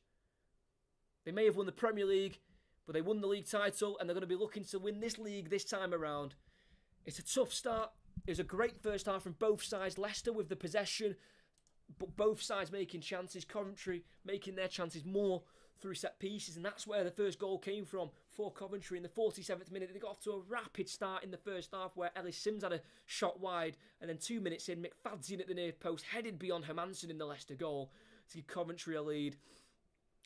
They may have won the Premier League, but they won the league title, and they're going to be looking to win this league this time around. It's a tough start. It was a great first half from both sides. Leicester with the possession, but both sides making chances. Coventry making their chances more through set pieces, and that's where the first goal came from for Coventry in the 47th minute. They got off to a rapid start in the first half, where Ellis Sims had a shot wide, and then 2 minutes in, McFadzean at the near post headed beyond Hermansen in the Leicester goal to give Coventry a lead.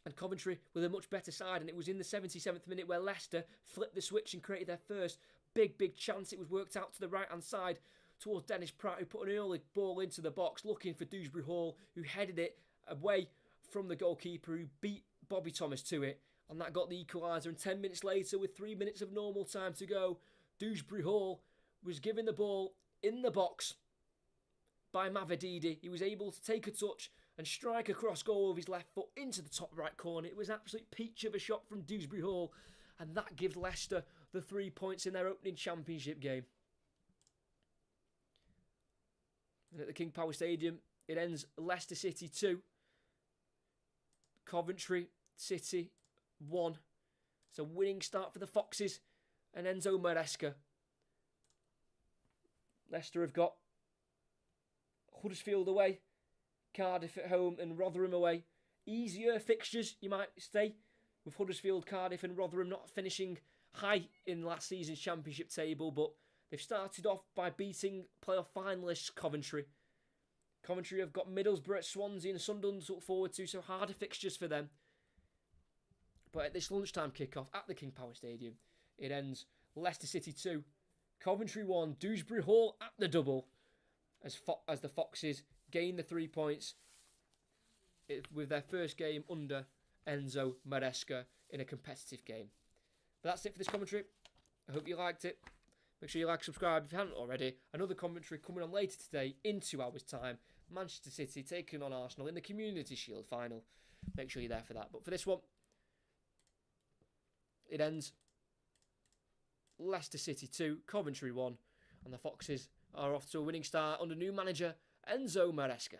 And Coventry with a much better side, and it was in the 77th minute where Leicester flipped the switch and created their first big chance. It was worked out to the right hand side towards Dennis Pratt, who put an early ball into the box looking for Dewsbury Hall, who headed it away from the goalkeeper, who beat Bobby Thomas to it, and that got the equaliser. And 10 minutes later, with 3 minutes of normal time to go, Dewsbury Hall was given the ball in the box by Mavididi. He was able to take a touch and strike across goal with his left foot into the top right corner. It was an absolute peach of a shot from Dewsbury Hall, and that gives Leicester the 3 points in their opening championship game. And at the King Power Stadium, it ends Leicester City 2, Coventry City 1. It's a winning start for the Foxes and Enzo Maresca. Leicester have got Huddersfield away, Cardiff at home and Rotherham away. Easier fixtures, you might say, with Huddersfield, Cardiff and Rotherham not finishing high in last season's championship table, but they've started off by beating playoff finalists Coventry. Coventry have got Middlesbrough, Swansea and Sunderland to look forward to, so harder fixtures for them. But at this lunchtime kickoff at the King Power Stadium, it ends Leicester City 2, Coventry 1, Dewsbury Hall at the double as the Foxes gain the 3 points with their first game under Enzo Maresca in a competitive game. But that's it for this commentary. I hope you liked it. Make sure you like, subscribe if you haven't already. Another commentary coming on later today in 2 hours' time. Manchester City taking on Arsenal in the Community Shield final. Make sure you're there for that. But for this one, it ends Leicester City 2, Coventry 1, and the Foxes are off to a winning start under new manager Enzo Maresca.